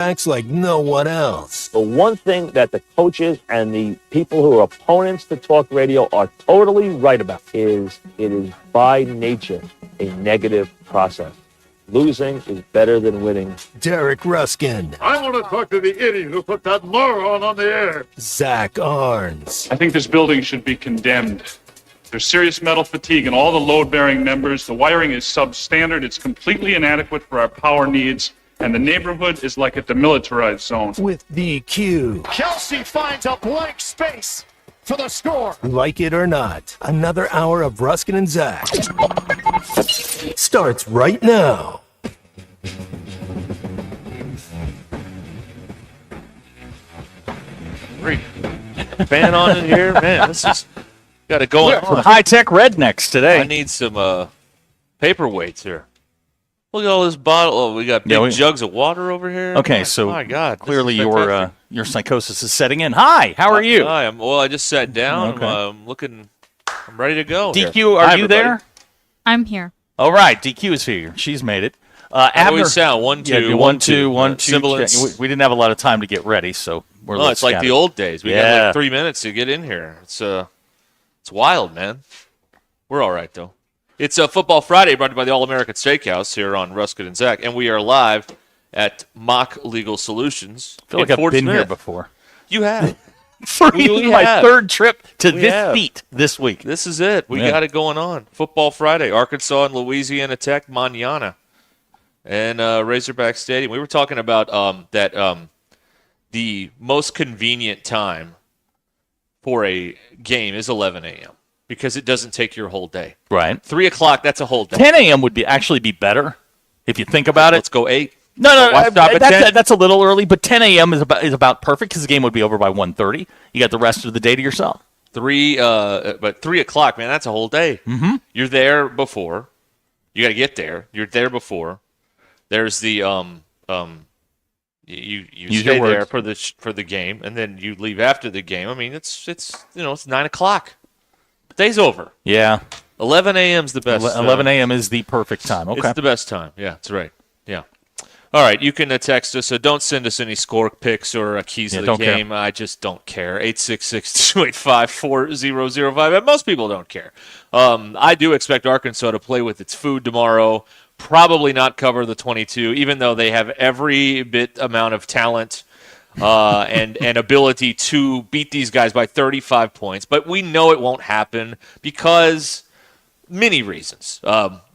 Acts like no one else. The one thing that the coaches and the people who are opponents to talk radio are totally right about is it is by nature a negative process. Losing is better than winning. Derek Ruscin. I want to talk to the idiot who put that moron on the air. Zach Arns. I think this building should be condemned. There's serious metal fatigue in all the load-bearing members. The wiring is substandard. It's completely inadequate for our power needs. And the neighborhood is like a demilitarized zone. With DQ. Kelsey finds a blank space for the score. Like it or not, another hour of Ruscin and Zach starts right now. Great. Fan on in here, man. This is got it going on. High-tech rednecks today. I need some paperweights here. Look at all this bottle. Oh, we got big jugs of water over here. Okay, so my God, clearly your psychosis is setting in. Hi, how are you? Hi, I just sat down. Okay. I'm ready to go. DQ, here. are Hi, you everybody. there? I'm here. All right, DQ is here. She's made it. How do we sound? 1, 2, yeah, 1, 2. 1, 2. Sibilance. We didn't have a lot of time to get ready, so we're. Oh, it's like the old days. We got Yeah. like 3 minutes to get in here. It's wild, man. We're all right though. It's Football Friday, brought to you by the All-American Steakhouse here on Ruscin and Zach, and we are live at Mock Legal Solutions. I feel like in I've Fort been Smith. here before. You have. This is my third trip to We this have. beat this week. This is it. We Yeah. got it going on. Football Friday, Arkansas and Louisiana Tech, mañana, and Razorback Stadium. We were talking about the most convenient time for a game is 11 a.m. because it doesn't take your whole day. Right. 3 o'clock, that's a whole day. 10 a.m. would actually be better if you think about it. Let's go 8. No, Watch stop at 10. that's a little early, but 10 a.m. is about perfect because the game would be over by 1:30. You got the rest of the day to yourself. But 3 o'clock, man, that's a whole day. Mm-hmm. You're there before. You got to get there. You're there before. There's the you Use stay your there words. for the game, and then you leave after the game. I mean, it's 9 o'clock. Day's over. Yeah. 11 a.m. is the best. 11 a.m. is the perfect time. Okay. It's the best time. Yeah, that's right. Yeah. All right, you can text us. Don't send us any score picks or keys to the game. Care. I just don't care. 866-285-4005. And most people don't care. I do expect Arkansas to play with its food tomorrow. Probably not cover the 22, even though they have every bit amount of talent and ability to beat these guys by 35 points. But we know it won't happen because many reasons.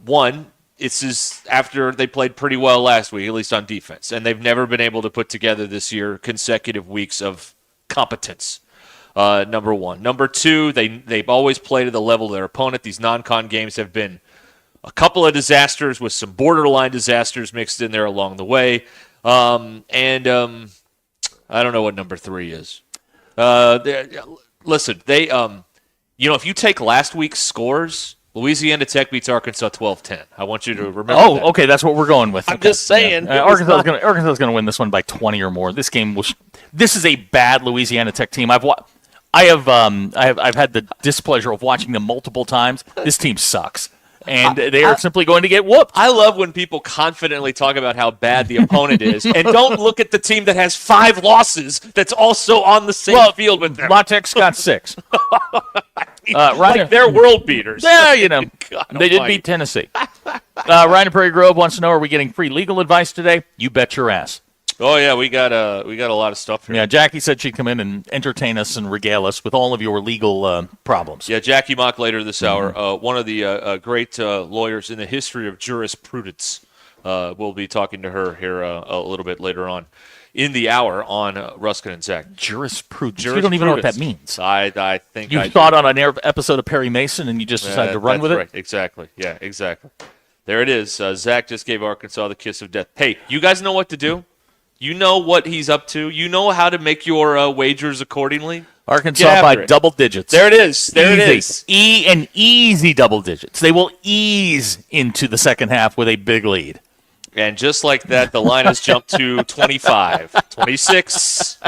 One, it's just after they played pretty well last week, at least on defense, and they've never been able to put together this year consecutive weeks of competence. Number one. Number two, they've always played at the level of their opponent. These non-con games have been a couple of disasters with some borderline disasters mixed in there along the way. I don't know what number three is. Listen, if you take last week's scores, Louisiana Tech beats Arkansas 12-10. I want you to remember that. Oh, okay, that's what we're going with. I'm just saying. Yeah. Arkansas is going to win this one by 20 or more. This is a bad Louisiana Tech team. I've had the displeasure of watching them multiple times. This team sucks. And they are simply going to get whooped. I love when people confidently talk about how bad the opponent is and don't look at the team that has 5 losses that's also on the same field with them. La Tech's got 6. Like they're world beaters. Yeah, God they did beat Tennessee. Ryan in Prairie Grove wants to know, are we getting free legal advice today? You bet your ass. Oh, yeah, we got a lot of stuff here. Yeah, Jackie said she'd come in and entertain us and regale us with all of your legal problems. Yeah, Jackie Mock later this hour. One of the great lawyers in the history of jurisprudence. We'll be talking to her here a little bit later on in the hour on Ruscin and Zach. Jurisprudence. You don't even know what that means. I think you saw it on an episode of Perry Mason and you just decided to run with it? Right. Exactly. Yeah, exactly. There it is. Zach just gave Arkansas the kiss of death. Hey, you guys know what to do? You know what he's up to. You know how to make your wagers accordingly. Arkansas by double digits. There it is. There it is. Easy double digits. They will ease into the second half with a big lead. And just like that, the line has jumped to 25, 26.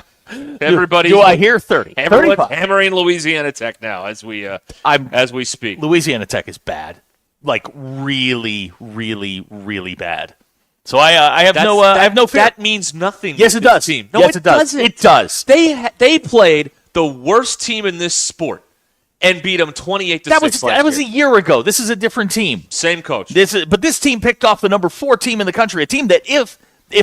Everybody, do I hear 30? Hammering Louisiana Tech now as we speak. Louisiana Tech is bad, like really, really, really bad. So I have no fear. That means nothing. Yes, with it does. this team. No, yes, it does. doesn't. It does. They played the worst team in this sport and beat them 28-6. That was a year ago. This is a different team. Same coach. But this team picked off the number 4 team in the country, a team that if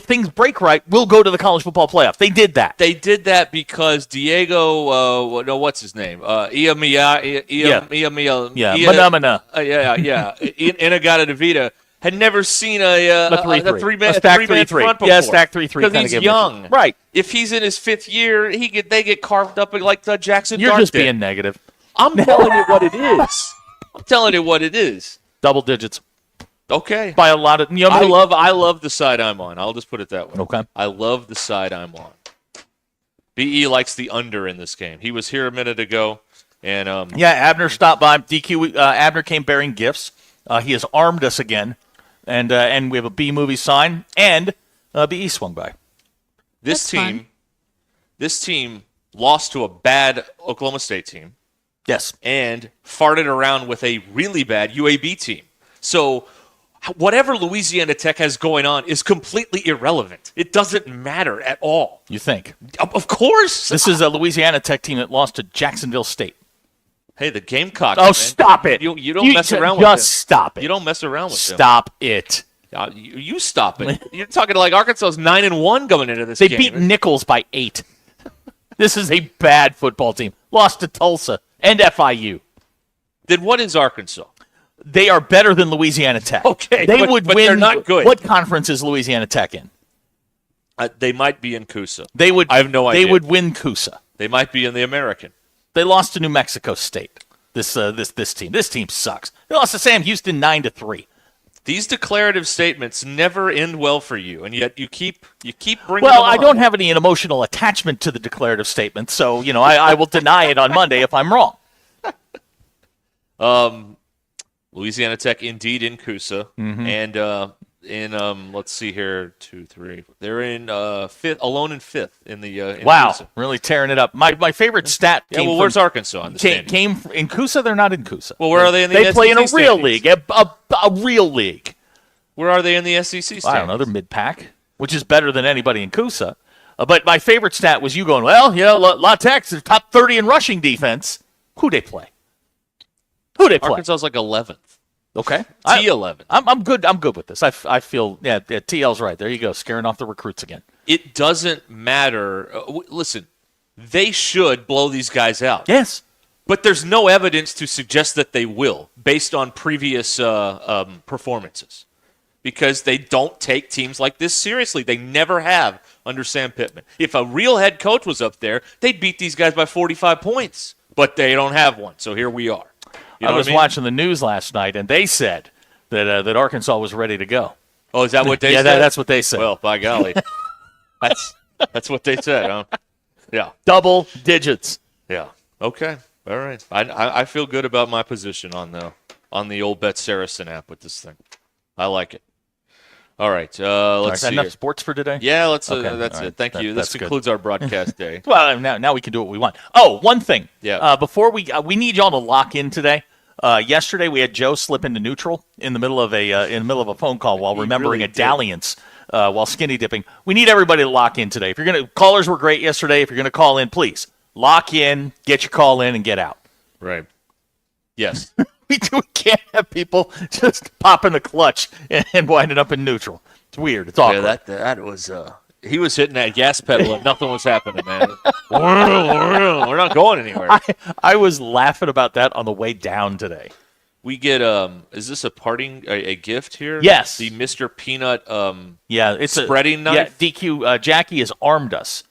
things break right, will go to the college football playoff. They did that. They did that because Diego, what's his name? Manamana. Inagata DeVita had never seen a 3-3 front before. Yeah, stack 3-3. Because he's young. Right. If he's in his 5th year, they get carved up like Jackson You're Dart just did. being negative. I'm telling you what it is. Double digits. Okay. By a lot of I love the side I'm on. I'll just put it that way. Okay. I love the side I'm on. BE likes the under in this game. He was here a minute ago, and Abner stopped by. DQ Abner came bearing gifts. He has armed us again, and we have a B movie sign, and BE swung by. This team lost to a bad Oklahoma State team. Yes. And farted around with a really bad UAB team. So whatever Louisiana Tech has going on is completely irrelevant. It doesn't matter at all. You think? Of course. This is a Louisiana Tech team that lost to Jacksonville State. Hey, the Gamecocks. Oh, man. stop it. You don't mess around with them. Just stop it. You don't mess around with them. Stop it. You stop it. You're talking like Arkansas's 9-1 going into this game. game. They beat Nichols by 8. This is a bad football team. Lost to Tulsa and FIU. Then what is Arkansas? They are better than Louisiana Tech. Okay, they would win. They're not good. What conference is Louisiana Tech in? They might be in Coosa. They would. I have no idea. They would win Coosa. They might be in the American. They lost to New Mexico State. This team. This team sucks. They lost to Sam Houston 9-3. These declarative statements never end well for you, and yet you keep bringing them Well, on. I don't have any emotional attachment to the declarative statement, so I will deny it on Monday if I'm wrong. Louisiana Tech indeed in Coosa, and in let's see here, 2, 3. They're in fifth, alone in 5th in the. In wow, Coosa. really tearing it up. My favorite stat. Yeah, well, where's Arkansas on the came in Coosa? They're not in Coosa. Well, where are they in the They SEC play in a real standings? league, a real league. Where are they in the SEC standings? I don't know. They're mid-pack, which is better than anybody in Coosa. But my favorite stat was you going, La Tech's is top 30 in rushing defense. Who they play? Arkansas's like 11th. Okay. T11. I'm good. I'm good with this. I feel TL's right. There you go, scaring off the recruits again. It doesn't matter. Listen, they should blow these guys out. Yes. But there's no evidence to suggest that they will, based on previous performances, because they don't take teams like this seriously. They never have under Sam Pittman. If a real head coach was up there, they'd beat these guys by 45 points. But they don't have one, so here we are. You know I was what I mean? watching the news last night, and they said that Arkansas was ready to go. Oh, is that what they said? Yeah, that's what they said. Well, by golly, that's what they said. Huh? Yeah, double digits. Yeah. Okay. All right. I feel good about my position on the old Bet Saracen app with this thing. I like it. All right. Let's see. Enough sports for today? Yeah. Let's. Okay. That's right. it. Thank you. This concludes our broadcast day. Well, now we can do what we want. Oh, one thing. Yeah. Before we need y'all to lock in today. Yesterday we had Joe slip into neutral in the middle of a phone call while remembering really a dalliance while skinny dipping. We need everybody to lock in today. If you're gonna callers were great yesterday. If you're gonna call in, please lock in, get your call in, and get out. Right. Yes. We can't have people just popping the clutch and winding up in neutral. It's weird. It's awkward. Yeah, that was. He was hitting that gas pedal and nothing was happening, man. We're not going anywhere. I was laughing about that on the way down today. We get is this a gift here? Yes. The Mr. Peanut it's spreading knife? Yeah, DQ Jackie has armed us.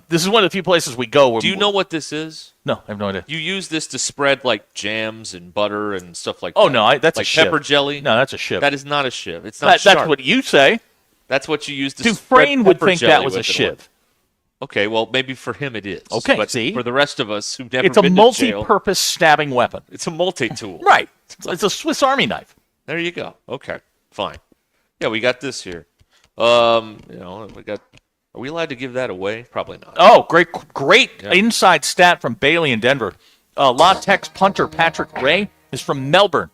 This is one of the few places we go. Do you know what this is? No, I have no idea. You use this to spread like jams and butter and stuff like that. Oh no, that's like a shiv. pepper jelly. No, that's a shiv. That is not a shiv. It's not. That's what you say. That's what you use to Dufresne spread would pepper think jelly that was a with it. shiv. Okay, well maybe for him it is. Okay, but see, for the rest of us who've never it's a been to jail, multi-purpose stabbing weapon. It's a multi-tool. Right. It's a Swiss Army knife. There you go. Okay, fine. Yeah, we got this here. We got. Are we allowed to give that away? Probably not. Oh, great inside stat from Bailey in Denver. La Tech's punter Patrick Ray is from Melbourne.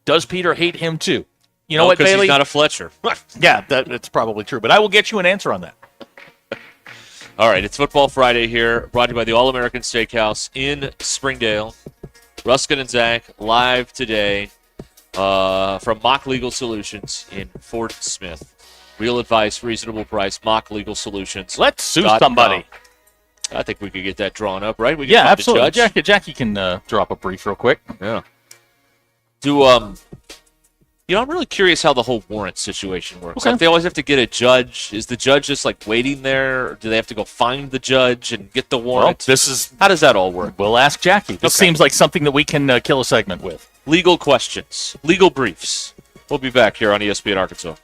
Does Peter hate him too? You know what, because Bailey? he's not a Fletcher. Yeah, that's probably true. But I will get you an answer on that. All right, it's Football Friday here, brought to you by the All-American Steakhouse in Springdale. Ruscin and Zach live today from Mock Legal Solutions in Fort Smith. Real advice, reasonable price, Mock Legal Solutions. Let's sue somebody. I think we could get that drawn up, right? We can Yeah, find absolutely. the judge. Jackie can draw up a brief real quick. Yeah. I'm really curious how the whole warrant situation works. Okay. Like, they always have to get a judge. Is the judge just like waiting there? Or do they have to go find the judge and get the warrant? Well, how does that all work? We'll ask Jackie. This Okay. seems like something that we can kill a segment with. Legal questions, legal briefs. We'll be back here on ESPN Arkansas.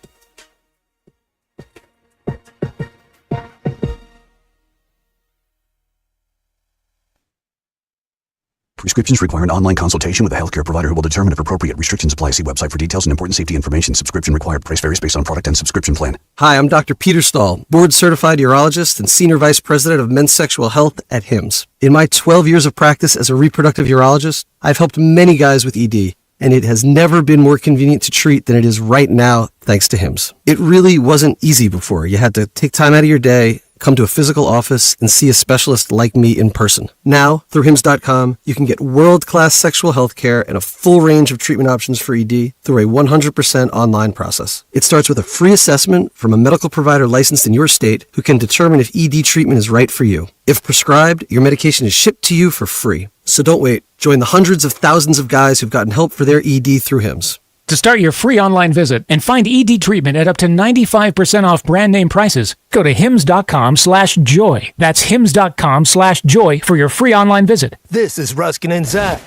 Prescriptions require an online consultation with a healthcare provider who will determine if appropriate. Restrictions apply. See website for details and important safety information. Subscription required. Price varies based on product and subscription plan. Hi, I'm Dr. Peter Stahl, board-certified urologist and senior vice president of men's sexual health at HIMSS. In my 12 years of practice as a reproductive urologist, I've helped many guys with ED, and it has never been more convenient to treat than it is right now, thanks to HIMSS. It really wasn't easy before. You had to take time out of your day, come to a physical office, and see a specialist like me in person. Now, through HIMSS.com, you can get world-class sexual health care and a full range of treatment options for ED through a 100% online process. It starts with a free assessment from a medical provider licensed in your state who can determine if ED treatment is right for you. If prescribed, your medication is shipped to you for free. So don't wait. Join the hundreds of thousands of guys who've gotten help for their ED through HIMSS. To start your free online visit and find ED treatment at up to 95% off brand name prices, go to hims.com/joy. That's hims.com/joy for your free online visit. This is Ruskin and Zach.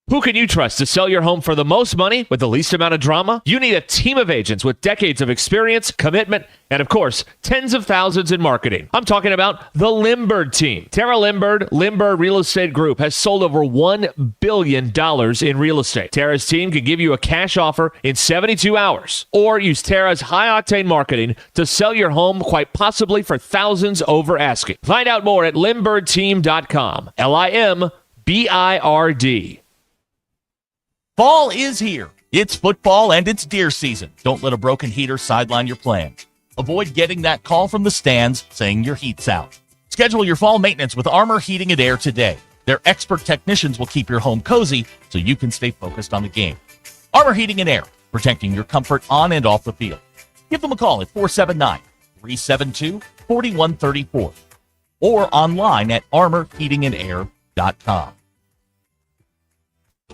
Who can you trust to sell your home for the most money with the least amount of drama? You need a team of agents with decades of experience, commitment, and of course, tens of thousands in marketing. I'm talking about the Limbird team. Tara Limbird Real Estate Group has sold over $1 billion in real estate. Tara's team can give you a cash offer in 72 hours, or use Tara's high-octane marketing to sell your home quite possibly for thousands over asking. Find out more at LimbirdTeam.com. LIMBIRD. Fall is here. It's football and it's deer season. Don't let a broken heater sideline your plans. Avoid getting that call from the stands saying your heat's out. Schedule your fall maintenance with Armor Heating and Air today. Their expert technicians will keep your home cozy so you can stay focused on the game. Armor Heating and Air, protecting your comfort on and off the field. Give them a call at 479-372-4134 or online at armorheatingandair.com.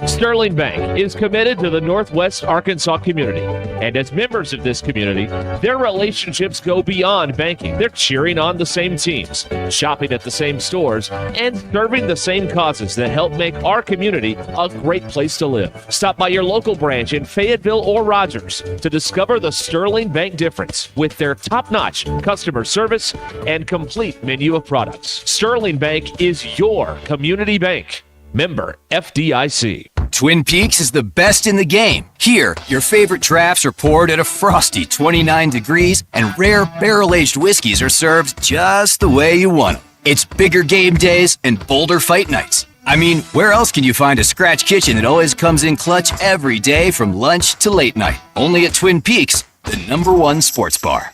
Sterling Bank is committed to the Northwest Arkansas community. And as members of this community, their relationships go beyond banking. They're cheering on the same teams, shopping at the same stores, and serving the same causes that help make our community a great place to live. Stop by your local branch in Fayetteville or Rogers to discover the Sterling Bank difference with their top-notch customer service and complete menu of products. Sterling Bank is your community bank. Member FDIC. Twin Peaks is the best in the game. Here, your favorite drafts are poured at a frosty 29 degrees, and rare barrel-aged whiskeys are served just the way you want them. It's bigger game days and bolder fight nights. I mean, where else can you find a scratch kitchen that always comes in clutch every day from lunch to late night? Only at Twin Peaks, the #1 sports bar.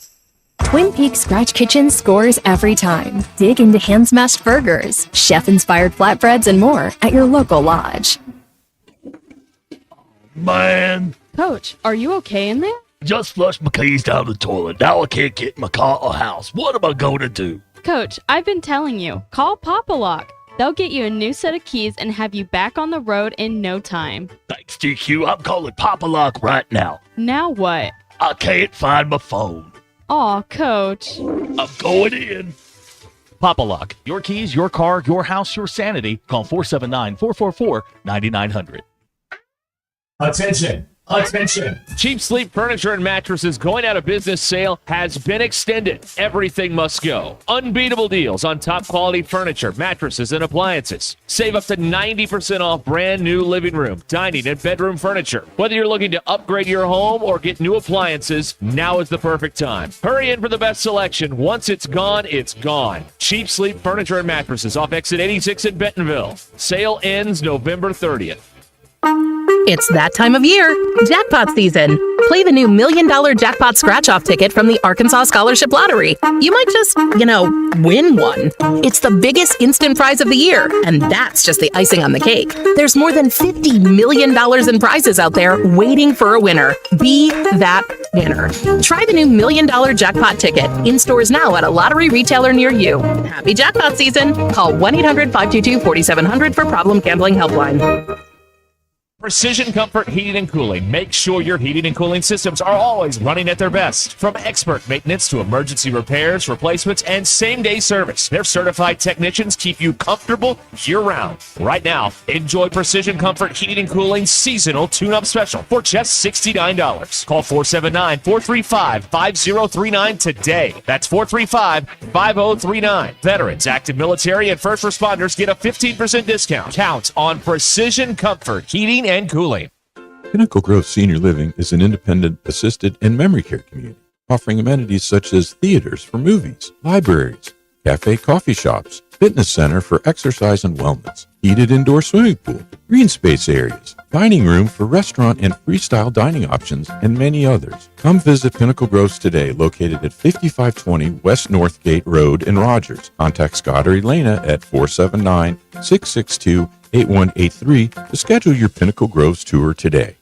Twin Peaks Scratch Kitchen scores every time. Dig into hand-smashed burgers, chef-inspired flatbreads, and more at your local lodge. Man, Coach, are you okay in there? just flushed my keys down the toilet. Now I can't get in my car or house. What am I going to do? Coach, I've been telling you, call Papa Lock. They'll get you a new set of keys and have you back on the road in no time. Thanks, GQ. I'm calling Papa Lock right now. Now what? I can't find my phone. Aw, Coach. I'm going in. Papa Lock. Your keys, your car, your house, your sanity. Call 479-444-9900. Attention. Attention. Cheap Sleep Furniture and Mattresses going out of business sale has been extended. Everything must go. Unbeatable deals on top quality furniture, mattresses, and appliances. Save up to 90% off brand new living room, dining, and bedroom furniture. Whether you're looking to upgrade your home or get new appliances, now is the perfect time. Hurry in for the best selection. Once it's gone, it's gone. Cheap Sleep Furniture and Mattresses off exit 86 in Bentonville. Sale ends November 30th. It's that time of year, jackpot season. Play the new $1 Million Jackpot Scratch-Off ticket from the Arkansas Scholarship Lottery. You might just, win one. It's the biggest instant prize of the year, and that's just the icing on the cake. There's more than $50 million in prizes out there waiting for a winner. Be that winner. Try the new $1 Million Jackpot ticket in stores now at a lottery retailer near you. Happy jackpot season. Call 1-800-522-4700 for Problem Gambling Helpline. Precision Comfort Heating and Cooling. Make sure your heating and cooling systems are always running at their best. From expert maintenance to emergency repairs, replacements, and same-day service, their certified technicians keep you comfortable year-round. Right now, enjoy Precision Comfort Heating and Cooling Seasonal Tune-Up Special for just $69. Call 479-435-5039 today. That's 435-5039. Veterans, active military, and first responders get a 15% discount. Count on Precision Comfort Heating and Cooling. Pinnacle Grove Senior Living is an independent, assisted, and memory care community, offering amenities such as theaters for movies, libraries, cafe coffee shops, fitness center for exercise and wellness, heated indoor swimming pool, green space areas, dining room for restaurant and freestyle dining options, and many others. Come visit Pinnacle Groves today, located at 5520 West Northgate Road in Rogers. Contact Scott or Elena at 479-662-8183 to schedule your Pinnacle Groves tour today.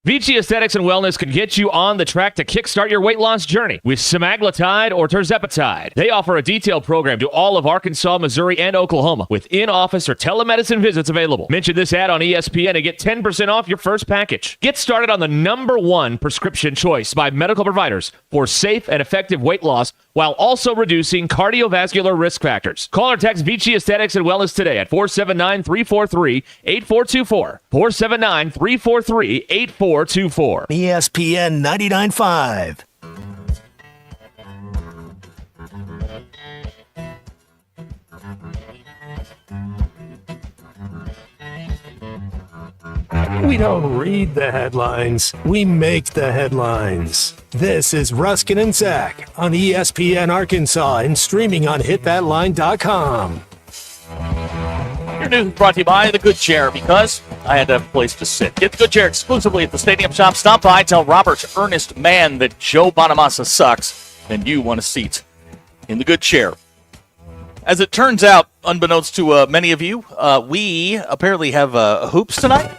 Vici Aesthetics and Wellness can get you on the track to kickstart your weight loss journey with semaglutide or tirzepatide. They offer a detailed program to all of Arkansas, Missouri, and Oklahoma with in-office or telemedicine visits available. Mention this ad on ESPN and get 10% off your first package. Get started on the #1 prescription choice by medical providers for safe and effective weight loss while also reducing cardiovascular risk factors. Call or text Vici Aesthetics and Wellness today at 479-343-8424. 479-343-8424. ESPN 99.5. We don't read the headlines, we make the headlines. This is Ruskin and Zach on ESPN Arkansas and streaming on hitthatline.com. Your news brought to you by The Good Chair, because I had to have a place to sit. Get The Good Chair exclusively at the Stadium Shop. Stop by, tell Robert Ernest Mann that Joe Bonamassa sucks, and you want a seat in The Good Chair. As it turns out, unbeknownst to many of you, we apparently have hoops tonight.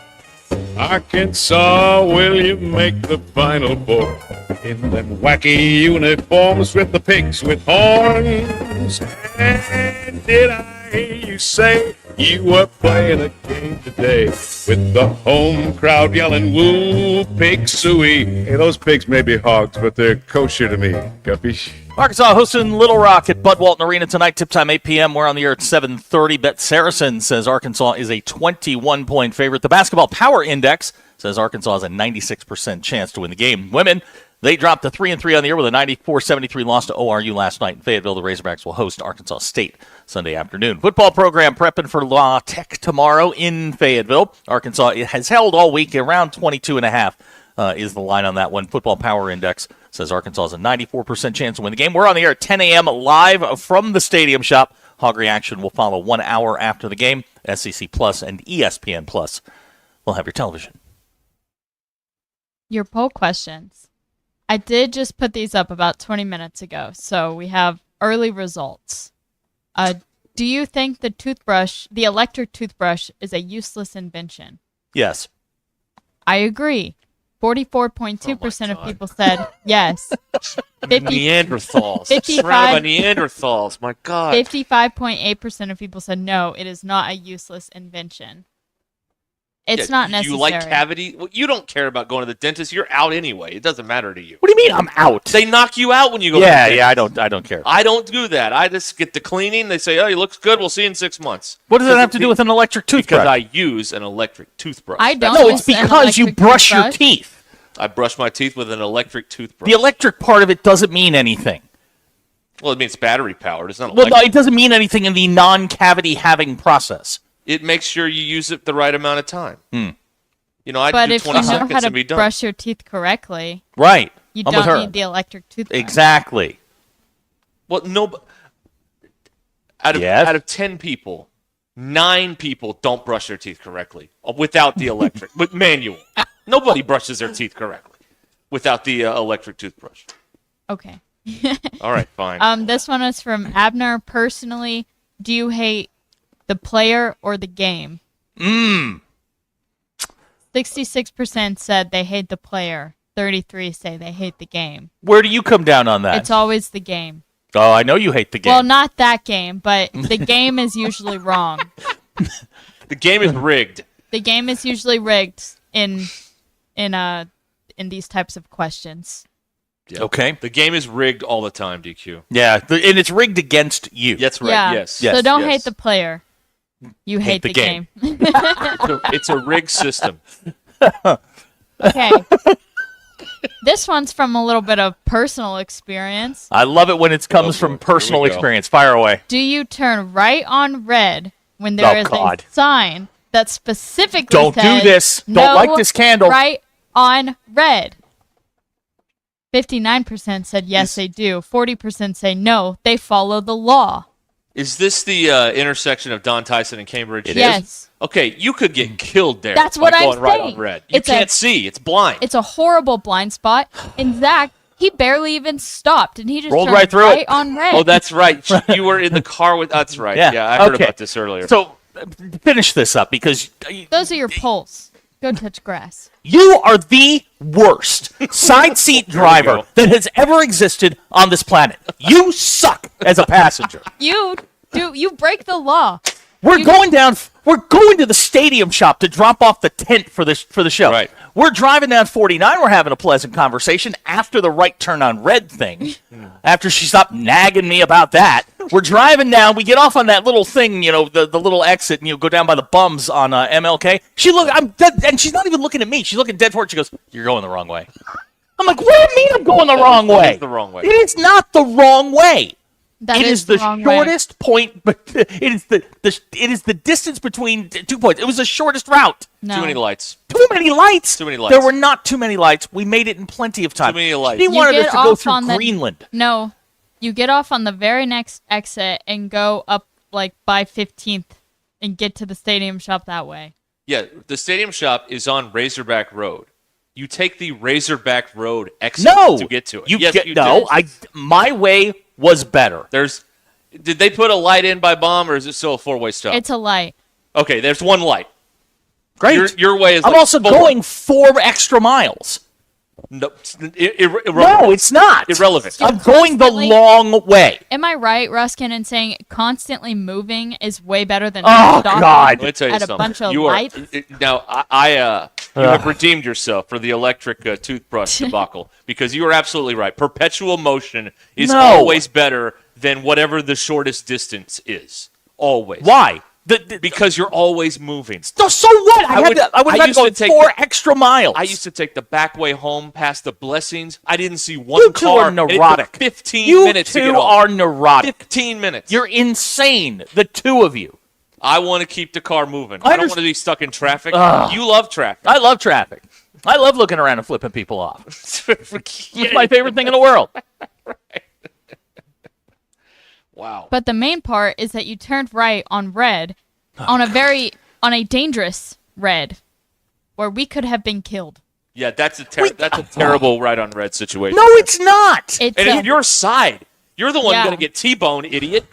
Arkansas, will you make the Final Four in them wacky uniforms with the pigs with horns? And did I hear you say you were playing a game today with the home crowd yelling, woo, pig suey? Hey, those pigs may be hogs, but they're kosher to me. Capiche? Arkansas hosting Little Rock at Bud Walton Arena tonight. Tip time 8 p.m. We're on the air at 7:30. Bet Saracen says Arkansas is a 21-point favorite. The Basketball Power Index says Arkansas has a 96% chance to win the game. Women, they dropped to 3-3 on the year with a 94-73 loss to ORU last night in Fayetteville. The Razorbacks will host Arkansas State Sunday afternoon. Football program prepping for La Tech tomorrow in Fayetteville. Arkansas has held all week around 22.5 is the line on that one. Football Power Index says Arkansas has a 94% chance to win the game. We're on the air at 10 a.m. live from the Stadium Shop. Hog Reaction will follow 1 hour after the game. SEC Plus and ESPN Plus will have your television. Your poll questions. I did just put these up about 20 minutes ago, so we have early results. Do you think the electric toothbrush, is a useless invention? Yes. I agree. 44.2% of people said yes. Neanderthals. 55 Neanderthals. My God. 55.8% of people said no, it is not a useless invention. It's not necessary. You like cavity? Well, you don't care about going to the dentist. You're out anyway. It doesn't matter to you. What do you mean I'm out? They knock you out when you go to the dentist. Yeah, I don't care. I don't do that. I just get the cleaning. They say, oh, he looks good. We'll see you in 6 months. What does that have to do with an electric toothbrush? Because I use an electric toothbrush. I don't. No, it's because you brush your teeth. I brush my teeth with an electric toothbrush. The electric part of it doesn't mean anything. Well, it means battery powered. It's not Well, electric. no, it doesn't mean anything in the non-cavity having process. It makes sure you use it the right amount of time. You know, I But do if 20 you know seconds how to and be done. brush your teeth correctly, Right. you I'm with her. don't need the electric toothbrush. Exactly. Well, no, but out of 10 people, 9 people don't brush their teeth correctly without the electric, with manual. Nobody brushes their teeth correctly without the electric toothbrush. Okay. All right, fine. This one is from Abner. Personally, do you hate the player or the game? 66% said they hate the player. 33 say they hate the game. Where do you come down on that? It's always the game. Oh, I know you hate the game. Well, not that game, but the game is usually wrong. The game is rigged. The game is usually rigged in these types of questions. Yeah. Okay. The game is rigged all the time, DQ. Yeah, and it's rigged against you. That's right. Yeah. Yes. So don't hate the player. You hate the game. It's a rigged system. Okay. This one's from a little bit of personal experience. I love it when it comes from personal experience. Fire away. Do you turn right on red when there is a sign that specifically Don't do says this. No, Don't light this candle. Right on red? 59% said yes, they do. 40% say no, they follow the law. Is this the intersection of Don Tyson and Cambridge? It Yes. is. Okay, you could get killed there. That's by what I'm going right saying. on red. You can't see. It's blind. It's a horrible blind spot. And Zach, he barely even stopped, and he just rolled turned right through it. on red. Oh, that's right. You were in the car with. That's right. Yeah, I heard about this earlier. So finish this up because Those are your poles. Go touch grass. you are the worst side seat driver that has ever existed on this planet. You suck as a passenger. You break the law. We're going to the stadium shop to drop off the tent for the show. Right. We're driving down 49. We're having a pleasant conversation after the right turn on red thing. After she stopped nagging me about that, we're driving down. We get off on that little thing, the little exit, and go down by the bums on MLK. And she's not even looking at me. She's looking dead forward. She goes, "You're going the wrong way." I'm like, "What do you mean I'm going the wrong way?" It's the wrong way. It is not the wrong way. That It is the wrong way. shortest point, but it is the distance between 2 points. It was the shortest route. No. Too many lights. Too many lights. Too many lights. There were not too many lights. We made it in plenty of time. Too many lights. He You wanted get us to go off through on the- Greenland. No, you get off on the very next exit and go up like by 15th and get to the stadium shop that way. Yeah, the stadium shop is on Razorback Road. You take the Razorback Road exit to get to it. Yes, you do. My way was better. Did they put a light in by bomb, or is it still a 4-way stop? It's a light. Okay, there's one light. Great. Your way is. I'm like also 4. going 4 extra miles. No, No, it's not. Irrelevant. I'm going the long way. Am I right, Ruskin, in saying constantly moving is way better than Oh, stopping God. Let me tell you at a something. bunch of You are lights? now. You have redeemed yourself for the electric toothbrush debacle because you are absolutely right. Perpetual motion is always better than whatever the shortest distance is. Always. Why? Because you're always moving. So what? I would not go 4 extra miles. I used to take the back way home past the Blessings. I didn't see one You two car. are and it took neurotic. 15 minutes to You get two home. are neurotic. 15 minutes. You're insane, the two of you. I want to keep the car moving. I I don't want to be stuck in traffic. Ugh. You love traffic. I love traffic. I love looking around and flipping people off. It's my favorite thing in the world. Wow. But the main part is that you turned right on red on a dangerous red where we could have been killed. Yeah, that's a terrible right on red situation. No, it's not. It's It's your side. You're the one Yeah. going to get T-boned, idiot.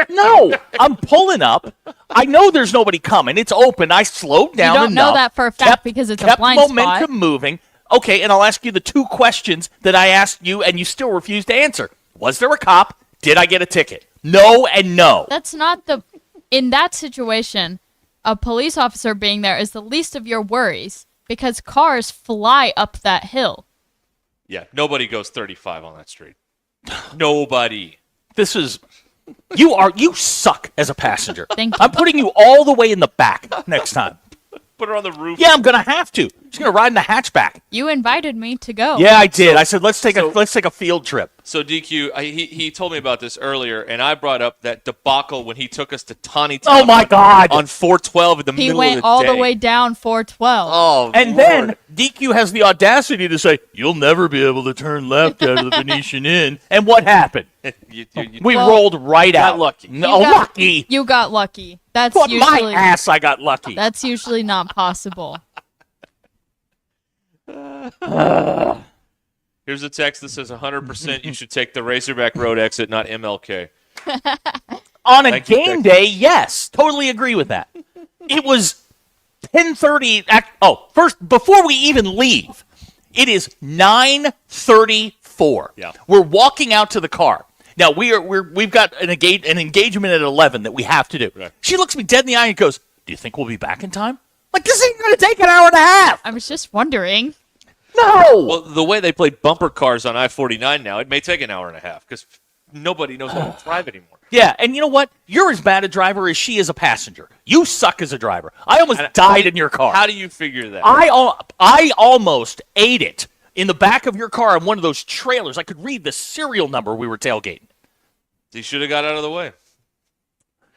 No, I'm pulling up. I know there's nobody coming. It's open. I slowed down You don't know enough, that for a fact because it's a kept blind momentum spot. moving. Okay, and I'll ask you the 2 questions that I asked you, and you still refuse to answer. Was there a cop? Did I get a ticket? No and no. That's not in that situation, a police officer being there is the least of your worries because cars fly up that hill. Yeah, nobody goes 35 on that street. Nobody. You suck as a passenger. Thank you. I'm putting you all the way in the back next time. Put her on the roof. Yeah, I'm going to have to. She's going to ride in the hatchback. You invited me to go. Yeah, I did. I said, let's take a field trip. So DQ, he told me about this earlier, and I brought up that debacle when he took us to Tawny Town. Oh my God! On 412 in the He middle of the went all day. the way down 412. Oh, And then DQ has the audacity to say, "You'll never be able to turn left out of the Venetian Inn." And what happened? We rolled right got out. lucky. No, lucky. You got lucky. That's What usually my ass! I got lucky. That's usually not possible. Here's a text that says 100% you should take the Razorback Road exit, not MLK. On a Thank you, game day, yes, totally agree with that. It was 10:30. First, before we even leave, it is 9:34. Yeah. We're walking out to the car. Now we've got an engagement at 11 that we have to do. Right. She looks me dead in the eye and goes, "Do you think we'll be back in time?" Like, this ain't going to take an hour and a half. I was just wondering. No. Well, the way they play bumper cars on I-49 now, it may take an hour and a half because nobody knows how to drive anymore. Yeah, and you know what? You're as bad a driver as she is a passenger. You suck as a driver. I almost died in your car. How do you figure that? I almost ate it in the back of your car on one of those trailers. I could read the serial number we were tailgating. He should have got out of the way.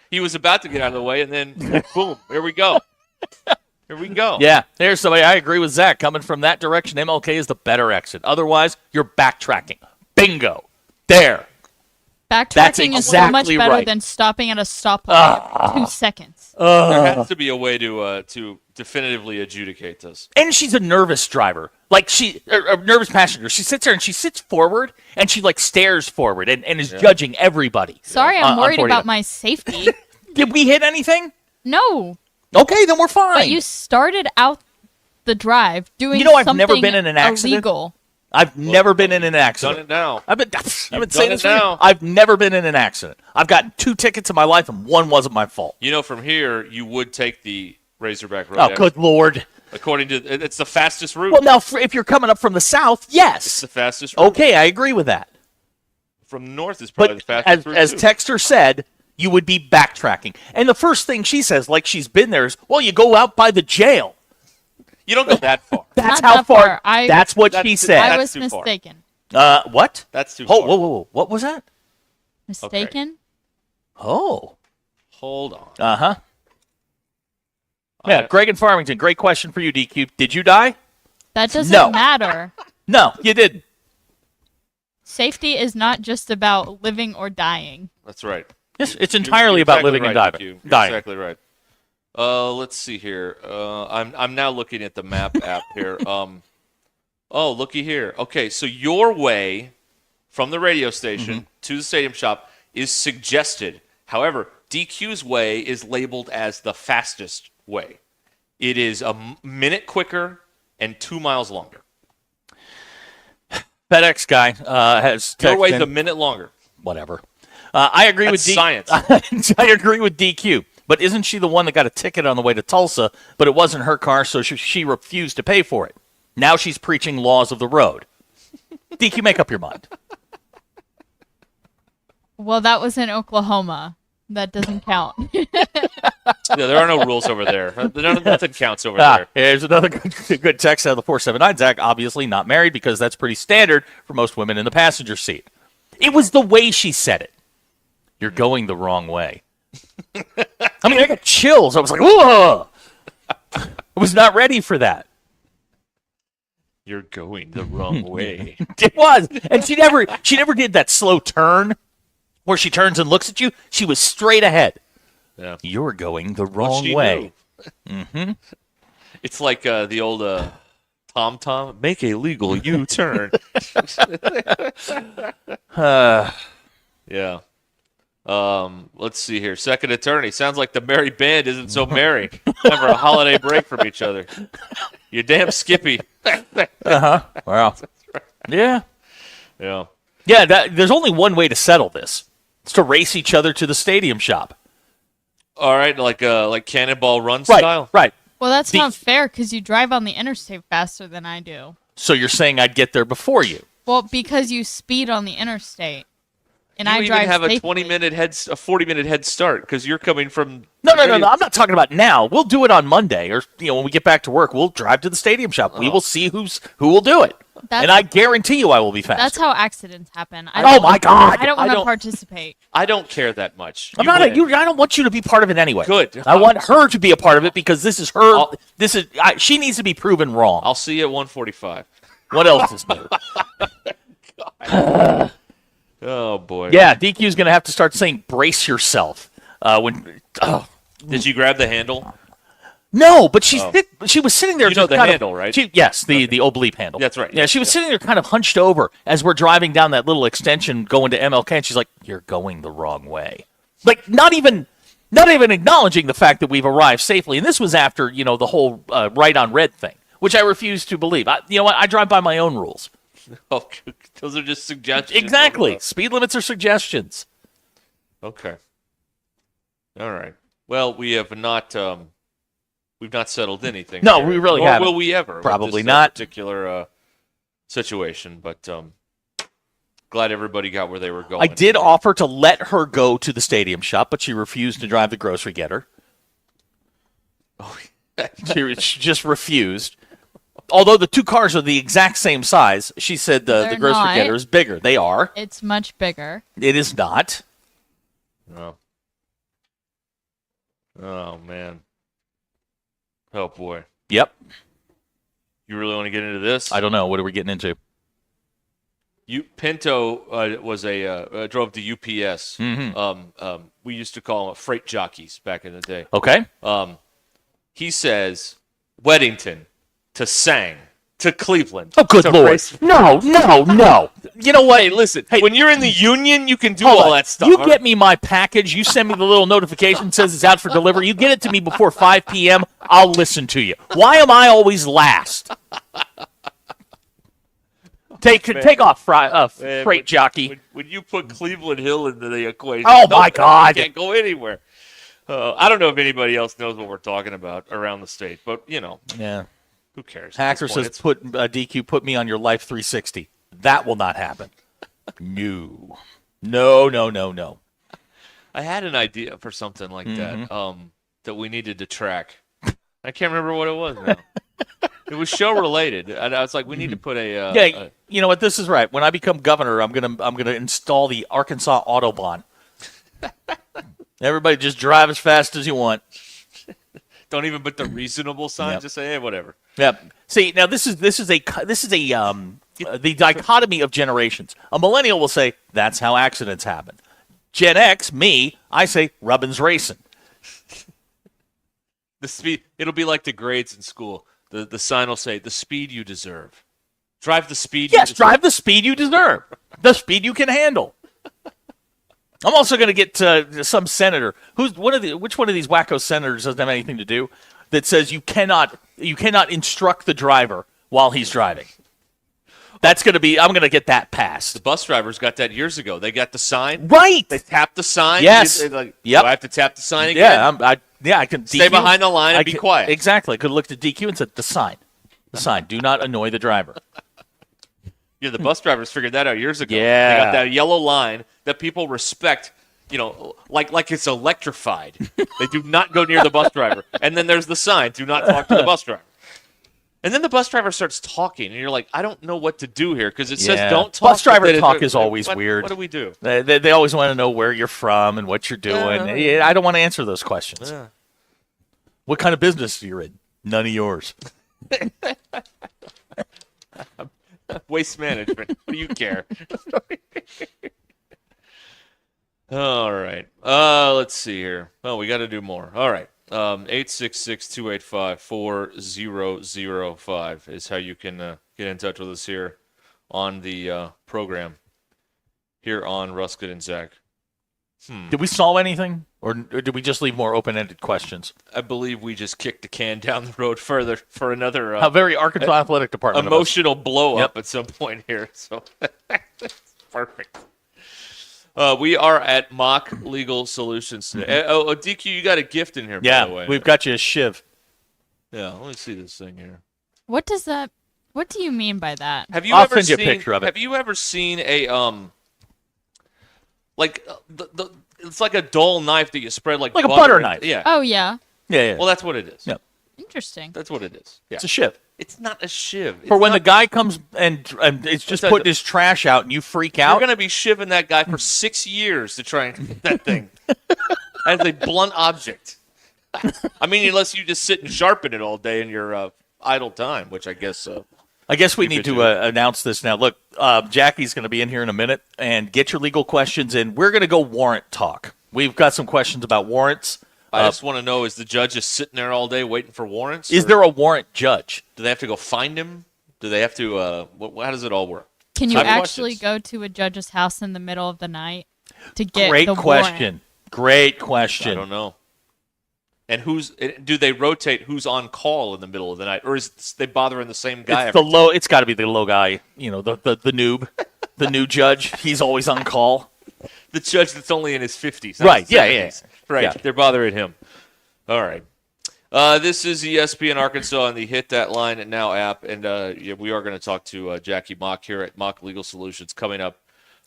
He was about to get out of the way, and then, boom, here we go. Here we go. Yeah, there's somebody. I agree with Zach. Coming from that direction, MLK is the better exit. Otherwise, you're backtracking. Bingo. There. Backtracking is so much exactly better right. than stopping at a stoplight 2 seconds. There has to be a way to definitively adjudicate this. And she's a nervous driver. Like, a nervous passenger. She sits there and she sits forward and she, like, stares forward and is judging everybody. Sorry, I'm worried 49. about my safety. Did we hit anything? No. Okay, then we're fine. But you started out the drive doing I've never been in an accident. illegal. I've never been in an accident. Done it now. I've been saying this now. I've never been in an accident. I've gotten 2 tickets in my life, and one wasn't my fault. You know, from here, you would take the Razorback Road. Oh, good Lord. According to, it's the fastest route. Well, now, if you're coming up from the south, yes. It's the fastest route. Okay, I agree with that. From the north is probably the fastest route, as too. Texter said, you would be backtracking. And the first thing she says, like she's been there, is, well, you go out by the jail. You don't go that far. That's Not how that far. far. That's what she said. I was too far. mistaken. What? That's too Whoa, far. whoa, whoa. What was that? Mistaken? Oh. Hold on. Uh-huh. Yeah, Greg in Farmington, great question for you, DQ. Did you die? That doesn't No. matter. No, you didn't. Safety is not just about living or dying. That's right. Yes, it's entirely You're about exactly living and right, dying. You're exactly right. Let's see here. I'm now looking at the map app here. Oh, looky here. Okay, so your way from the radio station to the stadium shop is suggested. However, DQ's way is labeled as the fastest way. It is a minute quicker and 2 miles longer. FedEx guy has Your way's texted a in. minute longer. Whatever. I agree That's with science. I agree with DQ. But isn't she the one that got a ticket on the way to Tulsa, but it wasn't her car, so she refused to pay for it? Now she's preaching laws of the road. DQ, make up your mind. Well, that was in Oklahoma. That doesn't count. Yeah, there are no rules over there. Nothing counts over there. Here's another good text out of the 479. Zach, obviously not married because that's pretty standard for most women in the passenger seat. It was the way she said it. You're going the wrong way. I mean, I got chills. I was like, whoa! I was not ready for that. You're going the wrong way. It was. And she never did that slow turn where she turns and looks at you. She was straight ahead. Yeah. You're going the Well, wrong she way. knew. Mm-hmm. It's like the old Tom, make a legal U-turn. Yeah. Let's see here. Second attorney. Sounds like the merry band isn't so merry. Time for a holiday break from each other. You damn Skippy. Uh-huh. Wow. Yeah. Yeah. Yeah, there's only one way to settle this. It's to race each other to the stadium shop. All right, like Cannonball Run Right, style? right. Well, that's not fair because you drive on the interstate faster than I do. So you're saying I'd get there before you? Well, because you speed on the interstate. and you I even drive have a safely. 40-minute head start because you're coming from. No. I'm not talking about now. We'll do it on Monday, or when we get back to work, we'll drive to the Stadium Shop. We will see who will do it, and I guarantee you, I will be fast. That's how accidents happen. My God! I don't want to participate. I don't care that much. I don't want you to be part of it anyway. Good. I want her to be a part of it because this is her. She needs to be proven wrong. I'll see you at 1:45. What else is new? Oh boy. Yeah, DQ's going to have to start saying "brace yourself." Did you grab the handle? No, but she was sitting there. You know just the kind handle, right? Yes, the oblique handle. That's right. Yeah, she was sitting there kind of hunched over as we're driving down that little extension going to MLK, and she's like, "You're going the wrong way." Like not even acknowledging the fact that we've arrived safely. And this was after the whole right on red thing, which I refuse to believe. You know what? I drive by my own rules. Oh, those are just suggestions. Exactly. Speed limits are suggestions. Okay. All right. Well, we have not. We've not settled anything. No, here. we really Nor haven't. will we ever? Probably with this, not. Particular situation, but glad everybody got where they were going. I did offer to let her go to the Stadium Shop, but she refused to drive the grocery getter. Oh, she just refused. Although the two cars are the exact same size, she said the They're grocery not. getter is bigger. They are. It's much bigger. It is not. No. Oh man. Oh boy. Yep. You really want to get into this? I don't know. What are we getting into? Pinto was drove to UPS. Mm-hmm. We used to call them freight jockeys back in the day. Okay. He says Weddington to Sang to Cleveland. Oh, good Lord. No. You know what? Hey, listen. When you're in the union, you can do Hold all on. that stuff. You get me my package. You send me the little notification says it's out for delivery. You get it to me before 5 p.m. I'll listen to you. Why am I always last? Take off, freight jockey. When you put Cleveland Hill into the equation, Oh, my God. You can't go anywhere. I don't know if anybody else knows what we're talking about around the state, but Yeah. who cares? Hacker At this point, says, DQ, put me on your Life 360. That will not happen. No. I had an idea for something like that that we needed to track. I can't remember what it was now. It was show related. And I was like, we need to put a you know what? This is right. When I become governor, I'm gonna install the Arkansas Autobahn. Everybody just drive as fast as you want. Don't even put the reasonable sign. Yep. Just say, hey, whatever. Yep. See, now this is the dichotomy of generations. A millennial will say that's how accidents happen. Gen X, me, I say rubbin's racing. The speed. It'll be like the grades in school. The sign will say the speed you deserve. Drive the speed. Yes, drive the speed you deserve. The speed you can handle. I'm also going to get some senator which one of these wacko senators doesn't have anything to do that says you cannot instruct the driver while he's driving. That's going to be. I'm going to get that passed. The bus drivers got that years ago. They got the sign. Right. They tapped the sign. Yes. Yep. Do I have to tap the sign again? Yeah. I can stay behind the line and be quiet. Exactly. I could have looked at DQ and said the sign. The sign. Do not annoy the driver. Yeah, the bus drivers figured that out years ago. Yeah. They got that yellow line that people respect, like it's electrified. They do not go near the bus driver. And then there's the sign, do not talk to the bus driver. And then the bus driver starts talking, and you're like, I don't know what to do here, because it says don't talk. Bus driver talk is always weird. What do we do? They always want to know where you're from and what you're doing. I don't want to answer those questions. Yeah. What kind of business are you in? None of yours. Waste management. What do you care? All right. Let's see here. Oh, we got to do more. All right. 866-285-4005 is how you can get in touch with us here on the program here on Ruscin and Zach. Did we solve anything, or did we just leave more open-ended questions? I believe we just kicked the can down the road further for another a very Arkansas Athletic Department emotional blow-up at some point here. So perfect. We are at Mock Legal Solutions today. DQ, you got a gift in here, by the way. We've got you a shiv. Yeah, let me see this thing here. What does that? What do you mean by that? Have you I'll ever send you seen, a picture of it. Have you ever seen a Like it's like a dull knife that you spread like a butter knife. Yeah. Oh, yeah. Yeah. Well, that's what it is. Yeah. Interesting. That's what it is. Yeah. It's a shiv. It's not a shiv. For when the guy comes and it's just putting his trash out and you freak out. You're going to be shivving that guy for 6 years to try and get that thing as a blunt object. I mean, unless you just sit and sharpen it all day in your idle time, which I guess. I guess we need to announce this now. Look, Jackie's going to be in here in a minute, and get your legal questions in. We're going to go warrant talk. We've got some questions about warrants. I just want to know, is the judge just sitting there all day waiting for warrants? Is there a warrant judge? Do they have to go find him? Do they have to, how does it all work? Can you actually go to a judge's house in the middle of the night to get Great the question. warrant? Great question. I don't know. And do they rotate who's on call in the middle of the night? Or is they bothering the same guy? It's got to be the low guy, the noob, the new judge. He's always on call. The judge that's only in his 50s. Right, yeah. Right, yeah. They're bothering him. All right. This is ESPN Arkansas and the Hit That Line and Now app. And we are going to talk to Jackie Mock here at Mock Legal Solutions coming up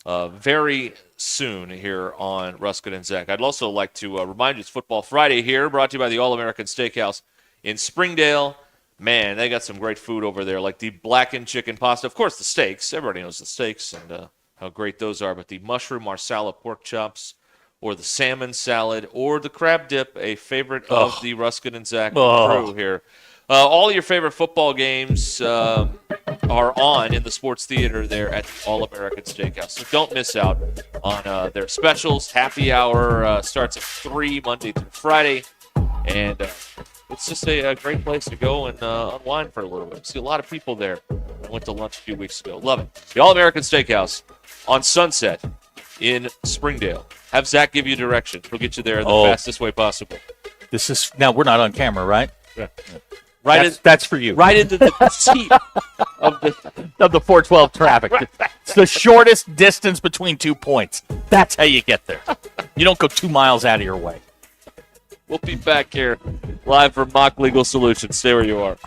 very soon here on Ruscin and Zach. I'd also like to remind you it's Football Friday here, brought to you by the All-American Steakhouse in Springdale. Man, they got some great food over there, like the blackened chicken pasta. Of course, the steaks. Everybody knows the steaks and how great those are. But the mushroom marsala pork chops, or the salmon salad, or the crab dip, a favorite of the Ruscin and Zach crew here. All your favorite football games are on in the sports theater there at the All-American Steakhouse. So don't miss out on their specials. Happy hour starts at 3 Monday through Friday. And it's just a great place to go and unwind for a little bit. See a lot of people there. I went to lunch a few weeks ago. Love it. The All-American Steakhouse on Sunset in Springdale. Have Zach give you direction. He'll get you there in the fastest way possible. Now, we're not on camera, right? Yeah. That's for you. Right into the seat of the 412 traffic. Right. It's the shortest distance between 2 points. That's how you get there. You don't go 2 miles out of your way. We'll be back here live from Mock Legal Solutions. Stay where you are.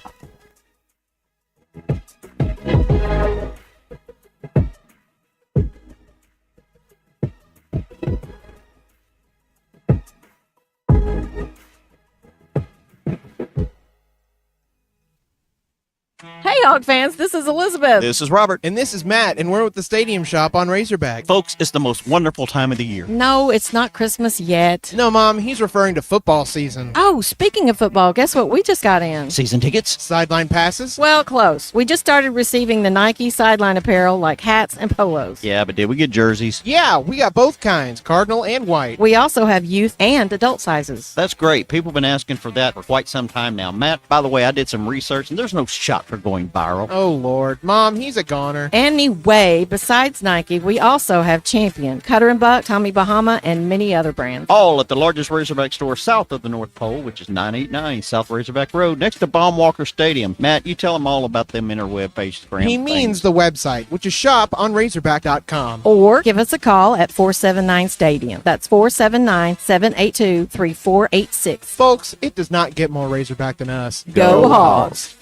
Hey, Hog fans, this is Elizabeth. This is Robert. And this is Matt, and we're with the Stadium Shop on Razorback. Folks, it's the most wonderful time of the year. No, it's not Christmas yet. No, Mom, he's referring to football season. Oh, speaking of football, guess what we just got in? Season tickets? Sideline passes? Well, close. We just started receiving the Nike sideline apparel like hats and polos. Yeah, but did we get jerseys? Yeah, we got both kinds, cardinal and white. We also have youth and adult sizes. That's great. People have been asking for that for quite some time now. Matt, by the way, I did some research, and there's no shot for going viral. Oh, Lord. Mom, he's a goner. Anyway, besides Nike, we also have Champion, Cutter & Buck, Tommy Bahama, and many other brands. All at the largest Razorback store south of the North Pole, which is 989 South Razorback Road, next to Baumwalker Stadium. Matt, you tell them all about them interweb-based brands. He means the website, which is shoponrazorback.com. Or give us a call at 479-STADIUM. That's 479-782-3486. Folks, it does not get more Razorback than us. Go Hogs!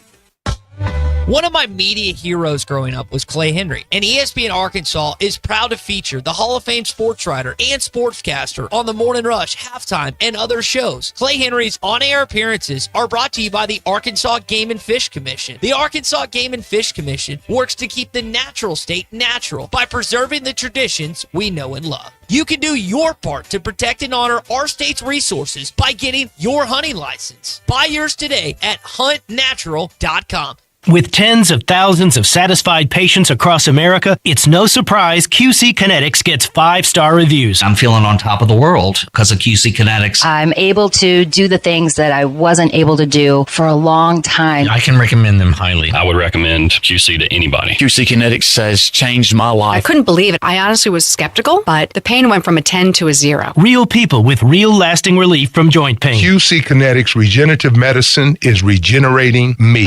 One of my media heroes growing up was Clay Henry, and ESPN Arkansas is proud to feature the Hall of Fame sports writer and sportscaster on the Morning Rush, Halftime, and other shows. Clay Henry's on-air appearances are brought to you by the Arkansas Game and Fish Commission. The Arkansas Game and Fish Commission works to keep the natural state natural by preserving the traditions we know and love. You can do your part to protect and honor our state's resources by getting your hunting license. Buy yours today at huntnatural.com. With tens of thousands of satisfied patients across America, it's no surprise QC Kinetics gets 5-star reviews. I'm feeling on top of the world because of QC Kinetics. I'm able to do the things that I wasn't able to do for a long time. I can recommend them highly. I would recommend QC to anybody. QC Kinetics has changed my life. I couldn't believe it. I honestly was skeptical, but the pain went from a 10 to a 0. Real people with real lasting relief from joint pain. QC Kinetics Regenerative Medicine is regenerating me.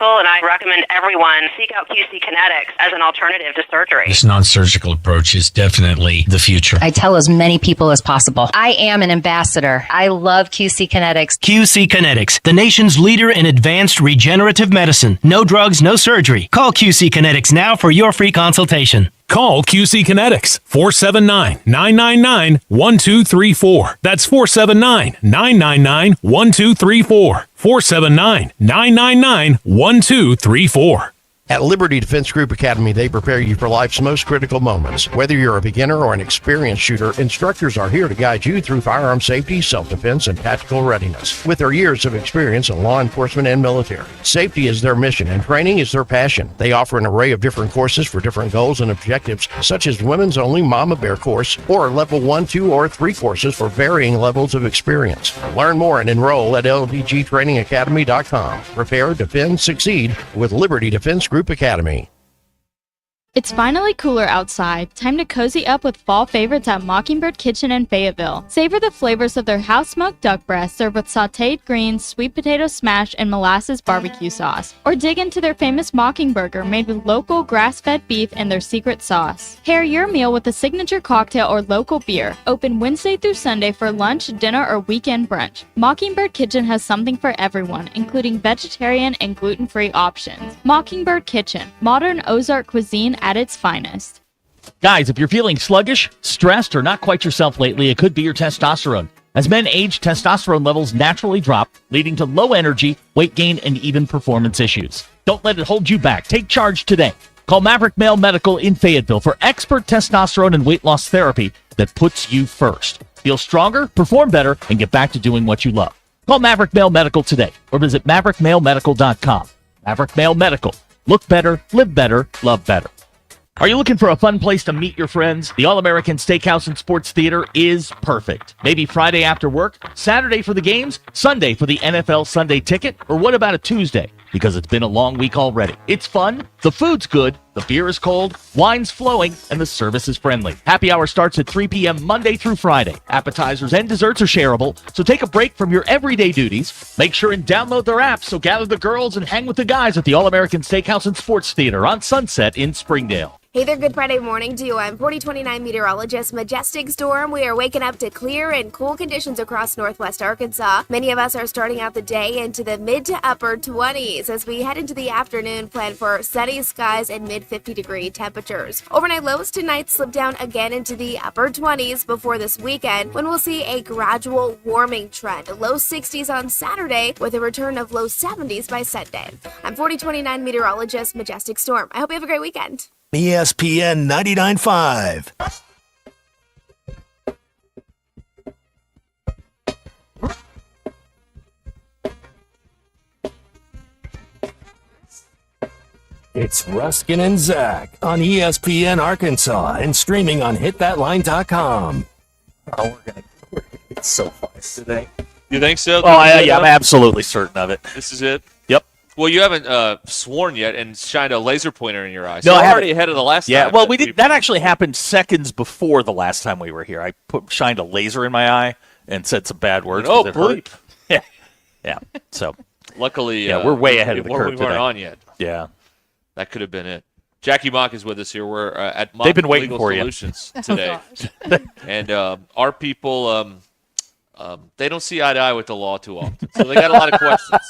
And I recommend everyone seek out QC Kinetics as an alternative to surgery. This non-surgical approach is definitely the future. I tell as many people as possible. I am an ambassador. I love QC Kinetics. QC Kinetics, the nation's leader in advanced regenerative medicine. No drugs, no surgery. Call QC Kinetics now for your free consultation. Call QC Kinetics 479-999-1234. That's 479-999-1234. 479-999-1234. At Liberty Defense Group Academy, they prepare you for life's most critical moments. Whether you're a beginner or an experienced shooter, instructors are here to guide you through firearm safety, self-defense, and tactical readiness. With their years of experience in law enforcement and military, safety is their mission and training is their passion. They offer an array of different courses for different goals and objectives, such as women's only Mama Bear course or level 1, 2, or 3 courses for varying levels of experience. Learn more and enroll at ldgtrainingacademy.com. Prepare, defend, succeed with Liberty Defense Group Academy. It's finally cooler outside. Time to cozy up with fall favorites at Mockingbird Kitchen in Fayetteville. Savor the flavors of their house-smoked duck breast served with sautéed greens, sweet potato smash, and molasses barbecue sauce. Or dig into their famous Mockingburger made with local grass-fed beef and their secret sauce. Pair your meal with a signature cocktail or local beer. Open Wednesday through Sunday for lunch, dinner, or weekend brunch. Mockingbird Kitchen has something for everyone, including vegetarian and gluten-free options. Mockingbird Kitchen, modern Ozark cuisine at its finest. Guys, if you're feeling sluggish, stressed, or not quite yourself lately, it could be your testosterone. As men age, testosterone levels naturally drop, leading to low energy, weight gain, and even performance issues. Don't let it hold you back. Take charge today. Call Maverick Male Medical in Fayetteville for expert testosterone and weight loss therapy that puts you first. Feel stronger, perform better, and get back to doing what you love. Call Maverick Male Medical today or visit maverickmalemedical.com. Maverick Male Medical. Look better, live better, love better. Are you looking for a fun place to meet your friends? The All-American Steakhouse and Sports Theater is perfect. Maybe Friday after work, Saturday for the games, Sunday for the NFL Sunday ticket, or what about a Tuesday? Because it's been a long week already. It's fun, the food's good, the beer is cold, wine's flowing, and the service is friendly. Happy hour starts at 3 p.m. Monday through Friday. Appetizers and desserts are shareable, so take a break from your everyday duties. Make sure and download their app, so gather the girls and hang with the guys at the All-American Steakhouse and Sports Theater on Sunset in Springdale. Hey there, Good Friday morning to you. I'm 4029 meteorologist Majestic Storm. We are waking up to clear and cool conditions across northwest Arkansas. Many of us are starting out the day into the mid to upper 20s. As we head into the afternoon, plan for sunny skies and mid 50-degree temperatures. Overnight lows tonight slip down again into the upper 20s before this weekend, when we'll see a gradual warming trend. Low 60s on Saturday with a return of low 70s by Sunday. I'm 4029 meteorologist Majestic Storm. I hope you have a great weekend. ESPN 99.5. It's Ruskin and Zach on ESPN Arkansas and streaming on hitthatline.com. Oh, it's so fun today. You think so? Oh, yeah, I'm absolutely certain of it. This is it? Yep. Well, you haven't sworn yet and shined a laser pointer in your eye. So No, I you're haven't. already ahead of the last Yeah, time. well, we did. That actually happened seconds before the last time we were here. I shined a laser in my eye and said some bad words. Oh, 'cause it hurt. bleep. Yeah, yeah. So Luckily, yeah, we're way ahead of the curve we weren't today. on yet. Yeah, that could have been it. Jackie Mock is with us here. We're at Mock They've been waiting Legal for you. Solutions today, and our people. They don't see eye to eye with the law too often, so they got a lot of questions.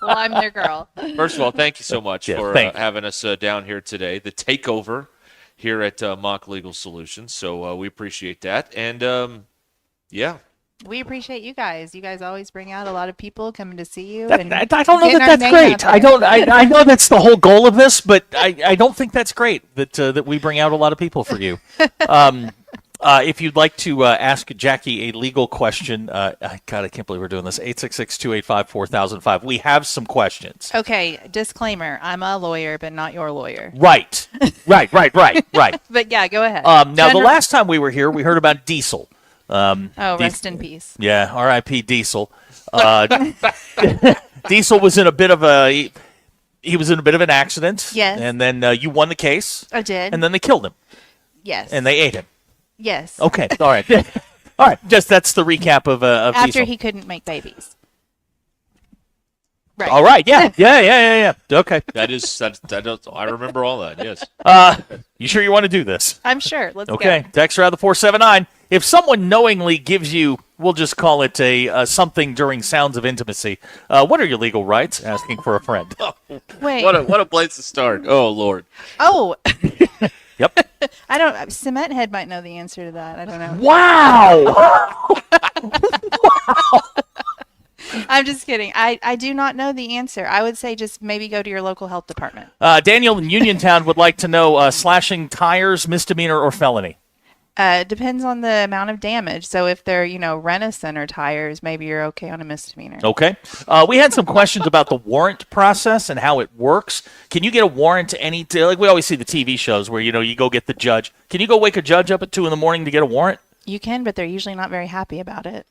Well, I'm their girl. First of all, thank you so much for having us down here today. The takeover here at Mock Legal Solutions, so we appreciate that. And yeah, We appreciate you guys. You guys always bring out a lot of people coming to see you. I and don't know getting that our that's name great. out I there. don't. I know that's the whole goal of this, but I don't think that's great that we bring out a lot of people for you. If you'd like to ask Jackie a legal question, God, I can't believe we're doing this. 866-285-4005. We have some questions. Okay, disclaimer. I'm a lawyer, but not your lawyer. Right. But yeah, go ahead. Now, the last time we were here, we heard about Diesel. Rest in peace. Yeah, R.I.P. Diesel. Diesel was in a bit of a... He was in a bit of an accident. Yes. And then you won the case. I did. And then they killed him. Yes. And they ate him. Yes. Okay. All right. All right. Just that's the recap of After Diesel. he couldn't make babies. Right. All right. Yeah. Okay. I remember all that. Yes. You sure you want to do this? I'm sure. Let's Okay. go. Text around the 479. If someone knowingly gives you, we'll just call it a something during sounds of intimacy. What are your legal rights? Asking for a friend. Wait. What a place to start. Oh Lord. Oh. Yep. I don't. Cement Head might know the answer to that. I don't know. Wow. I'm just kidding. I do not know the answer. I would say just maybe go to your local health department. Daniel in Uniontown would like to know slashing tires, misdemeanor or felony. Depends on the amount of damage. So if they're, Rent-A-Center tires, maybe you're okay on a misdemeanor. Okay. We had some questions about the warrant process and how it works. Can you get a warrant like we always see the TV shows where, you go get the judge. Can you go wake a judge up at 2 a.m. to get a warrant? You can, but they're usually not very happy about it.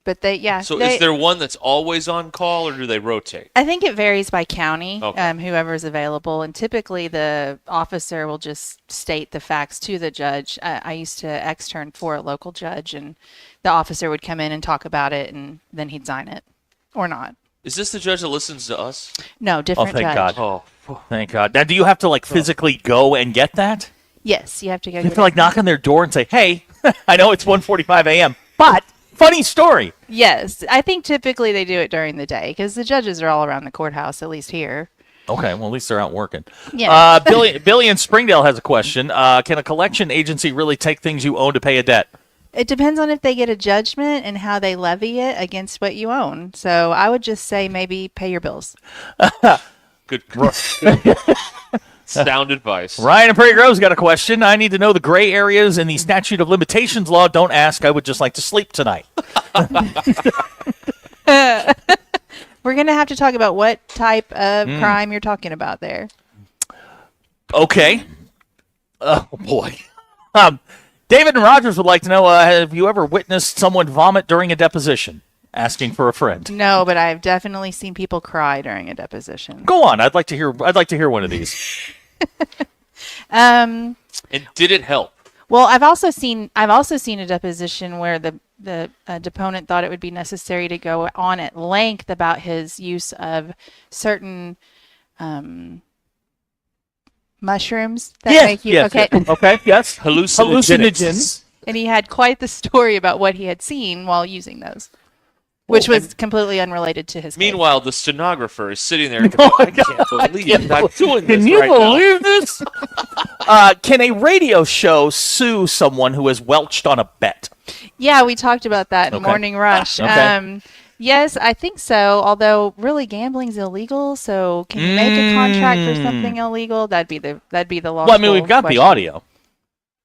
But So is there one that's always on call, or do they rotate? I think it varies by county, Okay. whoever's available. And typically the officer will just state the facts to the judge. I used to extern for a local judge, and the officer would come in and talk about it, and then he'd sign it or not. Is this the judge that listens to us? No, different thank judge. God. Thank God. Now, do you have to physically go and get that? Yes, you have to go. You have to knock on their door and say, hey, I know it's 1:45 a.m., but funny story. Yes, I think typically they do it during the day because the judges are all around the courthouse, at least here. Okay, well, at least they're out working. Yeah. Billy in Springdale has a question. Can a collection agency really take things you own to pay a debt? It depends on if they get a judgment and how they levy it against what you own. So I would just say maybe pay your bills. Good. Sound advice. Ryan in Prairie Grove's got a question. I need to know the gray areas in the statute of limitations law. Don't ask. I would just like to sleep tonight. We're going to have to talk about what type of crime you're talking about there. Okay. Oh, boy. David and Rogers would like to know, have you ever witnessed someone vomit during a deposition? Asking for a friend. No, but I've definitely seen people cry during a deposition. Go on. I'd like to hear one of these. And did it help? Well, I've also seen a deposition where the deponent thought it would be necessary to go on at length about his use of certain mushrooms that make you yes. Hallucinogens. And he had quite the story about what he had seen while using those, which was completely unrelated to his case. Meanwhile, the stenographer is sitting there and going, I can't believe I'm not doing this. Can you right believe this? Can a radio show sue someone who has welched on a bet? Yeah, we talked about that in Okay. Morning Rush. Okay. Yes, I think so. Although really gambling's illegal, so can you make a contract for something illegal? That'd be the law. Well, I mean, we've got the audio.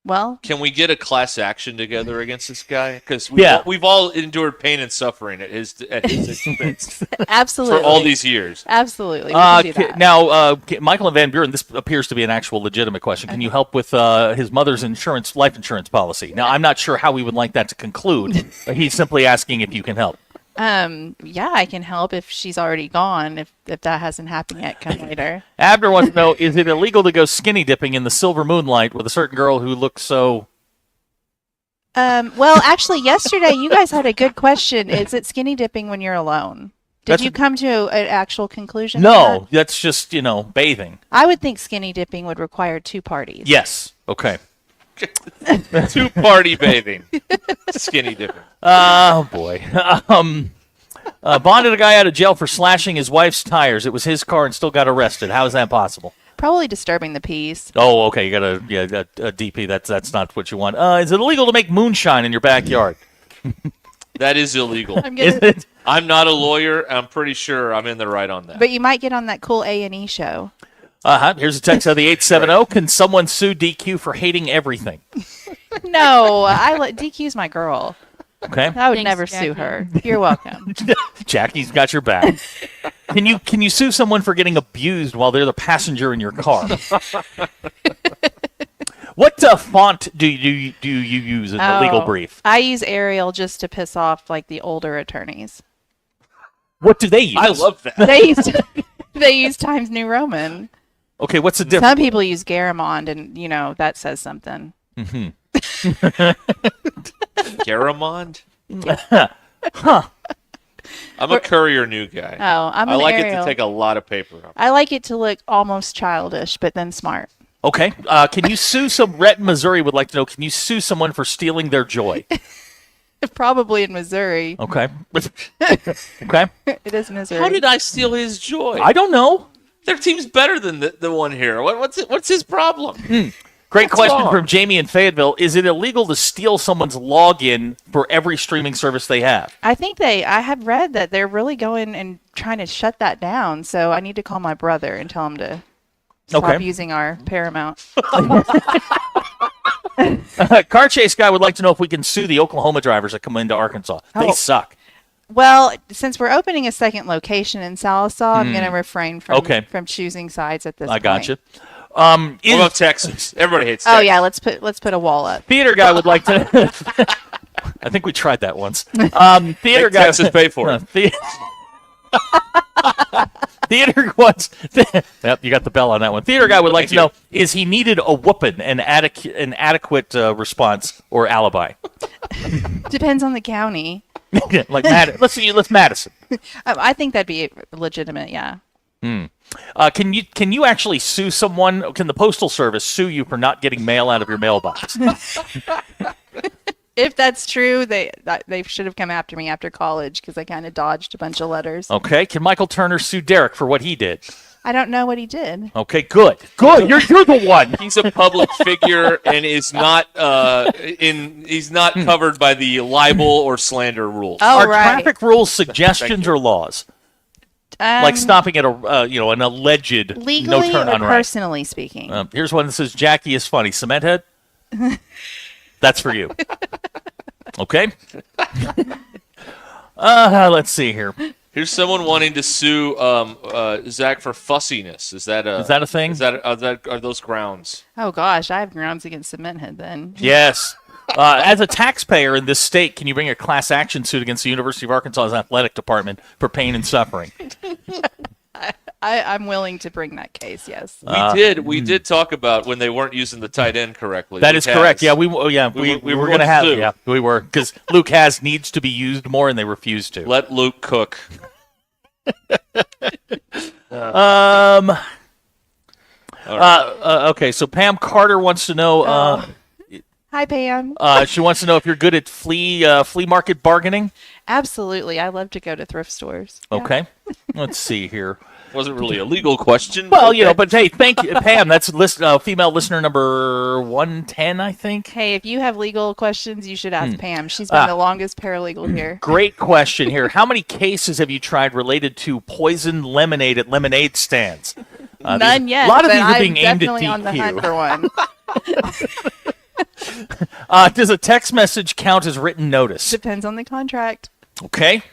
Well, Can we get a class action together against this guy? Because Yeah. we've all endured pain and suffering at his expense absolutely. for all these years. Absolutely. We can do that. Now, Michael and Van Buren, this appears to be an actual legitimate question. Can you help with his mother's life insurance policy? Now, I'm not sure how we would like that to conclude. But he's simply asking if you can help. Yeah, I can help if she's already gone. If that hasn't happened yet, come later. Abner wants to know, is it illegal to go skinny dipping in the silver moonlight with a certain girl who looks so... Well, actually, yesterday you guys had a good question. Is it skinny dipping when you're alone? Did you come to an actual conclusion? to No, that? that's just, bathing. I would think skinny dipping would require 2 parties. Yes. Okay. 2-party bathing. Skinny dipping. Oh, boy. Bonded a guy out of jail for slashing his wife's tires. It was his car and still got arrested. How is that possible? Probably disturbing the peace. Oh, okay. You got a DP. That's not what you want. Is it illegal to make moonshine in your backyard? That is illegal. Is it? I'm not a lawyer. I'm pretty sure I'm in the right on that. But you might get on that cool A&E show. Here's a text out of the 870. Can someone sue DQ for hating everything? No, DQ's my girl. Okay. I would Thanks, never Jackie. sue her. You're welcome. Jackie's got your back. Can you sue someone for getting abused while they're the passenger in your car? What font do you use in the legal brief? I use Arial just to piss off the older attorneys. What do they use? I love that. They use Times New Roman. Okay, what's the difference? Some people use Garamond, and that says something. Mm-hmm. Garamond? Huh. I'm a Courier New guy. Oh, I'm I an like Arial. it to take a lot of paper. I like it to look almost childish, but then smart. Okay. Can you sue Rhett in Missouri would like to know, can you sue someone for stealing their joy? Probably in Missouri. Okay. Okay. It is Missouri. How did I steal his joy? I don't know. Their team's better than the one here. What's his problem? Great question from Jamie in Fayetteville. Is it illegal to steal someone's login for every streaming service they have? I think I have read that they're really going and trying to shut that down. So I need to call my brother and tell him to stop using our Paramount. Car Chase guy would like to know if we can sue the Oklahoma drivers that come into Arkansas. They suck. Well, since we're opening a second location in Sallisaw, I'm going to refrain from choosing sides at this point. I gotcha. What about Texas? Everybody hates Texas. Oh yeah, let's put a wall up. Theater guy would like to. I think we tried that once. Theater guy Texas pay for it. Theater wants. Yep, you got the bell on that one. Theater guy would like to know: is he needed a whooping, an adequate response or alibi? Depends on the county. Like let's Madison. I think that'd be legitimate. Yeah. Can you actually sue someone? Can the Postal Service sue you for not getting mail out of your mailbox? If that's true, they should have come after me after college because I kind of dodged a bunch of letters. Okay. Can Michael Turner sue Derek for what he did? I don't know what he did. Okay, good. You're the one. He's a public figure and is not he's not covered by the libel or slander rules. Oh, Are traffic rules suggestions or laws? Like stopping at an alleged legally no turn or on right. personally speaking. Here's one that says Jackie is funny. Cement head. That's for you. Okay. Let's see here. Here's someone wanting to sue Zach for fussiness. Is that a thing? Are those grounds? Oh gosh, I have grounds against Cementhead then. Yes. As a taxpayer in this state, can you bring a class action suit against the University of Arkansas's athletic department for pain and suffering? I'm willing to bring that case. Yes. We did talk about when they weren't using the tight end correctly. That is correct. Yeah, we were going to have. Yeah, we were because Luke has needs to be used more, and they refuse to. Let Luke cook. Okay, so Pam Carter wants to know. Hi, Pam. She wants to know if you're good at flea market bargaining. Absolutely, I love to go to thrift stores. Okay, let's see here. Wasn't really a legal question. Well, but hey, thank you, Pam. That's female listener number 110, I think. Hey, if you have legal questions, you should ask Pam. She's been the longest paralegal here. Great question here. How many cases have you tried related to poisoned lemonade at lemonade stands? None yet. A lot of but these are I'm being aimed definitely at on the hunt for one. Does a text message count as written notice? Depends on the contract. Okay.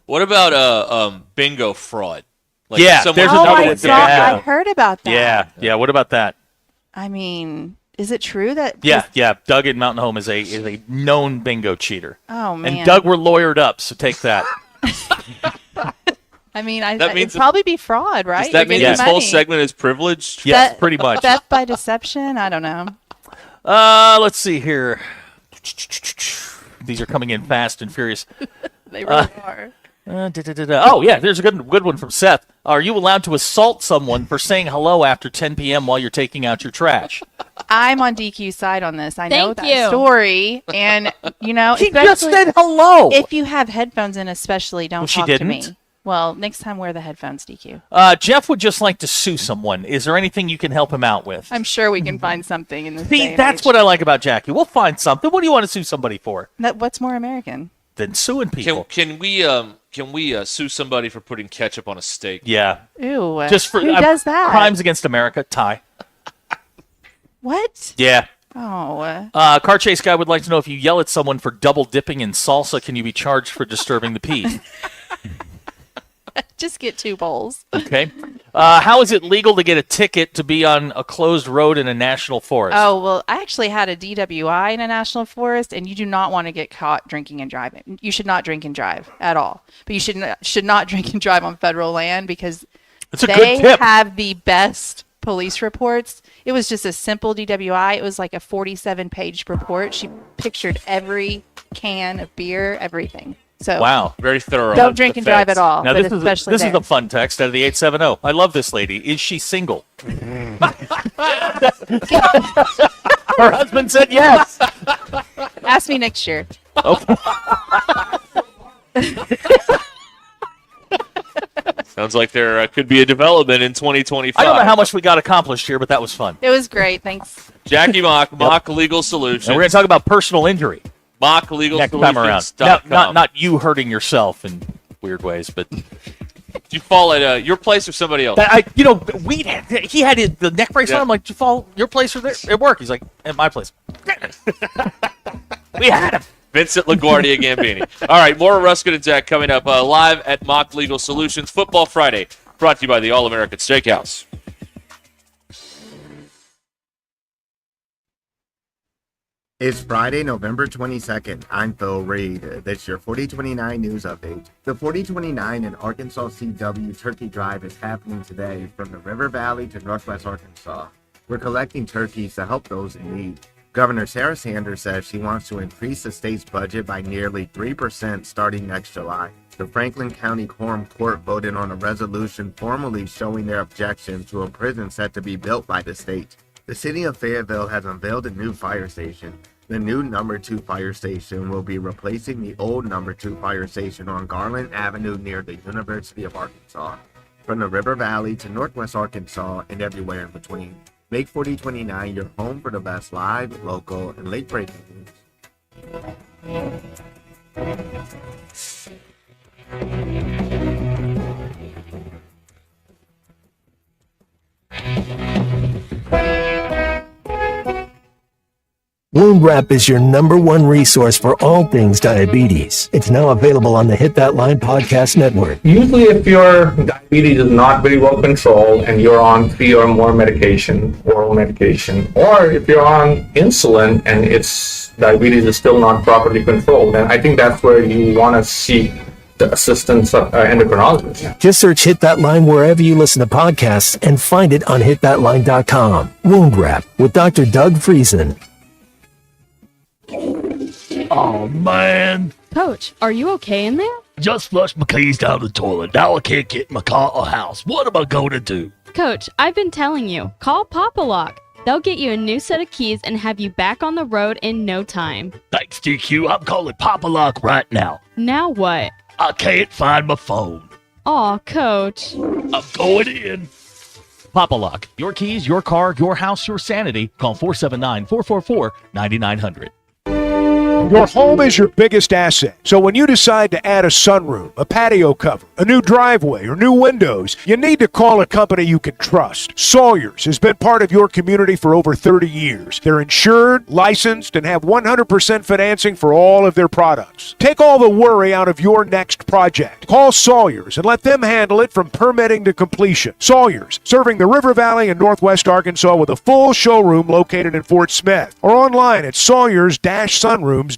What about bingo fraud? Like there's another one. I heard about that. Yeah. What about that? I mean, is it true that? Yeah. Doug in Mountain Home is a known bingo cheater. Oh man. And Doug, we're lawyered up, so take that. I mean, it'd probably be fraud, right? Does that mean this whole segment is privileged? Yes, pretty much. Theft by deception? I don't know. Let's see here. These are coming in fast and furious. They really are. Oh, yeah, there's a good one from Seth. Are you allowed to assault someone for saying hello after 10 p.m. while you're taking out your trash? I'm on DQ's side on this. I know Thank you. that story. And, He just said hello. If you have headphones in especially, don't she talk didn't. to me. Well, next time wear the headphones, DQ. Jeff would just like to sue someone. Is there anything you can help him out with? I'm sure we can find something in this day See, and that's age. what I like about Jackie. We'll find something. What do you want to sue somebody for? What's more American? Than suing people. Can we sue somebody for putting ketchup on a steak? Yeah. Ew. Just for who does that? Crimes against America. Tie. What? Yeah. Oh. Car chase guy would like to know if you yell at someone for double dipping in salsa, can you be charged for disturbing the peace? Just get 2 bowls. Okay. How is it legal to get a ticket to be on a closed road in a national forest? Oh, well, I actually had a DWI in a national forest, and you do not want to get caught drinking and driving. You should not drink and drive at all. But you should not drink and drive on federal land because they have the best police reports. It was just a simple DWI. It was like a 47-page report. She pictured every can of beer, everything. So wow, very thorough. Don't drink and drive at all. Now but this especially is a fun text out of the 870. I love this lady. Is she single? Her husband said yes. Ask me next year. Okay. Sounds like there could be a development in 2025. I don't know how much we got accomplished here, but that was fun. It was great. Thanks. Jackie Mock, Mock Legal Solutions. And we're going to talk about personal injury. Mock Legal next Solutions. time around. Not you hurting yourself in weird ways, but... Did you fall at your place or somebody else? He had the neck brace on. I'm like, did you fall your place or there at work? He's like, at my place. We had him. Vincent LaGuardia Gambini. All right, more Ruscin and Zach coming up live at Mock Legal Solutions Football Friday, brought to you by the All-American Steakhouse. It's Friday, November 22nd. I'm Phil Reed. This is your 4029 news update. The 4029 and Arkansas CW Turkey Drive is happening today from the River Valley to Northwest Arkansas. We're collecting turkeys to help those in need. Governor Sarah Sanders says she wants to increase the state's budget by nearly 3% starting next July. The Franklin County Quorum Court voted on a resolution formally showing their objection to a prison set to be built by the state. The city of Fayetteville has unveiled a new fire station. The new number 2 fire station will be replacing the old number 2 fire station on Garland Avenue near the University of Arkansas. From the River Valley to Northwest Arkansas and everywhere in between, make 4029 your home for the best live, local, and late-breaking news. Wound Wrap is your #1 resource for all things diabetes. It's now available on the Hit That Line podcast network. Usually if your diabetes is not very well controlled and you're on 3 or more oral medication, or if you're on insulin and diabetes is still not properly controlled, then I think that's where you want to seek the assistance of endocrinologist. Just search Hit That Line wherever you listen to podcasts and find it on hitthatline.com. Wound Wrap with Dr. Doug Friesen. Oh, man. Coach, are you okay in there? Just flushed my keys down the toilet. Now I can't get in my car or house. What am I going to do? Coach, I've been telling you, call Papa Lock. They'll get you a new set of keys and have you back on the road in no time. Thanks, DQ. I'm calling Papa Lock right now. Now what? I can't find my phone. Aw, Coach. I'm going in. Papa Lock. Your keys, your car, your house, your sanity. Call 479-444-9900. Your home is your biggest asset. So when you decide to add a sunroom, a patio cover, a new driveway, or new windows, you need to call a company you can trust. Sawyers has been part of your community for over 30 years. They're insured, licensed, and have 100% financing for all of their products. Take all the worry out of your next project. Call Sawyers and let them handle it from permitting to completion. Sawyers, serving the River Valley and Northwest Arkansas with a full showroom located in Fort Smith or online at sawyers-sunrooms.com.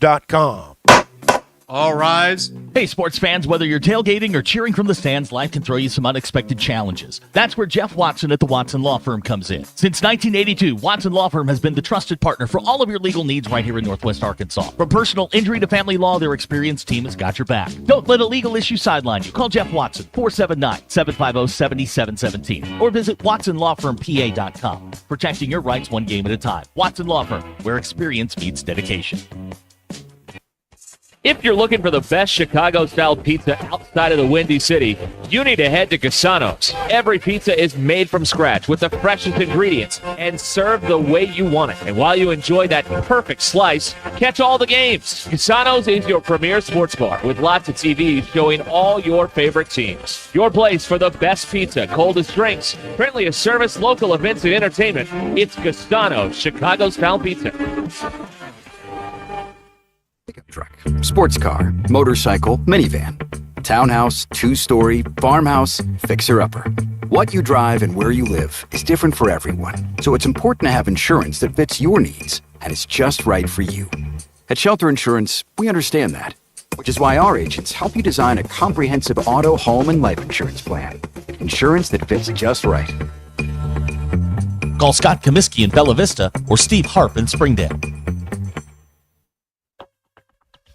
All rise. Hey, sports fans, whether you're tailgating or cheering from the stands, life can throw you some unexpected challenges. That's where Jeff Watson at the Watson Law Firm comes in. Since 1982, Watson Law Firm has been the trusted partner for all of your legal needs right here in Northwest Arkansas. From personal injury to family law, their experienced team has got your back. Don't let a legal issue sideline you. Call Jeff Watson, 479-750-7717, or visit watsonlawfirmpa.com. Protecting your rights one game at a time. Watson Law Firm, where experience meets dedication. If you're looking for the best Chicago-style pizza outside of the Windy City, you need to head to Cassano's. Every pizza is made from scratch with the freshest ingredients and served the way you want it. And while you enjoy that perfect slice, catch all the games. Cassano's is your premier sports bar with lots of TVs showing all your favorite teams. Your place for the best pizza, coldest drinks, friendliest service, local events, and entertainment. It's Cassano's Chicago-style pizza. Truck, sports car, motorcycle, minivan, townhouse, two-story, farmhouse, fixer-upper. What you drive and where you live is different for everyone, so it's important to have insurance that fits your needs and is just right for you. At Shelter Insurance, we understand that, which is why our agents help you design a comprehensive auto, home, and life insurance plan. Insurance that fits just right. Call Scott Comiskey in Bella Vista or Steve Harp in Springdale.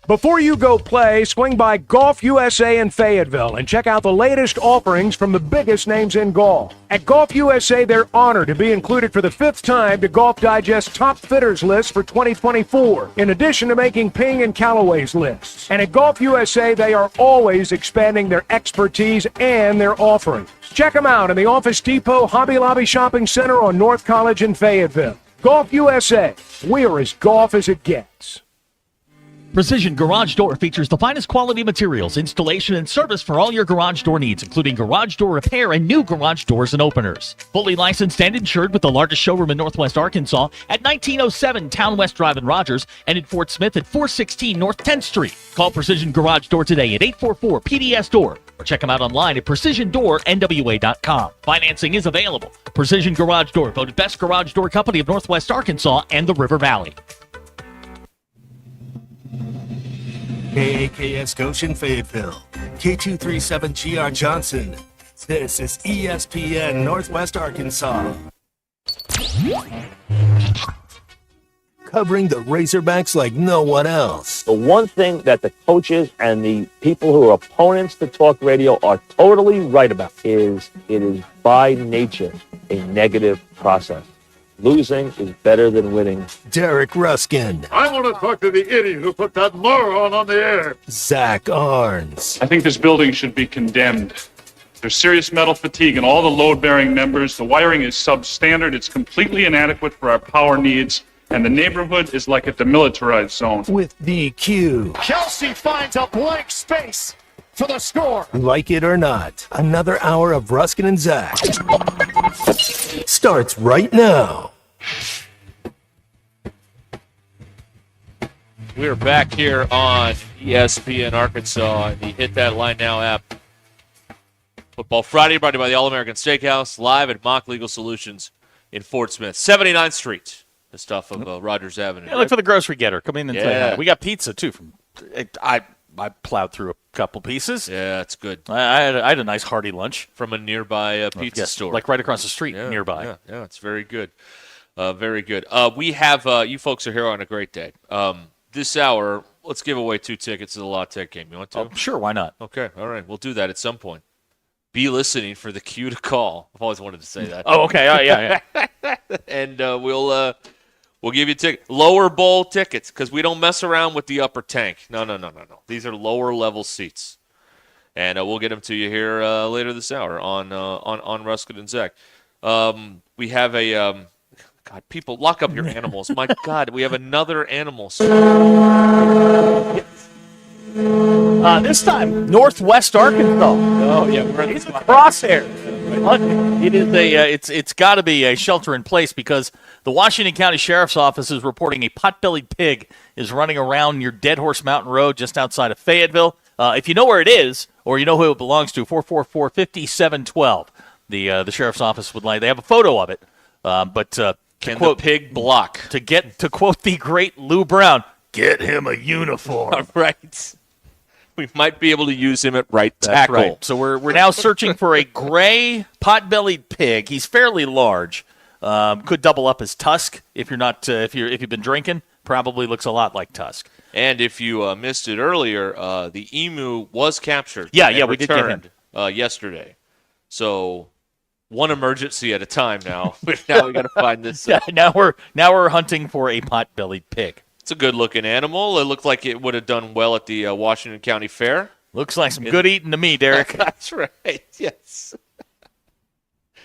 Before you go play, swing by Golf USA in Fayetteville and check out the latest offerings from the biggest names in golf. At Golf USA, they're honored to be included for the 5th time to Golf Digest Top Fitters list for 2024, in addition to making Ping and Callaway's lists. And at Golf USA, they are always expanding their expertise and their offerings. Check them out in the Office Depot Hobby Lobby Shopping Center on North College in Fayetteville. Golf USA, we're as golf as it gets. Precision Garage Door features the finest quality materials, installation, and service for all your garage door needs, including garage door repair and new garage doors and openers. Fully licensed and insured with the largest showroom in Northwest Arkansas at 1907 Town West Drive in Rogers and in Fort Smith at 416 North 10th Street. Call Precision Garage Door today at 844-PDS-DOOR or check them out online at PrecisionDoorNWA.com. Financing is available. Precision Garage Door, voted Best Garage Door Company of Northwest Arkansas and the River Valley. KAKS Goshen Fayetteville, K237GR Johnson. This is ESPN Northwest Arkansas. Covering the Razorbacks like no one else. The one thing that the coaches and the people who are opponents to talk radio are totally right about is it is by nature a negative process. Losing is better than winning. Derek Ruskin. I want to talk to the idiot who put that moron on the air. Zach Arns. I think this building should be condemned. There's serious metal fatigue in all the load-bearing members. The wiring is substandard. It's completely inadequate for our power needs. And the neighborhood is like a demilitarized zone. With DQ. Kelsey finds a blank space for the score. Like it or not, another hour of Ruskin and Zach starts right now. We're back here on ESPN Arkansas and the Hit That Line Now app. Football Friday brought to you by the All-American Steakhouse, live at Mock Legal Solutions in Fort Smith, 79th Street. The stuff of Rogers Avenue. Yeah, look for the grocery getter. Come in and say Yeah. hi. We got pizza, too. I plowed through a couple pieces. Yeah, it's good. I had a nice hearty lunch. From a nearby pizza Yes, store. like right across the street nearby. Yeah, it's very good. Very good. We have, you folks are here on a great day. This hour, let's give away 2 tickets to the La Tech game. You want to? Oh, sure, why not? Okay, all right. We'll do that at some point. Be listening for the cue to call. I've always wanted to say that. Oh, okay. Yeah. And we'll give you lower bowl tickets because we don't mess around with the upper tank. No. These are lower level seats, and we'll get them to you here later this hour on Ruskin and Zach. We have a God. People, lock up your animals. My God, we have another animal. This time, Northwest Arkansas. Oh yeah, we're in the crosshair. It is it's got to be a shelter in place because the Washington County Sheriff's Office is reporting a pot-bellied pig is running around near Dead Horse Mountain Road just outside of Fayetteville. If you know where it is or you know who it belongs to, 444-5712. The Sheriff's Office would like. They have a photo of it, but can the pig block? To quote the great Lou Brown, get him a uniform. All right. We might be able to use him at right That's tackle. right. So we're now searching for a gray pot-bellied pig. He's fairly large. Could double up as Tusk if you're not if you've been drinking. Probably looks a lot like Tusk. And if you missed it earlier, the emu was captured. Yeah, and we did get him yesterday. So one emergency at a time now. Now we got to find this. Now we're hunting for a pot-bellied pig. It's a good-looking animal. It looked like it would have done well at the Washington County Fair. Looks like some good eating to me, Derek. That's right. Yes.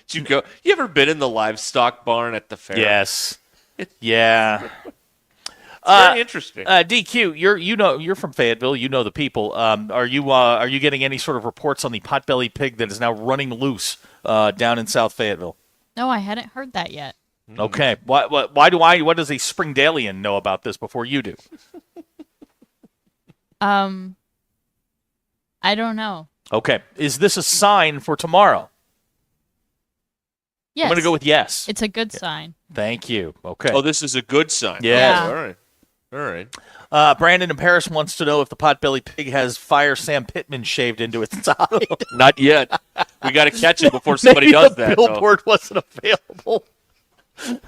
Did you go? You ever been in the livestock barn at the fair? Yes. Yeah. It's very interesting. DQ, you're from Fayetteville. You know the people. Are you getting any sort of reports on the pot-bellied pig that is now running loose down in South Fayetteville? No, I hadn't heard that yet. Okay. What does a Springdalian know about this before you do? I don't know. Okay. Is this a sign for tomorrow? Yes. I'm going to go with yes. It's a good sign. Thank you. Okay. Oh, this is a good sign. Yeah. All right. Brandon in Paris wants to know if the pot-bellied pig has Fire Sam Pittman shaved into its side. Not yet. We got to catch it before somebody does that. The billboard wasn't available.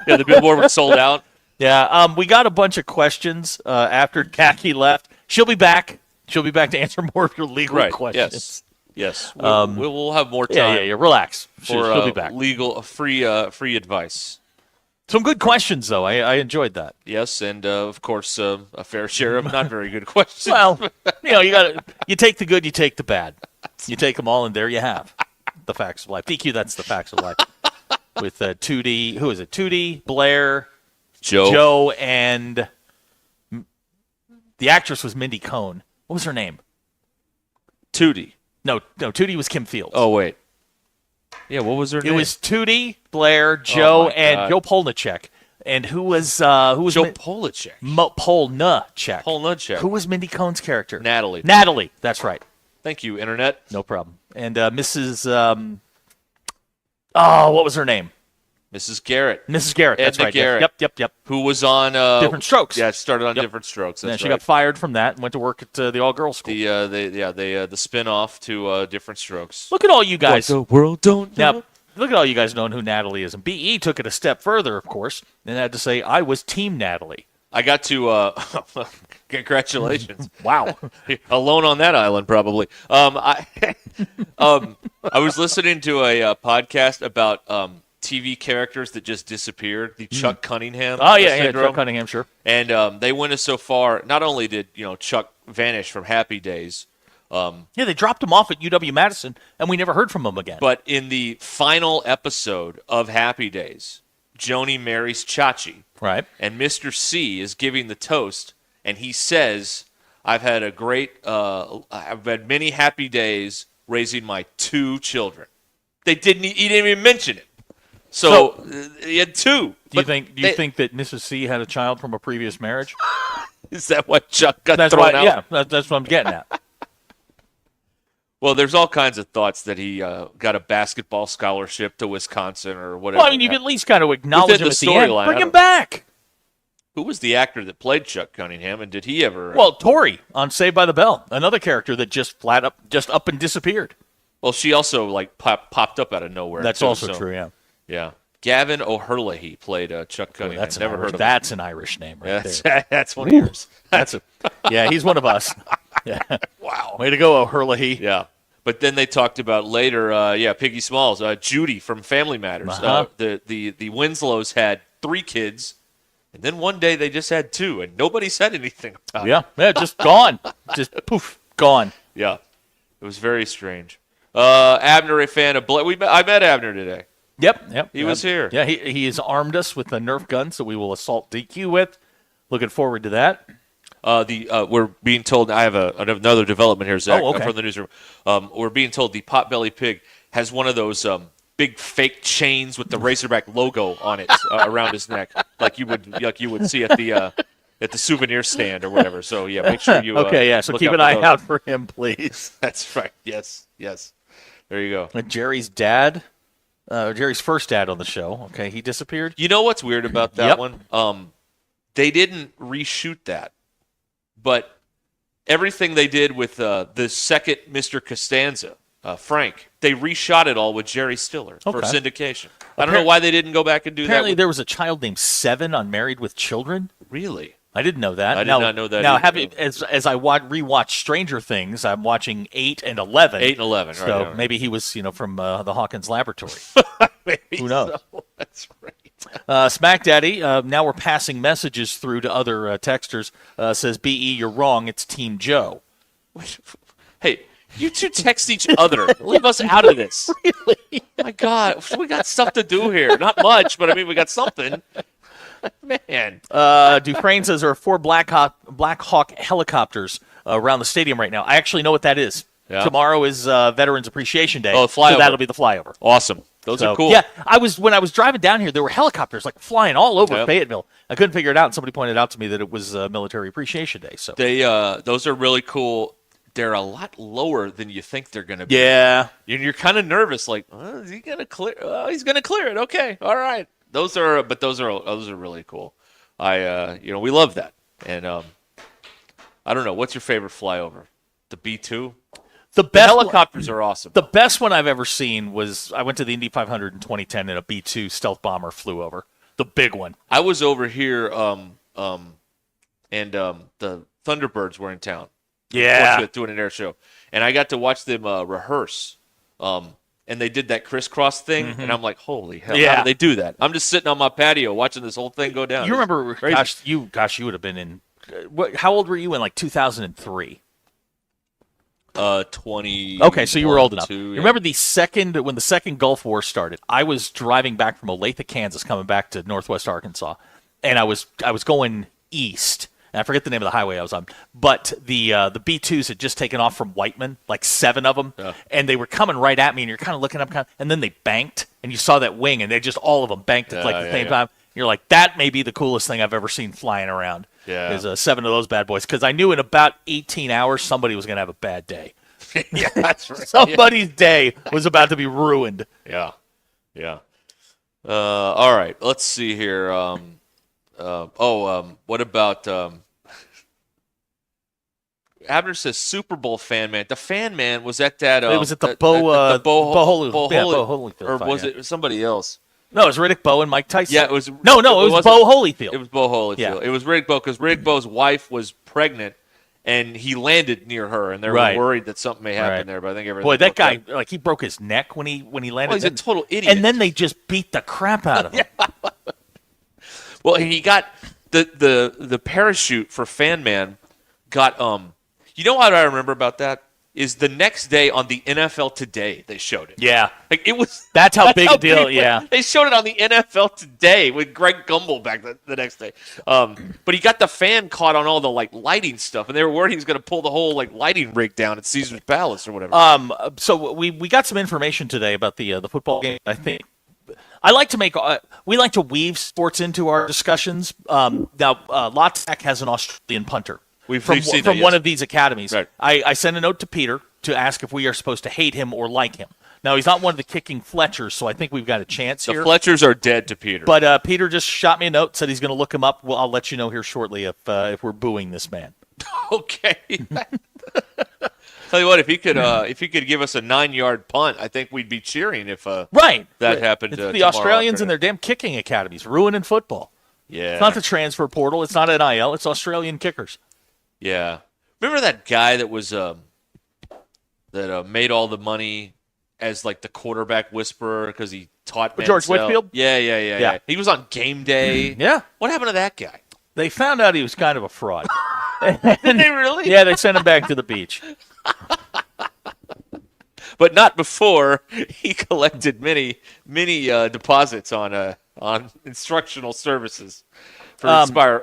Yeah, the billboard was sold out. Yeah, we got a bunch of questions after Khaki left. She'll be back. She'll be back to answer more of your legal questions. Yes. We'll have more time. Yeah. Relax. For She'll be back. Legal free advice. Some good questions, though. I enjoyed that. Yes, and of course, a fair share of not very good questions. Well, you take the good, you take the bad. You take them all, and there you have the facts of life. DQ, that's the facts of life. With Tootie, who is it? Tootie, Blair, Joe, and the actress was Mindy Cohn. What was her name? Tootie. No, Tootie was Kim Fields. Oh, wait. Yeah, what was her name? It was Tootie, Blair, Joe, and Joe Polnicek. And who was Joe Polnicek? Polnicek. Who was Mindy Cohn's character? Natalie. That's right. Thank you, Internet. No problem. And Mrs. What was her name? Mrs. Garrett. That's Edna right. Garrett. Yep. Who was on Different Strokes. Yeah, started on Different Strokes. That's and she right. got fired from that and went to work at the all-girls school. The spin-off to Different Strokes. Look at all you guys. What the world don't know. Now, look at all you guys knowing who Natalie is. And BE took it a step further, of course, and had to say, I was Team Natalie. I got to congratulations. Wow. Alone on that island, probably. I was listening to a podcast about TV characters that just disappeared. The Chuck Cunningham. Oh, yeah, syndrome. Chuck Cunningham, sure. And they went so far. Not only did Chuck vanish from Happy Days. They dropped him off at UW-Madison, and we never heard from him again. But in the final episode of Happy Days, Joni marries Chachi. Right. And Mr. C is giving the toast, and he says, I've had many happy days raising my 2 children. He didn't even mention it. So he had 2. Do you think that Mrs. C had a child from a previous marriage? Is that why Chuck got thrown out? Yeah, that's what I'm getting at. Well, there's all kinds of thoughts that he got a basketball scholarship to Wisconsin or whatever. Well, I mean, you can at least kind of acknowledge him at the end. Storyline. Bring him back. Who was the actor that played Chuck Cunningham, and did he ever? Well, Tori on Saved by the Bell, another character that just up and disappeared. Well, she also popped up out of nowhere. That's too, also true. Yeah. Yeah. Gavin O'Herlihy played Chuck Cunningham. That's never heard of him. That's an Irish name, right there. That's one of yours. Yeah, he's one of us. Yeah. Wow. Way to go, O'Herlihy. Yeah. But then they talked about later, Piggy Smalls, Judy from Family Matters. Uh-huh. The Winslows had 3 kids, and then one day they just had 2, and nobody said anything about it. Yeah, just gone. Just poof, gone. Yeah. It was very strange. Abner, a fan of Blood. I met Abner today. Yep. He was here. Yeah, he has armed us with a Nerf gun, so we will assault DQ with. Looking forward to that. We're being told, I have another development here, Zach, okay. from the newsroom. We're being told the Potbelly Pig has one of those big fake chains with the Razorback logo on it around his neck, like you would see at the souvenir stand or whatever. So yeah, make sure you. Okay, yeah. So keep an eye out for him, please. That's right. Yes. There you go. And Jerry's dad, Jerry's first dad on the show. Okay, he disappeared. You know what's weird about that one? They didn't reshoot that. But everything they did with the second Mr. Costanza, Frank, they reshot it all with Jerry Stiller for syndication. I don't know why they didn't go back and do that. Apparently there was a child named Seven on Married with Children. Really? I didn't know that. I did not know that Now, either. as I rewatch Stranger Things, I'm watching 8 and 11. 8 and 11, so right. Maybe he was, from the Hawkins Laboratory. Maybe Who knows? So. That's right. Smack Daddy, now we're passing messages through to other texters. Says, BE, you're wrong. It's Team Joe. Hey, you two text each other. Leave us out of this. Really? My God. We got stuff to do here. Not much, but we got something. Man. Dufresne says there are 4 Black Hawk helicopters around the stadium right now. I actually know what that is. Yeah. Tomorrow is Veterans Appreciation Day. Oh, flyover. So that'll be the flyover. Awesome. Those are cool. Yeah, when I was driving down here, there were helicopters flying all over Fayetteville. I couldn't figure it out, and somebody pointed out to me that it was Military Appreciation Day. So those are really cool. They're a lot lower than you think they're going to be. Yeah. And you're kind of nervous, is he going to clear? He's going to clear it. Okay. All right. Those are really cool. We love that. And I don't know, what's your favorite flyover? The B-2? The helicopters are awesome. The best one I've ever seen was I went to the Indy 500 in 2010 and a B-2 stealth bomber flew over. The big one. I was over here and the Thunderbirds were in town. Yeah. Portsmouth doing an air show. And I got to watch them rehearse. And they did that crisscross thing, and I'm like, holy hell, how did they do that? I'm just sitting on my patio watching this whole thing go down. You remember, you would have been in, how old were you in, like, 2003? 20. Okay, so you were old enough. Yeah. You remember when the second Gulf War started, I was driving back from Olathe, Kansas, coming back to northwest Arkansas, and I was going east. And I forget the name of the highway I was on, but the B-2s had just taken off from Whiteman, like 7 of them, and they were coming right at me, and you're kind of looking up, and then they banked, and you saw that wing, and they just all of them banked at the same time. You're like, that may be the coolest thing I've ever seen flying around. Yeah, is 7 of those bad boys, because I knew in about 18 hours somebody was going to have a bad day. Yeah, that's right. Somebody's day was about to be ruined. Yeah. All right, let's see here. What about Abner says Super Bowl fan man. The fan man was at that. It was at the Bo Holyfield, or was it somebody else? No, it was Riddick Bowe and Mike Tyson. Yeah, it was. No, it was Bo Holyfield. It was Bo Holyfield. Yeah. It was Riddick Bowe because Riddick Bowe's wife was pregnant, and he landed near her, and they were worried that something may happen there. But I think everything. Boy, that guy, like, he broke his neck when he landed. Oh, he's a total idiot. And then they just beat the crap out of him. Well, he got the parachute for Fan Man. Got You know what I remember about that is the next day on the NFL Today they showed it. Yeah, like it was. That's how big a deal. Yeah, they showed it on the NFL Today with Greg Gumbel back the next day. But he got the fan caught on all the like lighting stuff, and they were worried he was going to pull the whole like lighting rig down at Caesar's Palace or whatever. So we got some information today about the football game. I think I like to make we like to weave sports into our discussions. Now, La Tech has an Australian punter. We've from seen that, one of these academies. Right. I sent a note to Peter to ask if we are supposed to hate him or like him. Now, he's not one of the kicking Fletchers, so I think we've got a chance here. The Fletchers are dead to Peter. But Peter just shot me a note, said he's going to look him up. Well, I'll let you know here shortly if we're booing this man. Okay. Tell you what, if he could give us a 9-yard punt, I think we'd be cheering if that happened. It's the Australians and their damn kicking academies ruining football. Yeah, it's not the transfer portal. It's not NIL. It's Australian kickers. Yeah, remember that guy that was that made all the money as like the quarterback whisperer because he taught George Whitfield? Yeah. He was on Game Day. Yeah. What happened to that guy? They found out he was kind of a fraud. Did they really? Yeah, they sent him back to the beach. But not before he collected many deposits on instructional services for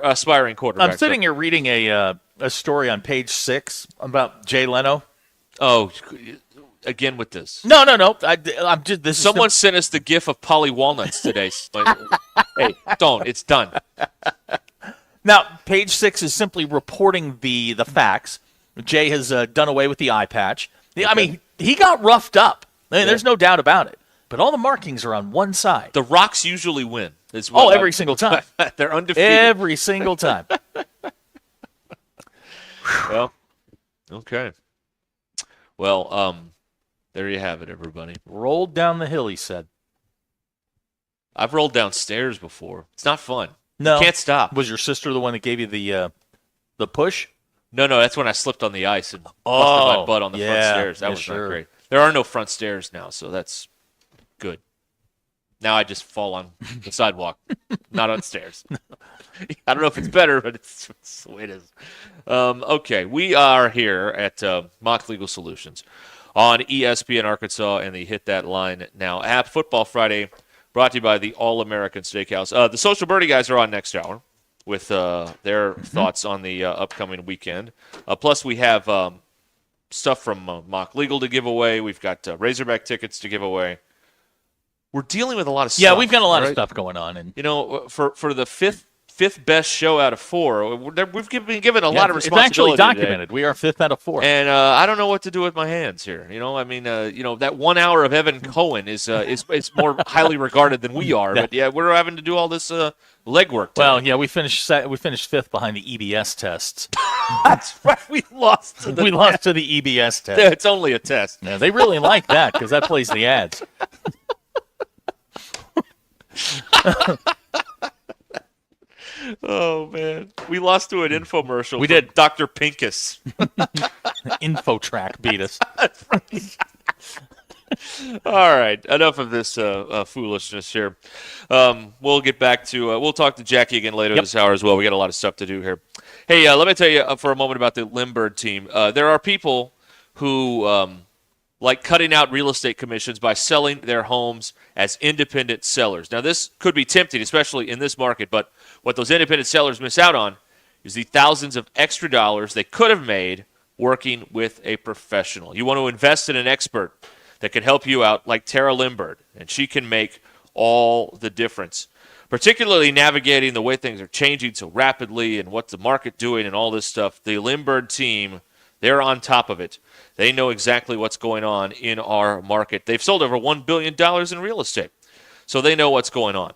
aspiring quarterbacks. I'm sitting here reading a story on page 6 about Jay Leno. Oh, again with this? No. I'm just. Someone sent us the GIF of Polly Walnuts today. Hey, don't. It's done. Now, page 6 is simply reporting the facts. Jay has done away with the eye patch. I mean, he got roughed up. There's no doubt about it. But all the markings are on one side. The Rocks usually win. Every single time. They're undefeated. Every single time. Well, okay. Well, there you have it, everybody. Rolled down the hill, he said. I've rolled down stairs before. It's not fun. No. You can't stop. Was your sister the one that gave you the push? No, that's when I slipped on the ice and busted my butt on the front stairs. That was not great. There are no front stairs now, so that's good. Now I just fall on the sidewalk, not on stairs. I don't know if it's better, but it's the way it is. Okay, we are here at Mock Legal Solutions on ESPN Arkansas and the Hit That Line Now app. Football Friday brought to you by the All-American Steakhouse. The Social Birdie guys are on next hour with their thoughts on the upcoming weekend. Plus, we have stuff from Mock Legal to give away. We've got Razorback tickets to give away. We're dealing with a lot of stuff. Yeah, we've got a lot of stuff going on. And for the fifth best show out of 4, we've been given a lot of responsibility. It's actually documented. Today. We are 5th out of 4. And I don't know what to do with my hands here. That 1 hour of Evan Cohen is more highly regarded than we are. But yeah, we're having to do all this legwork. Well, yeah, we finished 5th behind the EBS tests. That's right. We lost to the EBS test. Yeah, it's only a test. Yeah, they really like that because that plays the ads. Oh, man. We lost to an infomercial. We did. Dr. Pincus. InfoTrack beat us. All right. Enough of this foolishness here. We'll get back to we'll talk to Jackie again later this hour as well. We got a lot of stuff to do here. Hey, let me tell you for a moment about the Limbird team. There are people who like cutting out real estate commissions by selling their homes as independent sellers. Now, this could be tempting, especially in this market, but what those independent sellers miss out on is the thousands of extra dollars they could have made working with a professional. You want to invest in an expert that can help you out like Tara Limbird, and she can make all the difference, particularly navigating the way things are changing so rapidly and what's the market doing and all this stuff. The Limbird team, they're on top of it. They know exactly what's going on in our market. They've sold over $1 billion in real estate, so they know what's going on.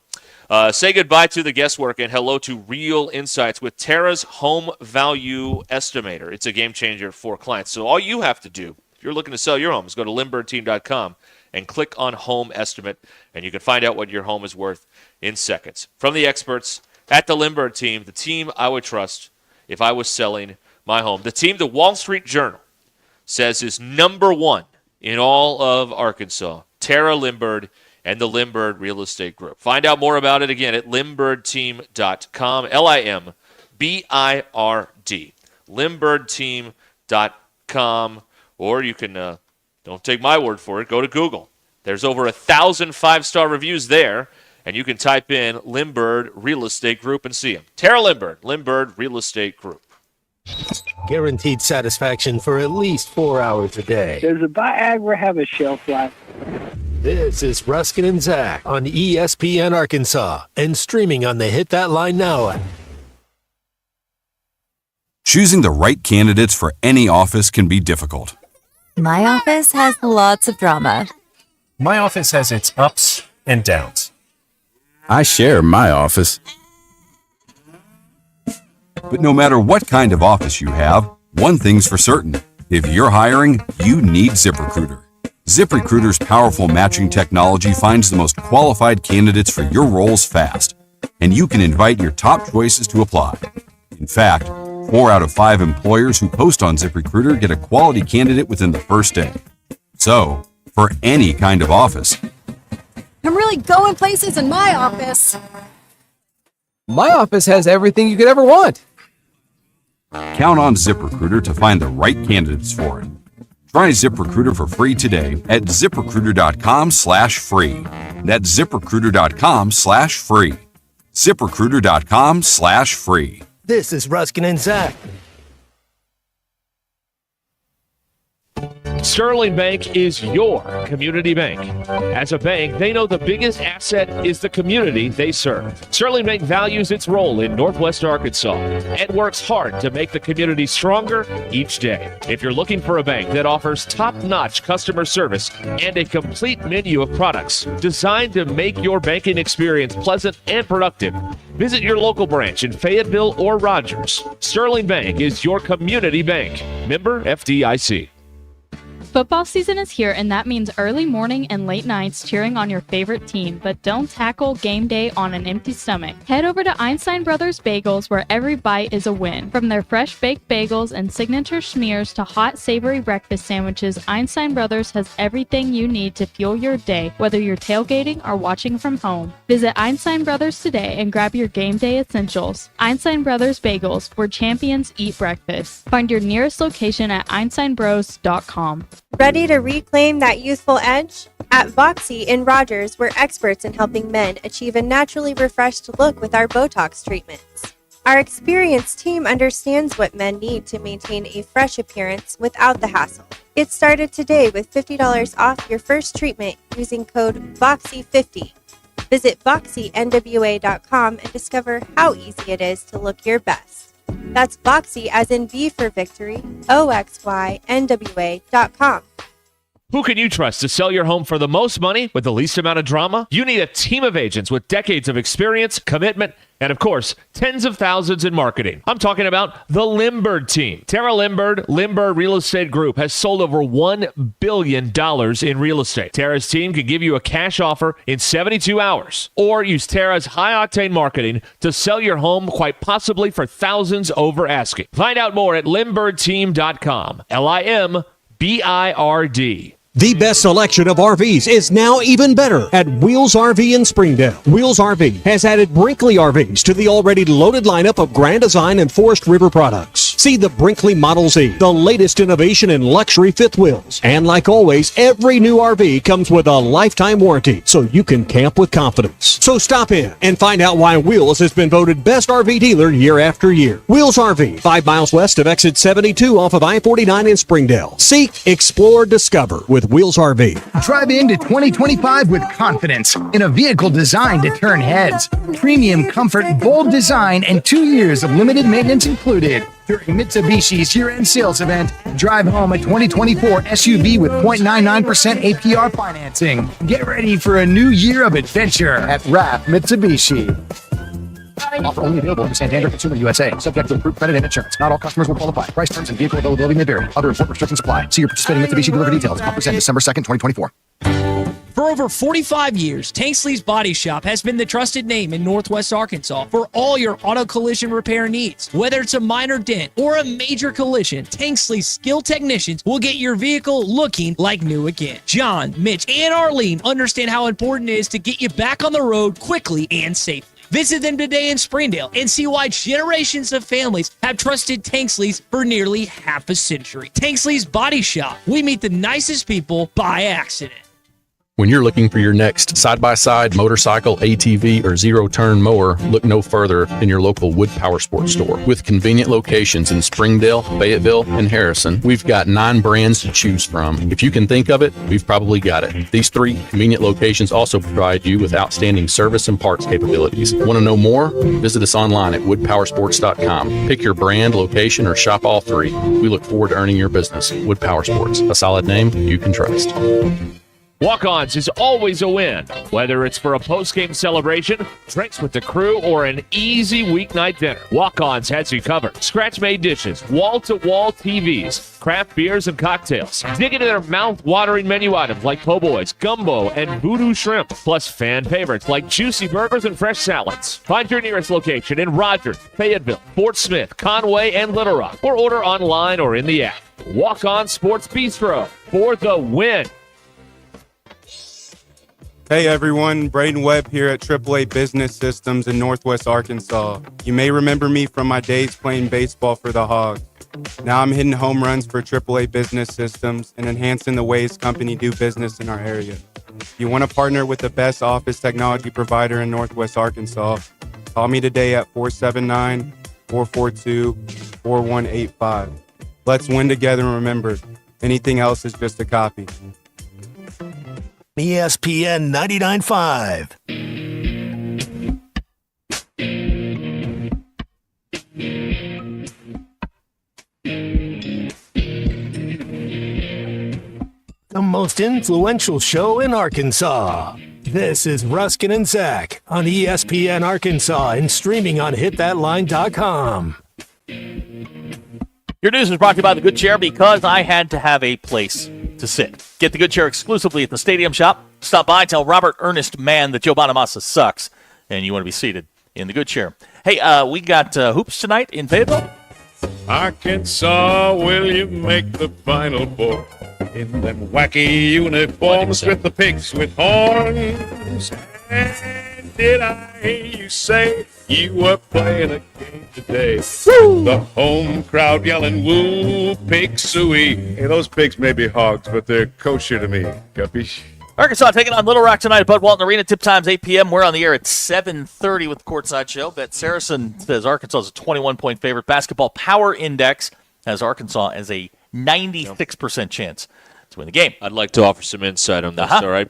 Say goodbye to the guesswork and hello to real insights with Tara's Home Value Estimator. It's a game changer for clients. So all you have to do, if you're looking to sell your home, is go to limbirdteam.com and click on Home Estimate, and you can find out what your home is worth in seconds. From the experts at the Limbird team, the team I would trust if I was selling my home, the team the Wall Street Journal says is number one in all of Arkansas, Tara Limbird and the Limbird Real Estate Group. Find out more about it again at limbirdteam.com, Limbird, limbirdteam.com, or you can, don't take my word for it, go to Google. There's over 1,000 5-star reviews there, and you can type in Limbird Real Estate Group and see them. Tara Limbird, Limbird Real Estate Group. Guaranteed satisfaction for at least 4 hours a day. Does a Viagra have a shelf life? This is Ruscin and Zach on ESPN Arkansas and streaming on the Hit That Line Now app. Choosing the right candidates for any office can be difficult. My office has lots of drama. My office has its ups and downs. I share my office. But no matter what kind of office you have, one thing's for certain. If you're hiring, you need ZipRecruiter. ZipRecruiter's powerful matching technology finds the most qualified candidates for your roles fast, and you can invite your top choices to apply. In fact, 4 out of 5 employers who post on ZipRecruiter get a quality candidate within the first day. So, for any kind of office, I'm really going places in my office. My office has everything you could ever want. count on ZipRecruiter to find the right candidates for it. Try ZipRecruiter for free today at ZipRecruiter.com/free. That's ZipRecruiter.com/free. ZipRecruiter.com/free. This is Ruscin and Zach. Sterling Bank is your community bank. As a bank, they know the biggest asset is the community they serve. Sterling Bank values its role in Northwest Arkansas and works hard to make the community stronger each day. If you're looking for a bank that offers top-notch customer service and a complete menu of products designed to make your banking experience pleasant and productive, visit your local branch in Fayetteville or Rogers. Sterling Bank is your community bank. Member FDIC. Football season is here, and that means early morning and late nights cheering on your favorite team, but don't tackle game day on an empty stomach. Head over to Einstein Brothers Bagels, where every bite is a win. From their fresh baked bagels and signature schmears to hot savory breakfast sandwiches, Einstein Brothers has everything you need to fuel your day, whether you're tailgating or watching from home. Visit Einstein Brothers today and grab your game day essentials. Einstein Brothers Bagels, where champions eat breakfast. Find your nearest location at einsteinbros.com. Ready to reclaim that youthful edge? At Voxy in Rogers, we're experts in helping men achieve a naturally refreshed look with our Botox treatments. Our experienced team understands what men need to maintain a fresh appearance without the hassle. Get started today with $50 off your first treatment using code VOXY50. Visit VoxyNWA.com and discover how easy it is to look your best. That's Voxy as in V for victory, OXYNWA.com. Who can you trust to sell your home for the most money with the least amount of drama? You need a team of agents with decades of experience, commitment, and of course, tens of thousands in marketing. I'm talking about the Limbird team. Tara Limbird Real Estate Group has sold over $1 billion in real estate. Tara's team can give you a cash offer in 72 hours, or use Tara's high-octane marketing to sell your home quite possibly for thousands over asking. Find out more at LimbirdTeam.com. LIMBIRD. The best selection of RVs is now even better at Wheels RV in Springdale. Wheels RV has added Brinkley RVs to the already loaded lineup of Grand Design and Forest River products. See the Brinkley Model Z, the latest innovation in luxury fifth wheels. And like always, every new RV comes with a lifetime warranty, so you can camp with confidence. So stop in and find out why Wheels has been voted best RV dealer year after year. Wheels RV, 5 miles west of exit 72 off of I-49 in Springdale. Seek, explore, discover with Wheels RV. Drive into 2025 with confidence in a vehicle designed to turn heads. Premium comfort, bold design, and 2 years of limited maintenance included. During Mitsubishi's year-end sales event, drive home a 2024 SUV with 0.99% APR financing. Get ready for a new year of adventure at RAF Mitsubishi. Offer only available for Santander Consumer USA. Subject to approved credit and insurance. Not all customers will qualify. Price, terms, and vehicle availability may vary. Other important restrictions apply. See your participating Mitsubishi dealer for details. Offers end December 2nd, 2024. For over 45 years, Tanksley's Body Shop has been the trusted name in Northwest Arkansas for all your auto collision repair needs. Whether it's a minor dent or a major collision, Tanksley's skilled technicians will get your vehicle looking like new again. John, Mitch, and Arlene understand how important it is to get you back on the road quickly and safely. Visit them today in Springdale and see why generations of families have trusted Tanksley's for nearly half a century. Tanksley's Body Shop. We meet the nicest people by accident. When you're looking for your next side-by-side, motorcycle, ATV, or zero-turn mower, look no further than your local Wood Power Sports store. With convenient locations in Springdale, Fayetteville, and Harrison, we've got 9 brands to choose from. If you can think of it, we've probably got it. These 3 convenient locations also provide you with outstanding service and parts capabilities. Want to know more? Visit us online at woodpowersports.com. Pick your brand, location, or shop all 3. We look forward to earning your business. Wood Power Sports, a solid name you can trust. Walk-Ons is always a win, whether it's for a post-game celebration, drinks with the crew, or an easy weeknight dinner. Walk-Ons has you covered. Scratch-made dishes, wall-to-wall TVs, craft beers and cocktails. Dig into their mouth-watering menu items like po' boys, gumbo, and voodoo shrimp, plus fan favorites like juicy burgers and fresh salads. Find your nearest location in Rogers, Fayetteville, Fort Smith, Conway, and Little Rock, or order online or in the app. Walk-On Sports Bistro for the win. Hey everyone, Braden Webb here at AAA Business Systems in Northwest Arkansas. You may remember me from my days playing baseball for the Hogs. Now I'm hitting home runs for AAA Business Systems and enhancing the ways company do business in our area. If you want to partner with the best office technology provider in Northwest Arkansas, call me today at 479-442-4185. Let's win together and remember, anything else is just a copy. ESPN 99.5. The most influential show in Arkansas. This is Ruskin and Zach on ESPN Arkansas and streaming on hitthatline.com. Your news is brought to you by The Good Chair because I had to have a place to sit. Get The Good Chair exclusively at the Stadium Shop. Stop by, tell Robert Ernest Mann that Joe Bonamassa sucks, and you want to be seated in The Good Chair. Hey, we got hoops tonight in Fayetteville. Arkansas, will you make the Final Four? In them wacky uniforms with the pigs with horns. And did I hear you say you were playing a game today? Woo! The home crowd yelling, woo, pig suey. Hey, those pigs may be hogs, but they're kosher to me. Capiche? Arkansas taking on Little Rock tonight at Bud Walton Arena. Tip time's 8 p.m. We're on the air at 7:30 with the Courtside Show. Bet Saracen says Arkansas is a 21-point favorite. Basketball Power Index has Arkansas as a 96% chance to win the game. I'd like to offer some insight on this, all right?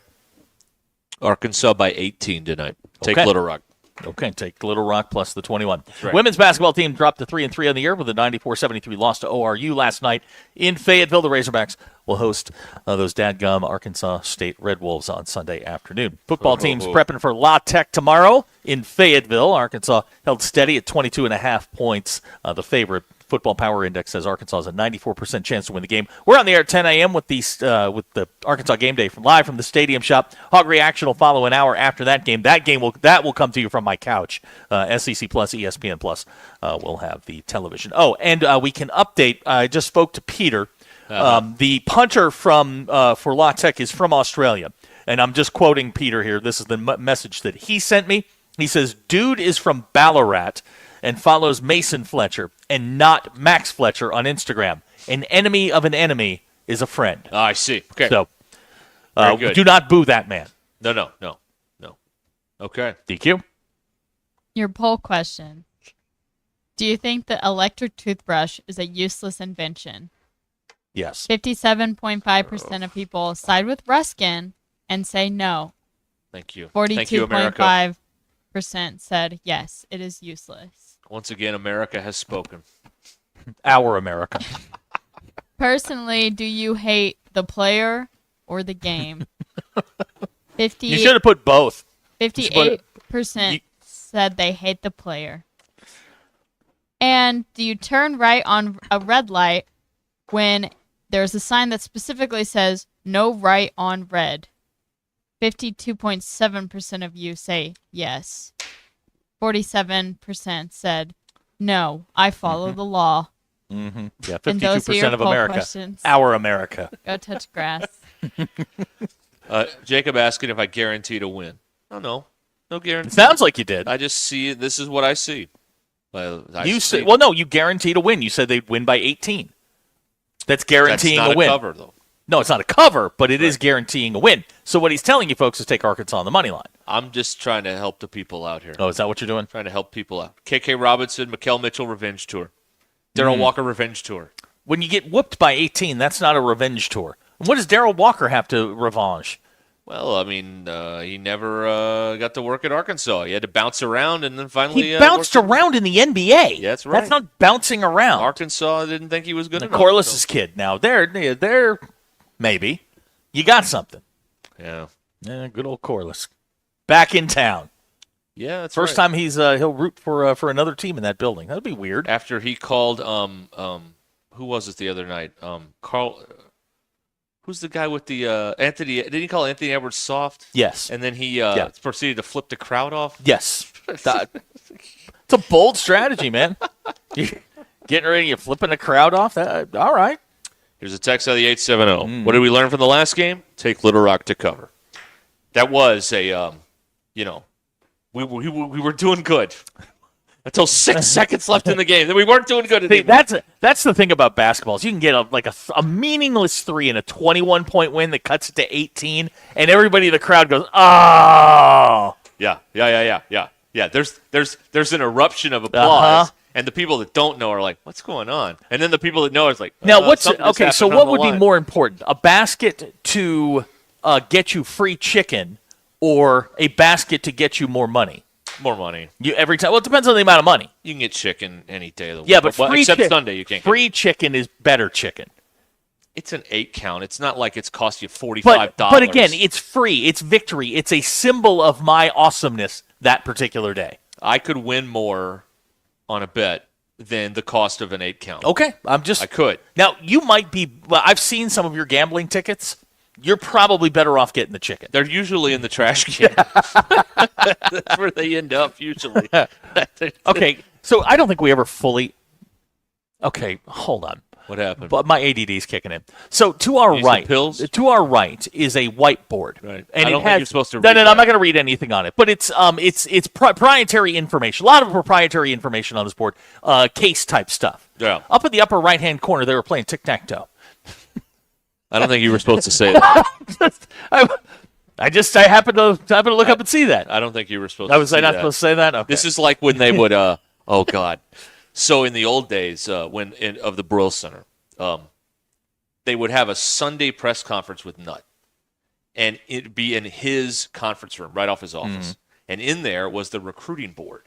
Arkansas by 18 tonight. Take Okay. Little Rock. Okay, take Little Rock plus the 21. right. Women's basketball team dropped to 3-3 on the year with a 94-73 loss to ORU last night in Fayetteville. The Razorbacks will host those dadgum Arkansas State Red Wolves on Sunday afternoon. Football team's prepping for La Tech tomorrow in Fayetteville. Arkansas held steady at 22.5 points. The favorite. Football Power Index says Arkansas has a 94% chance to win the game. We're on the air at 10 a.m. with the Arkansas Game Day live from the Stadium Shop. Hog Reaction will follow an hour after that game. That will come to you from my couch. SEC Plus, ESPN Plus will have the television. Oh, and we can update. I just spoke to Peter. The punter for La Tech is from Australia, and I'm just quoting Peter here. This is the message that he sent me. He says, "Dude is from Ballarat and follows Mason Fletcher and not Max Fletcher on Instagram. An enemy of an enemy is a friend." I see. Okay. So Very good. do not boo that man. No. Okay. DQ. Your poll question. Do you think the electric toothbrush is a useless invention? Yes. 57.5% of people side with Ruscin and say no. Thank you. Thank you, America. 42.5% said yes, it is useless. Once again, America has spoken. Our America. Personally, do you hate the player or the game? You should have put both. 58% said they hate the player. And do you turn right on a red light when there's a sign that specifically says no right on red? 52.7% of you say yes. 47% said no, I follow the law. Mm-hmm. Yeah, And those are 52% your of poll America. questions. Our America. Go touch grass. Jacob asking if I guarantee to win. Oh, no. No guarantee. It sounds like you did. I just see it. This is what I see. No, you guarantee to win. You said they'd win by 18. That's guaranteeing That's not a win. cover, though. No, it's not a cover, but it is guaranteeing a win. So what he's telling you folks is take Arkansas on the money line. I'm just trying to help the people out here. Oh, is that what you're doing? Trying to help people out. KK Robinson, Mikael Mitchell revenge tour. Darrell Walker revenge tour. When you get whooped by 18, that's not a revenge tour. What does Darrell Walker have to revenge? Well, I mean, he never got to work at Arkansas. He had to bounce around and then finally... He bounced around in the NBA. Yeah, that's right. That's not bouncing around. Arkansas didn't think he was good enough. Corliss's kid. Now, they're maybe. You got something. Yeah. Yeah, good old Corliss. Back in town. Yeah, that's First right. time he'll root for another team in that building. That'd be weird. After he called, who was it the other night? Carl... Who's the guy with the Anthony? Did he call Anthony Edwards soft? Yes. And then he proceeded to flip the crowd off? Yes. It's a bold strategy, man. You're getting ready, you're flipping the crowd off. All right. Here's a text out of the 870. What did we learn from the last game? Take Little Rock to cover. That was a, we were doing good until 6 seconds left in the game. Then we weren't doing good anymore. That's the thing about basketball is you can get a meaningless three in a 21-point win that cuts it to 18, and everybody in the crowd goes, oh. Yeah. There's an eruption of applause. And the people that don't know are like, what's going on? And then the people that know are like, now so what would be more important? A basket to get you free chicken or a basket to get you more money? More money. Every time. Well, it depends on the amount of money. You can get chicken any day of the week. Yeah, but except Sunday you can't. Free chicken is better chicken. It's an 8 count. It's not like it's cost you $45. But again, it's free. It's victory. It's a symbol of my awesomeness that particular day. I could win more on a bet than the cost of an 8 count. Okay, I could. Now, you might be, I've seen some of your gambling tickets. You're probably better off getting the chicken. They're usually in the trash can. That's where they end up, usually. Okay, so I don't think we ever fully... Okay, hold on. What happened? But my ADD's kicking in. So to our right, to our right is a whiteboard, right? And I don't think you're supposed to. No, I'm not going to read anything on it. But it's proprietary information. A lot of proprietary information on this board, case type stuff. Yeah. Up in the upper right hand corner, they were playing tic tac toe. I don't think you were supposed to say that. I happened to look up and see that. I don't think you were supposed. to Was I not supposed to say that? Okay. This is like when they would. Oh God. So in the old days, of the Brill Center, they would have a Sunday press conference with Nutt, and it'd be in his conference room, right off his office. and in there was the recruiting board.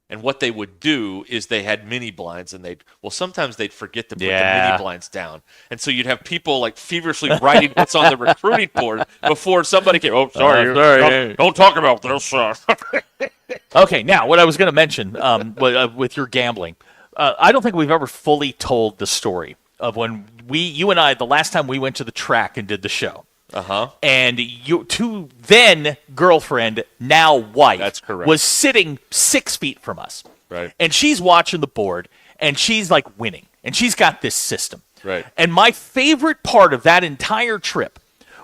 And what they would do is they had mini blinds, and sometimes they'd forget to put the mini blinds down. And so you'd have people like feverishly writing what's on the recruiting board before somebody came, sorry, don't talk about this. Okay, now what I was going to mention with your gambling, I don't think we've ever fully told the story of when you and I, the last time we went to the track and did the show. And your then girlfriend, now wife, that's correct, was sitting 6 feet from us. Right. And she's watching the board, and she's like winning, and she's got this system. Right. And my favorite part of that entire trip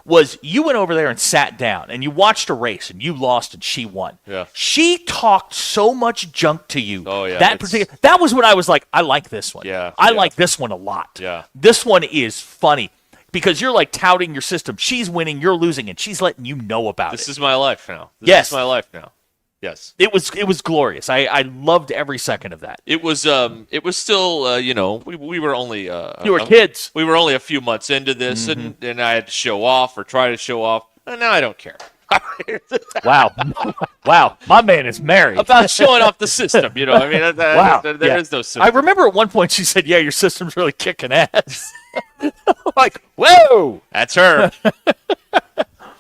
was you went over there and sat down, and you watched a race, and you lost, and she won. Yeah. She talked so much junk to you. Oh, yeah. That was when I was like, I like this one. Yeah. I like this one a lot. Yeah. This one is funny. Because you're like touting your system. She's winning, you're losing, and she's letting you know about it. This is my life now. Yes. This is my life now. Yes. It was glorious. I loved every second of that. It was still we were only you were kids. We were only a few months into this, and I had to show off or try to show off, and now I don't care. Wow, my man is married. About showing off the system, I mean, wow, there is no system. I remember at one point she said, "Yeah, your system's really kicking ass." Like, whoa, that's her.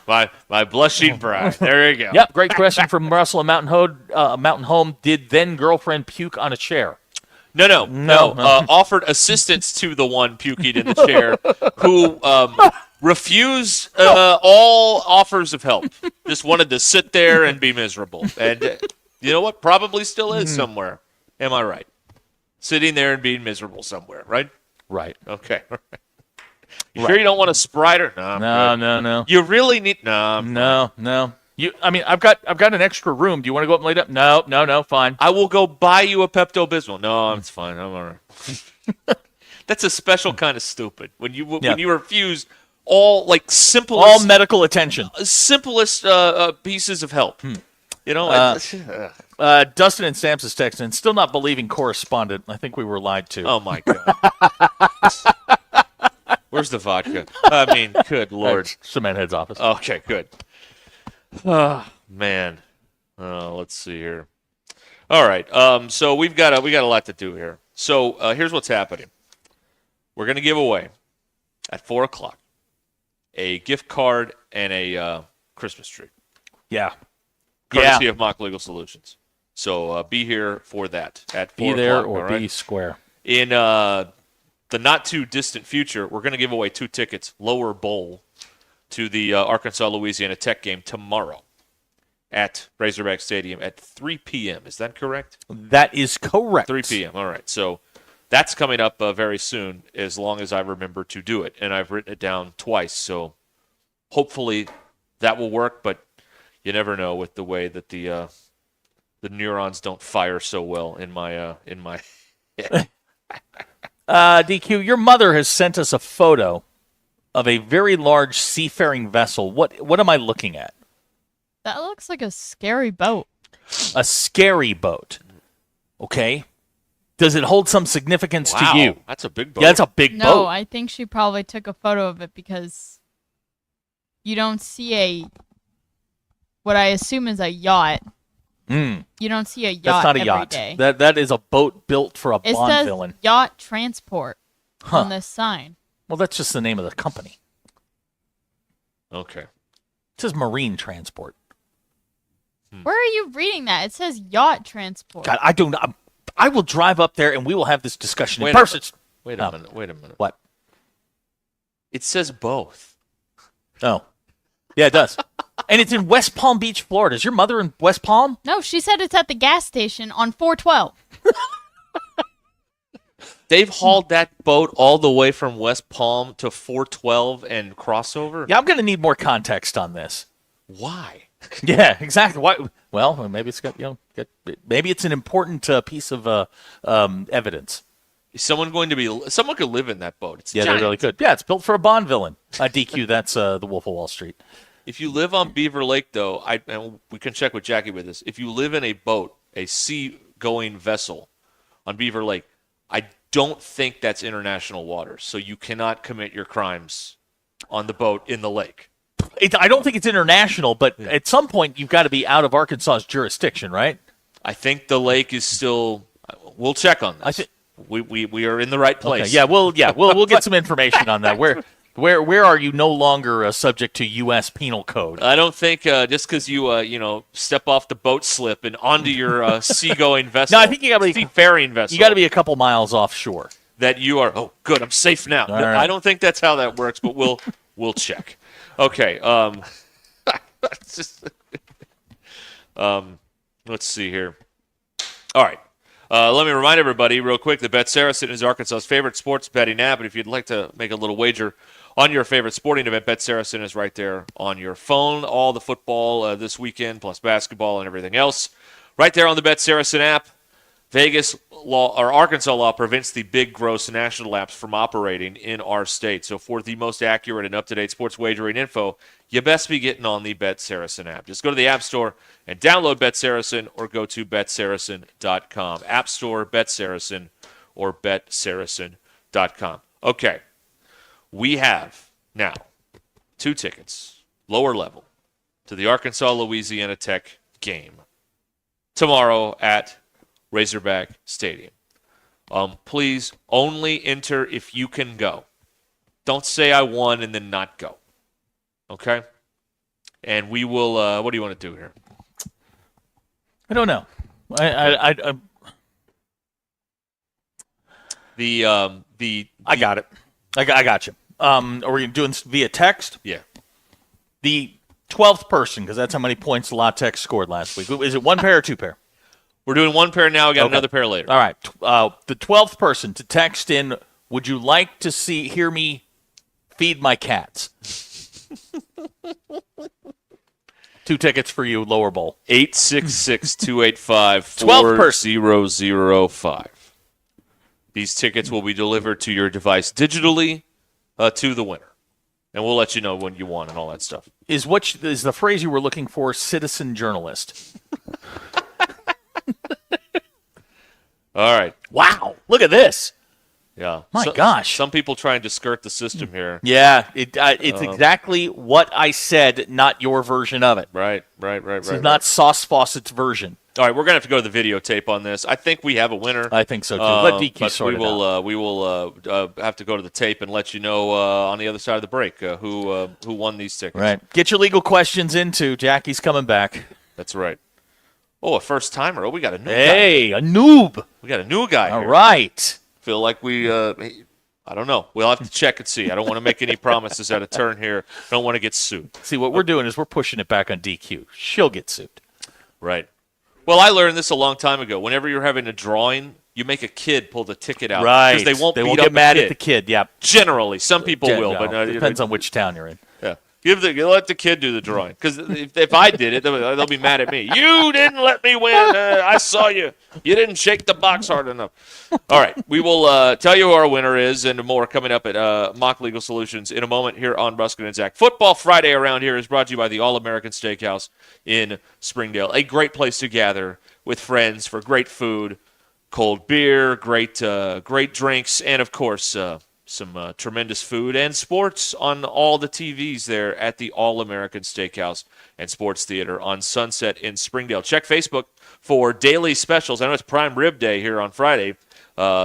My blushing bride. There you go. Yep, great question from Russell at Mountain Home. Did then girlfriend puke on a chair? No. Offered assistance to the one puking in the chair who refused all offers of help. Just wanted to sit there and be miserable. And you know what? Probably still is somewhere. Am I right? Sitting there and being miserable somewhere, right? Right. Okay. You sure you don't want a Sprite? No. You really need no. I've got an extra room. Do you want to go up and lay down? No, fine. I will go buy you a Pepto-Bismol. No, it's fine. I'm all right. That's a special kind of stupid. When you refuse all simplest medical attention, simplest pieces of help. Dustin and Sam's is texting, still not believing correspondent. I think we were lied to. Oh my god. Where's the vodka? I mean, good lord. Cement Head's office. Okay, good. Oh, man. Let's see here. All right. So we got a lot to do here. So here's what's happening. We're going to give away at 4:00 a gift card and a Christmas tree. Yeah. Courtesy of Mock Legal Solutions. So be here for that at 4:00. Be there or right? be square. In the not-too-distant future, we're going to give away 2 tickets, lower bowl, to the Arkansas-Louisiana Tech game tomorrow at Razorback Stadium at 3 p.m. Is that correct? That is correct. 3 p.m. All right. So that's coming up very soon, as long as I remember to do it. And I've written it down twice, so hopefully that will work. But you never know with the way that the neurons don't fire so well in my head. DQ, your mother has sent us a photo of a very large seafaring vessel. What am I looking at? That looks like a scary boat. A scary boat. Okay. Does it hold some significance to you? That's a big boat. Yeah, that's a big boat. No, I think she probably took a photo of it because you don't see what I assume is a yacht. You don't see a yacht That's not a every yacht. day. That is a boat built for a It Bond says villain. yacht transport on this sign. Well, that's just the name of the company. Okay. It says marine transport. Where are you reading that? It says yacht transport. God, I will drive up there and we will have this discussion in Wait a person. Wait a minute. What? It says both. Oh. Yeah, it does. And it's in West Palm Beach, Florida. Is your mother in West Palm? No, she said it's at the gas station on 412. They've hauled that boat all the way from West Palm to 412 and crossover? Yeah, I'm going to need more context on this. Why? Yeah, exactly. Why? Well, maybe it's got maybe it's an important piece of evidence. Is someone could live in that boat? It's giant. They really could. Yeah, it's built for a Bond villain. DQ, that's the Wolf of Wall Street. If you live on Beaver Lake, though, and we can check with Jackie with this. If you live in a boat, a sea-going vessel on Beaver Lake, I don't think that's international waters, so you cannot commit your crimes on the boat in the lake. I don't think it's international, but at some point you've got to be out of Arkansas's jurisdiction, right? I think the lake is still. We'll check on this. We are in the right place. Okay, we'll get some information on that. Where are you no longer subject to U.S. penal code? I don't think just because you step off the boat slip and onto your seagoing vessel. No, I think you got to be seafaring vessel. You got to be a couple miles offshore. That you are. Oh, good. I'm safe now. Right. I don't think that's how that works, but we'll check. Okay. Let's see here. All right. Let me remind everybody real quick that Bet Saracen is Arkansas's favorite sports betting app, and if you'd like to make a little wager on your favorite sporting event, Bet Saracen is right there on your phone. All the football this weekend, plus basketball and everything else, right there on the Bet Saracen app. Vegas law or Arkansas law prevents the big gross national apps from operating in our state. So for the most accurate and up-to-date sports wagering info, you best be getting on the Bet Saracen app. Just go to the App Store and download Bet Saracen or go to betsaracen.com. App Store, Bet Saracen, or betsaracen.com. Okay. We have now 2 tickets, lower level, to the Arkansas-Louisiana Tech game tomorrow at Razorback Stadium. Please only enter if you can go. Don't say I won and then not go. Okay? And we will, what do you want to do here? I don't know. I got it. I got you. Are we doing this via text? Yeah. The 12th person, because that's how many points La Tech scored last week. Is it 1 pair or 2 pair? We're doing 1 pair now. We got another pair later. All right. The 12th person to text in, would you like to hear me feed my cats? 2 tickets for you, lower bowl. 866-285-4005. These tickets will be delivered to your device digitally to the winner. And we'll let you know when you won and all that stuff. Is the phrase you were looking for citizen journalist? All right. Wow. Look at this. Yeah. My gosh. Some people trying to skirt the system here. Yeah. It's exactly what I said, not your version of it. Right. This is not Sauce Fawcett's version. All right, we're going to have to go to the videotape on this. I think we have a winner. I think so, too. Let DQ sort it out. We will have to go to the tape and let you know on the other side of the break who won these tickets. Right. Get your legal questions in, too. Jackie's coming back. That's right. Oh, a first-timer. Oh, we got a new guy. Hey, a noob. We got a new guy All here. right. Feel like we, I don't know. We'll have to check and see. I don't want to make any promises at a turn here. I don't want to get sued. See, what we're doing is we're pushing it back on DQ. She'll get sued. Right. Well, I learned this a long time ago. Whenever you're having a drawing, you make a kid pull the ticket out. Right. Because they won't get mad at the kid. Yeah. Generally. Some people will. No, but depends on which town you're in. Yeah. Let the kid do the drawing. Because if I did it, they'll be mad at me. You didn't let me win. I saw you. You didn't shake the box hard enough. All right. We will tell you who our winner is and more coming up at Mock Legal Solutions in a moment here on Ruscin and Zach. Football Friday around here is brought to you by the All-American Steakhouse in Springdale. A great place to gather with friends for great food, cold beer, great drinks, and, of course, some tremendous food and sports on all the TVs there at the All-American Steakhouse and Sports Theater on Sunset in Springdale. Check Facebook for daily specials. I know it's Prime Rib Day here on Friday.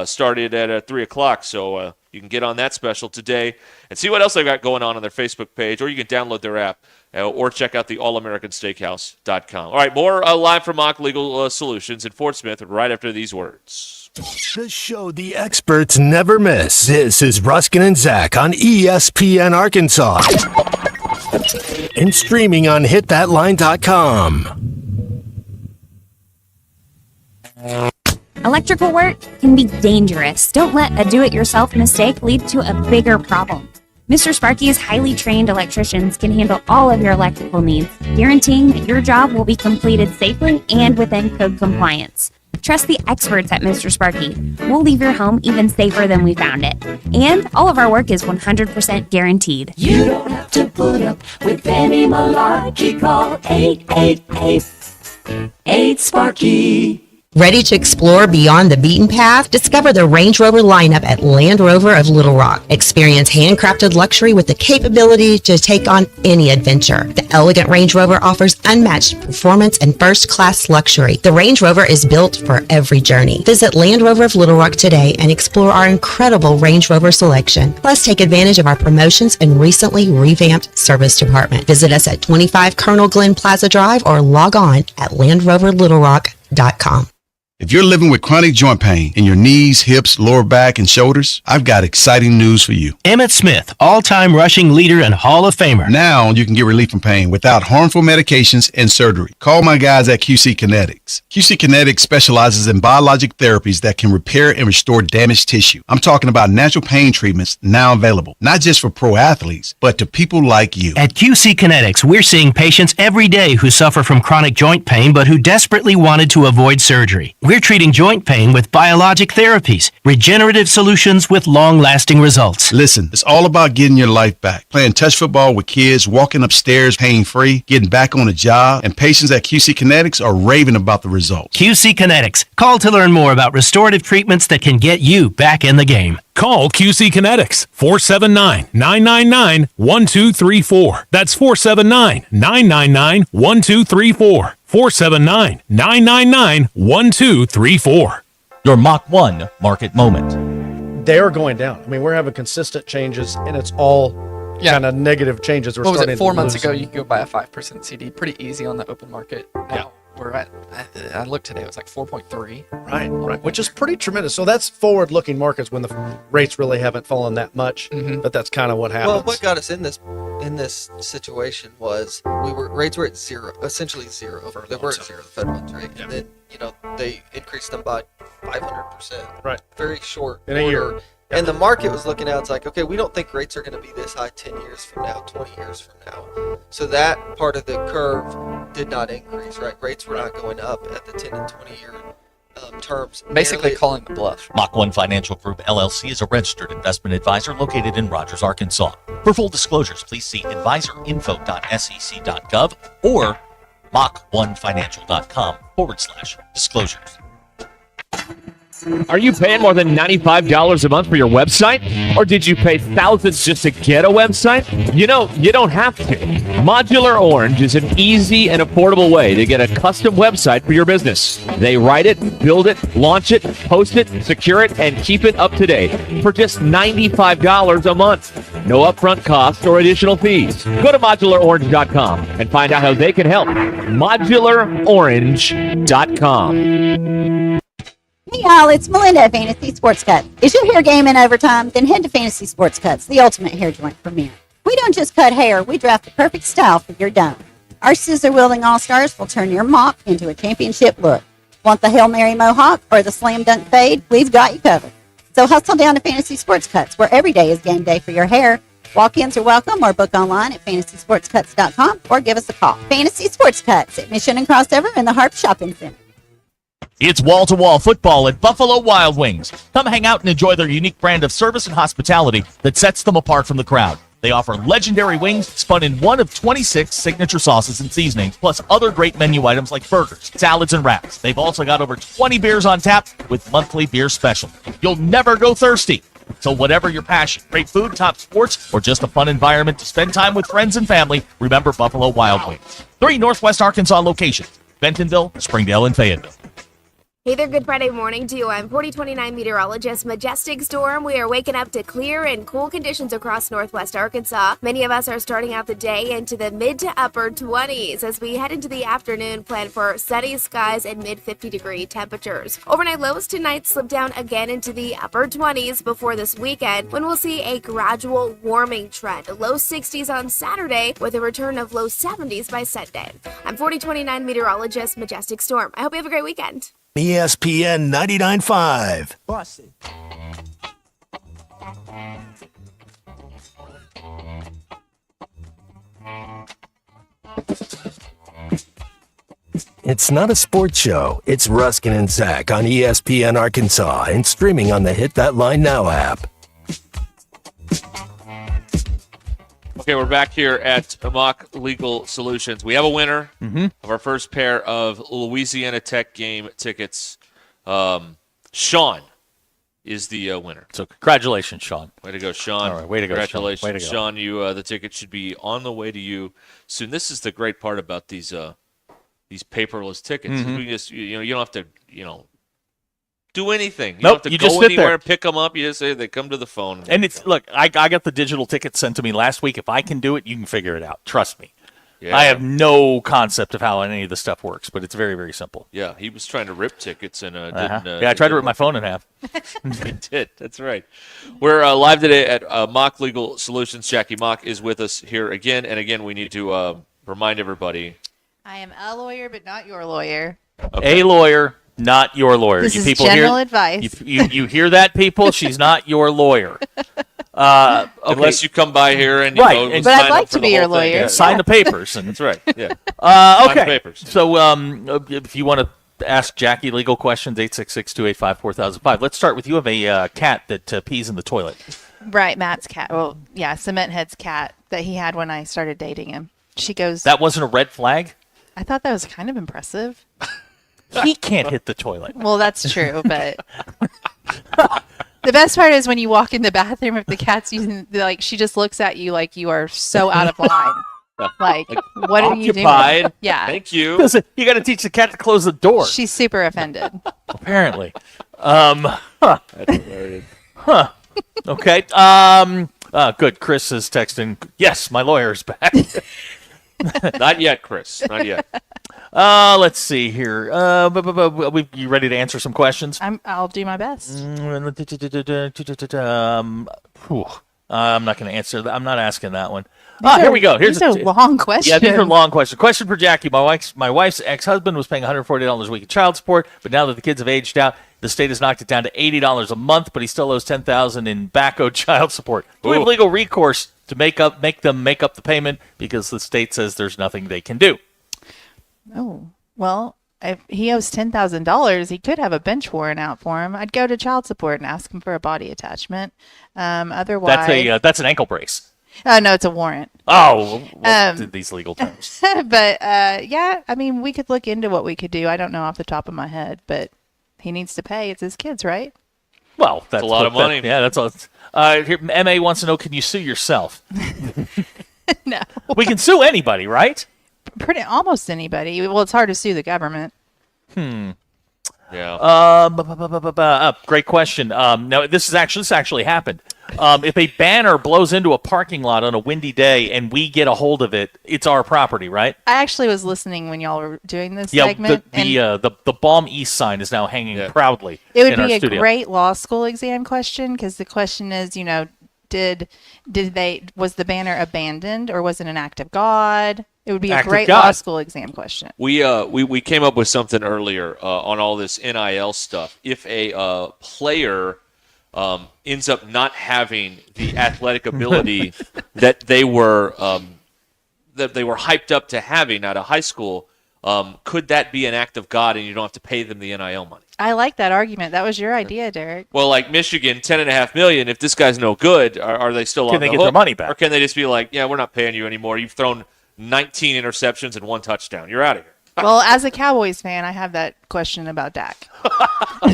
Started at 3 o'clock, so you can get on that special today and see what else they've got going on their Facebook page, or you can download their app or check out the allamericansteakhouse.com. All right, more live from Mock Legal Solutions in Fort Smith right after these words. The show the experts never miss. This is Ruscin and Zach on ESPN Arkansas and streaming on hitthatline.com. Electrical work can be dangerous. Don't let a do-it-yourself mistake lead to a bigger problem. Mr. Sparky's highly trained electricians can handle all of your electrical needs, guaranteeing that your job will be completed safely and within code compliance. Trust the experts at Mr. Sparky. We'll leave your home even safer than we found it. And all of our work is 100% guaranteed. You don't have to put up with any malarkey. Call 888-8-SPARKY. Ready to explore beyond the beaten path? Discover the Range Rover lineup at Land Rover of Little Rock. Experience handcrafted luxury with the capability to take on any adventure. The elegant Range Rover offers unmatched performance and first-class luxury. The Range Rover is built for every journey. Visit Land Rover of Little Rock today and explore our incredible Range Rover selection. Plus, take advantage of our promotions and recently revamped service department. Visit us at 25 Colonel Glenn Plaza Drive or log on at LandRoverLittleRock.com. If you're living with chronic joint pain in your knees, hips, lower back, and shoulders, I've got exciting news for you. Emmett Smith, all-time rushing leader and Hall of Famer. Now you can get relief from pain without harmful medications and surgery. Call my guys at QC Kinetics. QC Kinetics specializes in biologic therapies that can repair and restore damaged tissue. I'm talking about natural pain treatments now available, not just for pro athletes, but to people like you. At QC Kinetics, we're seeing patients every day who suffer from chronic joint pain but who desperately wanted to avoid surgery. We're treating joint pain with biologic therapies, regenerative solutions with long-lasting results. Listen, it's all about getting your life back. Playing touch football with kids, walking upstairs pain-free, getting back on a job, and patients at QC Kinetics are raving about the results. QC Kinetics. Call to learn more about restorative treatments that can get you back in the game. Call QC Kinetics, 479-999-1234. That's 479-999-1234. 479-999-1234. Your Mach 1 market moment. They are going down. I mean, we're having consistent changes, and it's all kind of negative changes. We're What was starting it, 4 to months lose. ago, you could go buy a 5% CD pretty easy on the open market. Now we're at, I looked today, it was like 4.3. Right, which is pretty tremendous. So that's forward-looking markets when the rates really haven't fallen that much, but that's kind of what happens. Well, what got us in this situation was rates were at zero, essentially zero. They were at zero, the Fed funds rate, and then they increased them by 500%. Right, very short in a year. order. And the market was looking out, it's like, okay, we don't think rates are going to be this high 10 years from now, 20 years from now. So that part of the curve did not increase, right? Rates were not going up at the 10 and 20 year terms. Basically calling the bluff. Mach 1 Financial Group LLC is a registered investment advisor located in Rogers, Arkansas. For full disclosures, please see advisorinfo.sec.gov or mach1financial.com/disclosures. Are you paying more than $95 a month for your website? Or did you pay thousands just to get a website? You don't have to. Modular Orange is an easy and affordable way to get a custom website for your business. They write it, build it, launch it, post it, secure it, and keep it up to date for just $95 a month. No upfront costs or additional fees. Go to modularorange.com and find out how they can help. modularorange.com. Hey y'all, it's Melinda at Fantasy Sports Cuts. Is your hair game in overtime? Then head to Fantasy Sports Cuts, the ultimate hair joint for men. We don't just cut hair, we draft the perfect style for your dome. Our scissor-wielding all-stars will turn your mop into a championship look. Want the Hail Mary mohawk or the slam dunk fade? We've got you covered. So hustle down to Fantasy Sports Cuts, where every day is game day for your hair. Walk-ins are welcome or book online at fantasysportscuts.com or give us a call. Fantasy Sports Cuts at Mission and Crossover in the Harp Shopping Center. It's wall-to-wall football at Buffalo Wild Wings. Come hang out and enjoy their unique brand of service and hospitality that sets them apart from the crowd. They offer legendary wings spun in one of 26 signature sauces and seasonings, plus other great menu items like burgers, salads, and wraps. They've also got over 20 beers on tap with monthly beer special. You'll never go thirsty. So whatever your passion, great food, top sports, or just a fun environment to spend time with friends and family, remember Buffalo Wild Wings. 3 Northwest Arkansas locations: Bentonville, Springdale, and Fayetteville. Hey there, good Friday morning to you. I'm 4029 meteorologist Majestic Storm. We are waking up to clear and cool conditions across northwest Arkansas. Many of us are starting out the day into the mid to upper 20s. As we head into the afternoon, plan for sunny skies and mid 50-degree temperatures. Overnight lows tonight slip down again into the upper 20s before this weekend, when we'll see a gradual warming trend. Low 60s on Saturday with a return of low 70s by Sunday. I'm 4029 meteorologist Majestic Storm. I hope you have a great weekend. ESPN 99.5. Bossy. It's not a sports show. It's Ruscin and Zach on ESPN Arkansas and streaming on the Hit That Line Now app. Okay, we're back here at Mock Legal Solutions. We have a winner of our first pair of Louisiana Tech game tickets. Sean is the winner. So congratulations, Sean. Way to go, Sean. All right, way to go, Sean. Congratulations, Way to go. Sean. You the ticket should be on the way to you soon. This is the great part about these paperless tickets. Mhm. We just you don't have to do anything. You Nope, don't have you to just go sit anywhere there. and pick them up. You just say they come to the phone. And it's look, I got the digital ticket sent to me last week. If I can do it, you can figure it out. Trust me. Yeah. I have no concept of how any of this stuff works, but it's very, very simple. Yeah, he was trying to rip tickets and didn't. Yeah, I tried to rip my phone in half. He did. That's right. We're live today at Mock Legal Solutions. Jackie Mock is with us here again, and again, we need to remind everybody. I am a lawyer, but not your lawyer. A lawyer, not your lawyer. This you is people general hear, advice. You hear that, people? She's not your lawyer. Okay. Unless you come by here and right, and But I'd sign like up for to the be your whole thing. lawyer. Yeah. sign the papers. And That's right. Yeah. Sign the Okay. papers. So if you want to ask Jackie legal questions, 866-285-4005. Let's start with you have a cat that pees in the toilet. Right, Matt's cat. Well, yeah, Cement Head's cat that he had when I started dating him. She goes. That wasn't a red flag? I thought that was kind of impressive. He can't hit the toilet. Well, that's true, but the best part is when you walk in the bathroom if the cat's using she just looks at you like you are so out of line. Like, what are you doing? Occupied. Yeah. Thank you. Listen, you got to teach the cat to close the door. She's super offended. Apparently. That's hilarious. Okay. Good. Chris is texting. Yes, my lawyer's back. Not yet, Chris. Not yet. Let's see here. You ready to answer some questions? I'll do my best. I'm not going to answer that. I'm not asking that one. Here we go. These are long questions. Yeah, these are long questions. Question for Jackie. My wife's ex-husband was paying $140 a week in child support, but now that the kids have aged out, the state has knocked it down to $80 a month, but he still owes $10,000 in back owed child support. Do we have legal recourse to make them make up the payment because the state says there's nothing they can do? Oh, well, if he owes $10,000, he could have a bench warrant out for him. I'd go to child support and ask him for a body attachment. Otherwise, that's an ankle brace. No, it's a warrant. Oh, these legal terms. But yeah, I mean, we could look into what we could do. I don't know off the top of my head, but he needs to pay. It's his kids, right? Well, that's a lot of money. Yeah, that's all. Here, MA wants to know: can you sue yourself? No. We can sue anybody, right? Almost anybody. Well, it's hard to sue the government. Yeah. Great question. Now this actually happened. If a banner blows into a parking lot on a windy day and we get a hold of it, it's our property, right? I actually was listening when y'all were doing this Yeah, segment. the Balm East sign is now hanging proudly. It would in our be a studio. great law school exam question because the question is, was the banner abandoned or was it an act of God? It would be Act a of great God. law school exam question. We came up with something earlier on all this NIL stuff. If a player ends up not having the athletic ability that they were hyped up to having out of high school, could that be an act of God and you don't have to pay them the NIL money? I like that argument. That was your idea, Derek. Well, like Michigan, $10.5 million. If this guy's no good, are they still Can on they the get hook? their money back? Or can they just be like, yeah, we're not paying you anymore. You've thrown 19 interceptions and 1 touchdown. You're out of here. Well, as a Cowboys fan, I have that question about Dak.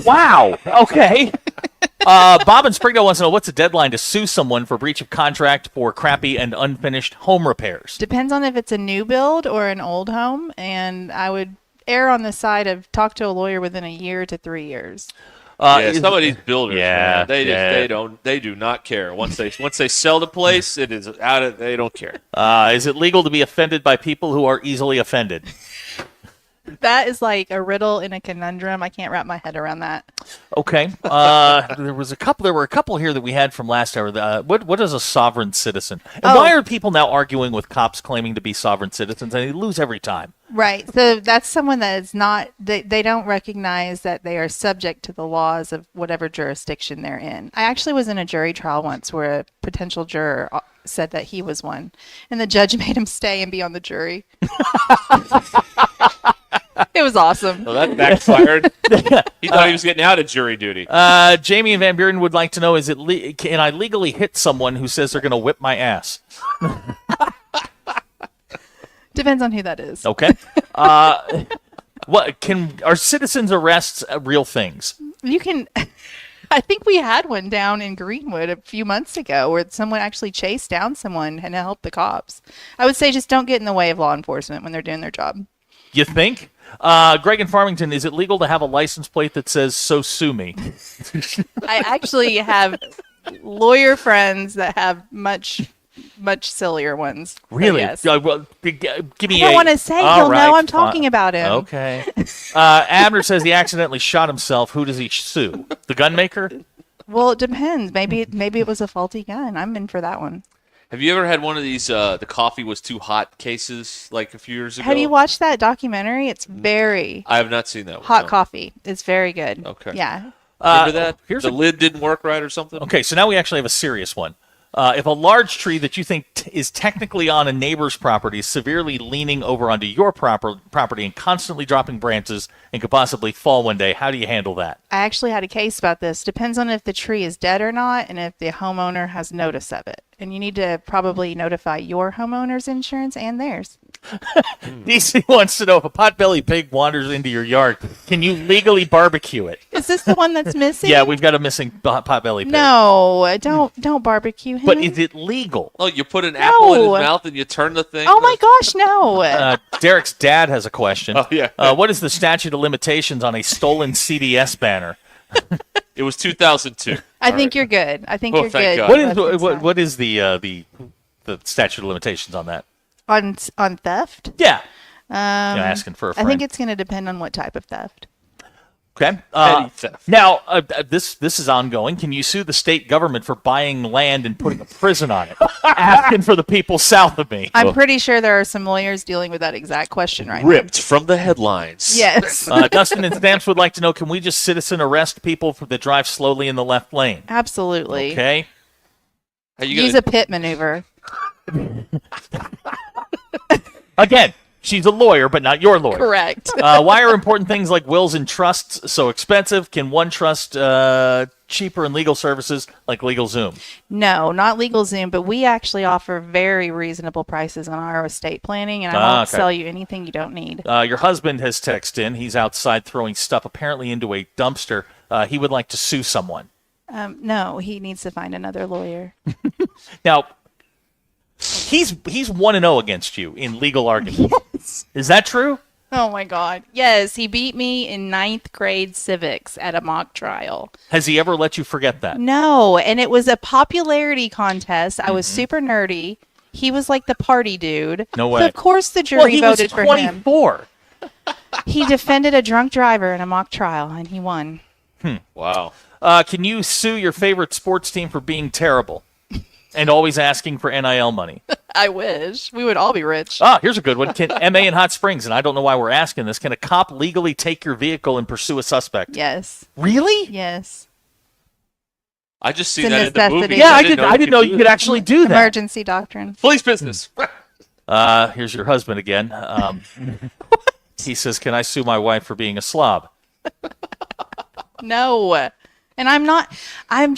Wow. Okay. Bob in Springdale wants to know what's the deadline to sue someone for breach of contract for crappy and unfinished home repairs. Depends on if it's a new build or an old home, and I would err on the side of talk to a lawyer within a year to 3 years. Some of these builders, Yeah, man, they do not care. Once they sell the place, it is out of. They don't care. Is it legal to be offended by people who are easily offended? That is like a riddle in a conundrum. I can't wrap my head around that. Okay. There were a couple here that we had from last hour. What is a sovereign citizen? And why are people now arguing with cops claiming to be sovereign citizens and they lose every time? Right. So that's someone that is not, they don't recognize that they are subject to the laws of whatever jurisdiction they're in. I actually was in a jury trial once where a potential juror said that he was one, and the judge made him stay and be on the jury. It was awesome. Well, that backfired. He thought he was getting out of jury duty. Jamie and Van Buren would like to know: can I legally hit someone who says they're going to whip my ass? Depends on who that is. Okay. What are citizens' arrests real things? You can. I think we had one down in Greenwood a few months ago where someone actually chased down someone and helped the cops. I would say just don't get in the way of law enforcement when they're doing their job. You think? Greg in Farmington, is it legal to have a license plate that says "So sue me"? I actually have lawyer friends that have much sillier ones. Really? Yes. Well, give me I don't want to say. All He'll right, know I'm fine. talking about him. Okay. Abner says he accidentally shot himself. Who does he sue? The gun maker? Well, it depends. Maybe it was a faulty gun. I'm in for that one. Have you ever had one of these the coffee was too hot cases like a few years ago? Have you watched that documentary? It's very I have not seen that one. hot no. coffee. It's very good. Okay. Yeah. Remember that? The lid didn't work right or something? Okay, so now we actually have a serious one. If a large tree that you think is technically on a neighbor's property is severely leaning over onto your property and constantly dropping branches and could possibly fall one day, how do you handle that? I actually had a case about this. Depends on if the tree is dead or not and if the homeowner has notice of it. And you need to probably notify your homeowner's insurance and theirs. DC wants to know if a potbelly pig wanders into your yard, can you legally barbecue it? Is this the one that's missing? Yeah, we've got a missing potbelly pig. No, don't barbecue him. But is it legal? Oh, you put an apple in his mouth and you turn the thing? Oh my gosh, no. Derek's dad has a question. Oh, yeah. What is the statute of limitations on a stolen CDS banner? It was 2002. I think you're good. I think Oh, you're thank good. God. What is the statute of limitations on that? On theft? Yeah. Asking for a I friend. think it's going to depend on what type of theft. Okay. Petty theft. Now, this is ongoing. Can you sue the state government for buying land and putting a prison on it? Asking for the people south of me. I'm pretty sure there are some lawyers dealing with that exact question right Ripped from the headlines. now. Yes. Dustin and Stamps would like to know, can we just citizen arrest people that drive slowly in the left lane? Absolutely. Okay. Use a pit maneuver. Again, she's a lawyer, but not your lawyer. Correct. Why are important things like wills and trusts so expensive? Can one trust cheaper and legal services like LegalZoom? No, not LegalZoom, but we actually offer very reasonable prices on our estate planning, and I won't okay. sell you anything you don't need. Your husband has texted in. He's outside throwing stuff apparently into a dumpster. He would like to sue someone. No, he needs to find another lawyer. Now, he's 1-0 against you in legal argument. Yes. Is that true? Oh my God. Yes, he beat me in 9th grade civics at a mock trial. Has he ever let you forget that? No, and it was a popularity contest. I was super nerdy. He was like the party dude. No way. So of course the jury voted for him. 24. He defended a drunk driver in a mock trial, and he won. Wow. Can you sue your favorite sports team for being terrible and always asking for NIL money? I wish. We would all be rich. Here's a good one. Can MA in Hot Springs, and I don't know why we're asking this, can a cop legally take your vehicle and pursue a suspect? Yes. Really? Yes. I just see It's a that in the necessity. movies. Yeah, I didn't know you could actually do that. Emergency doctrine. Police business. Here's your husband again. He says, can I sue my wife for being a slob? No. And I'm not. I'm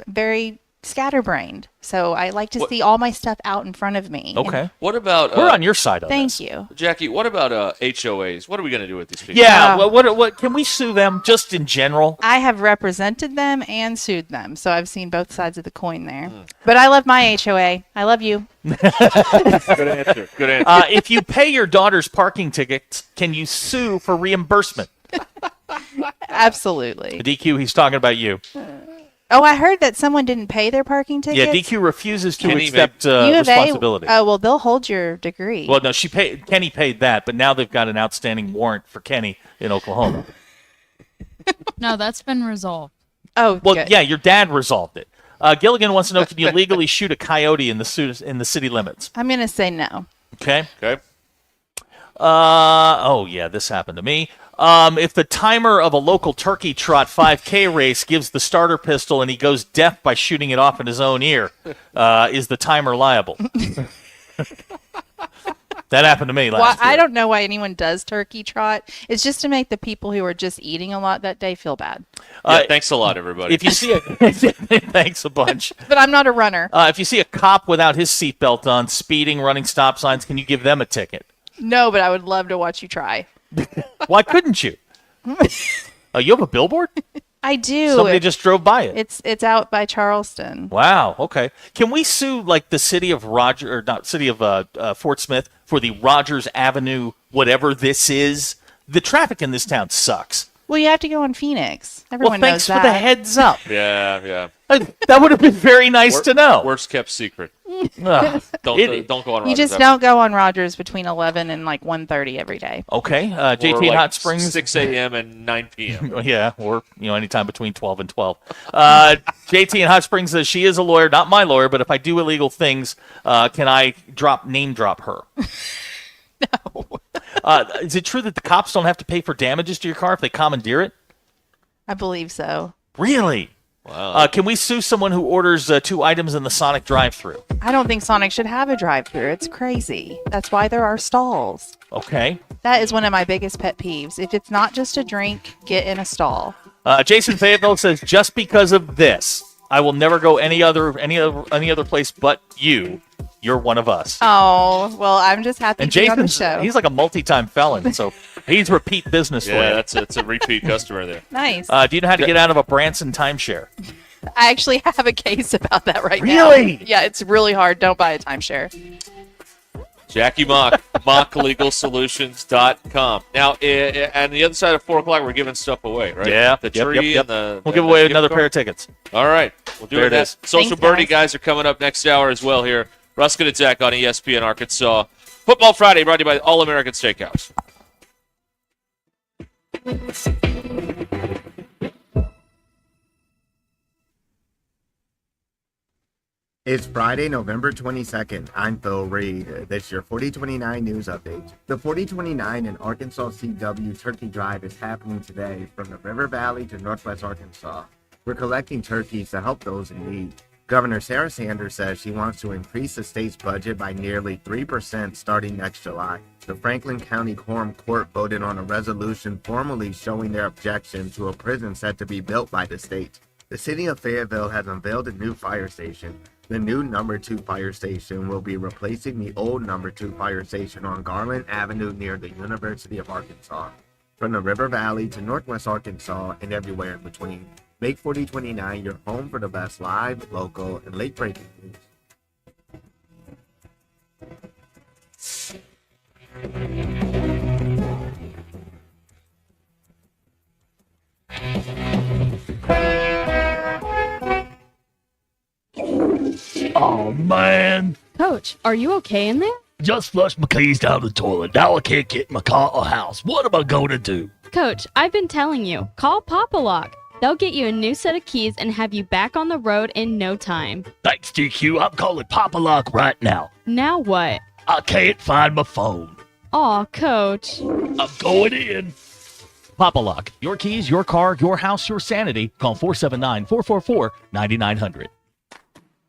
very scatterbrained. So I like to see all my stuff out in front of me. Okay. What about... We're on your side on Thank this. you. Jackie, what about HOAs? What are we going to do with these people? Yeah, what can we sue them just in general? I have represented them and sued them. So I've seen both sides of the coin there. But I love my HOA. I love you. Good answer. Good answer. If you pay your daughter's parking tickets, can you sue for reimbursement? Absolutely. DQ, he's talking about you. Oh, I heard that someone didn't pay their parking tickets. Yeah, DQ refuses to Kenny accept U of A, responsibility. oh, well, they'll hold your degree. Well, no, Kenny paid that, but now they've got an outstanding warrant for Kenny in Oklahoma. No, that's been resolved. Oh, Well, good. yeah, your dad resolved it. Gilligan wants to know, can you legally shoot a coyote in the city limits? I'm going to say no. Okay. Okay. Oh, yeah, this happened to me. If the timer of a local turkey trot 5K race gives the starter pistol and he goes deaf by shooting it off in his own ear, is the timer liable? That happened to me Well, last year. I don't know why anyone does turkey trot. It's just to make the people who are just eating a lot that day feel bad. Thanks a lot, everybody. If you see a thanks a bunch. But I'm not a runner. If you see a cop without his seatbelt on, speeding, running stop signs, can you give them a ticket? No, but I would love to watch you try. Why couldn't you? You have a billboard? I do. Somebody just drove by it. It's out by Charleston. Wow. Okay. Can we sue like the city of Fort Smith for the Rogers Avenue whatever this is? The traffic in this town sucks. Well, you have to go on Phoenix. Everyone well, knows thanks that. for the heads up. Yeah. That would have been very nice to know. Worst kept secret. Ugh. Don't go on Rogers. You just don't go on Rogers between 11 and like 1:30 every day. Okay. JT Or in Hot Springs. 6 a.m. and 9 p.m. Yeah, or anytime between 12 and 12. JT in Hot Springs says she is a lawyer, not my lawyer, but if I do illegal things, can I name drop her? No. Is it true that the cops don't have to pay for damages to your car if they commandeer it? I believe so. Really? Wow. Can we sue someone who orders 2 items in the Sonic drive-thru? I don't think Sonic should have a drive-thru. It's crazy. That's why there are stalls. Okay. That is one of my biggest pet peeves. If it's not just a drink, get in a stall. Jason Fayetteville says, just because of this, I will never go any other place but you. You're one of us. Oh, well, I'm just happy And to be on the Jason's show. he's like a multi-time felon, so he's repeat business for you. Yeah, that's a repeat customer there. Nice. Do you know how to get out of a Branson timeshare? I actually have a case about that right Really? now. Yeah, it's really hard. Don't buy a timeshare. Jackie Mock, mocklegalsolutions.com. Now, on the other side of 4 o'clock, we're giving stuff away, right? Yeah. The Yep, tree yep. and the. We'll give away another pair of tickets. All right. We'll do There it. it is. Social Thanks, Birdie guys are coming up next hour as well here. Ruscin and Zach on ESPN Arkansas. Football Friday brought to you by All American Steakhouse. It's Friday, November 22nd. I'm Phil Reed. This is your 4029 news update. The 4029 in Arkansas CW Turkey Drive is happening today from the River Valley to Northwest Arkansas. We're collecting turkeys to help those in need. Governor Sarah Sanders says she wants to increase the state's budget by nearly 3% starting next July. The Franklin County Quorum Court voted on a resolution formally showing their objection to a prison set to be built by the state. The city of Fayetteville has unveiled a new fire station. The new number 2 fire station will be replacing the old number 2 fire station on Garland Avenue near the University of Arkansas. From the River Valley to Northwest Arkansas and everywhere in between, make 4029 your home for the best live, local, and late-breaking news. Oh, man. Coach, are you okay in there? Just flushed my keys down the toilet. Now I can't get in my car or house. What am I going to do? Coach, I've been telling you, call Papa Lock. They'll get you a new set of keys and have you back on the road in no time. Thanks, DQ. I'm calling Papa Lock right now. Now what? I can't find my phone. Aw, Coach. I'm going in. Papa Lock. Your keys, your car, your house, your sanity. Call 479-444-9900.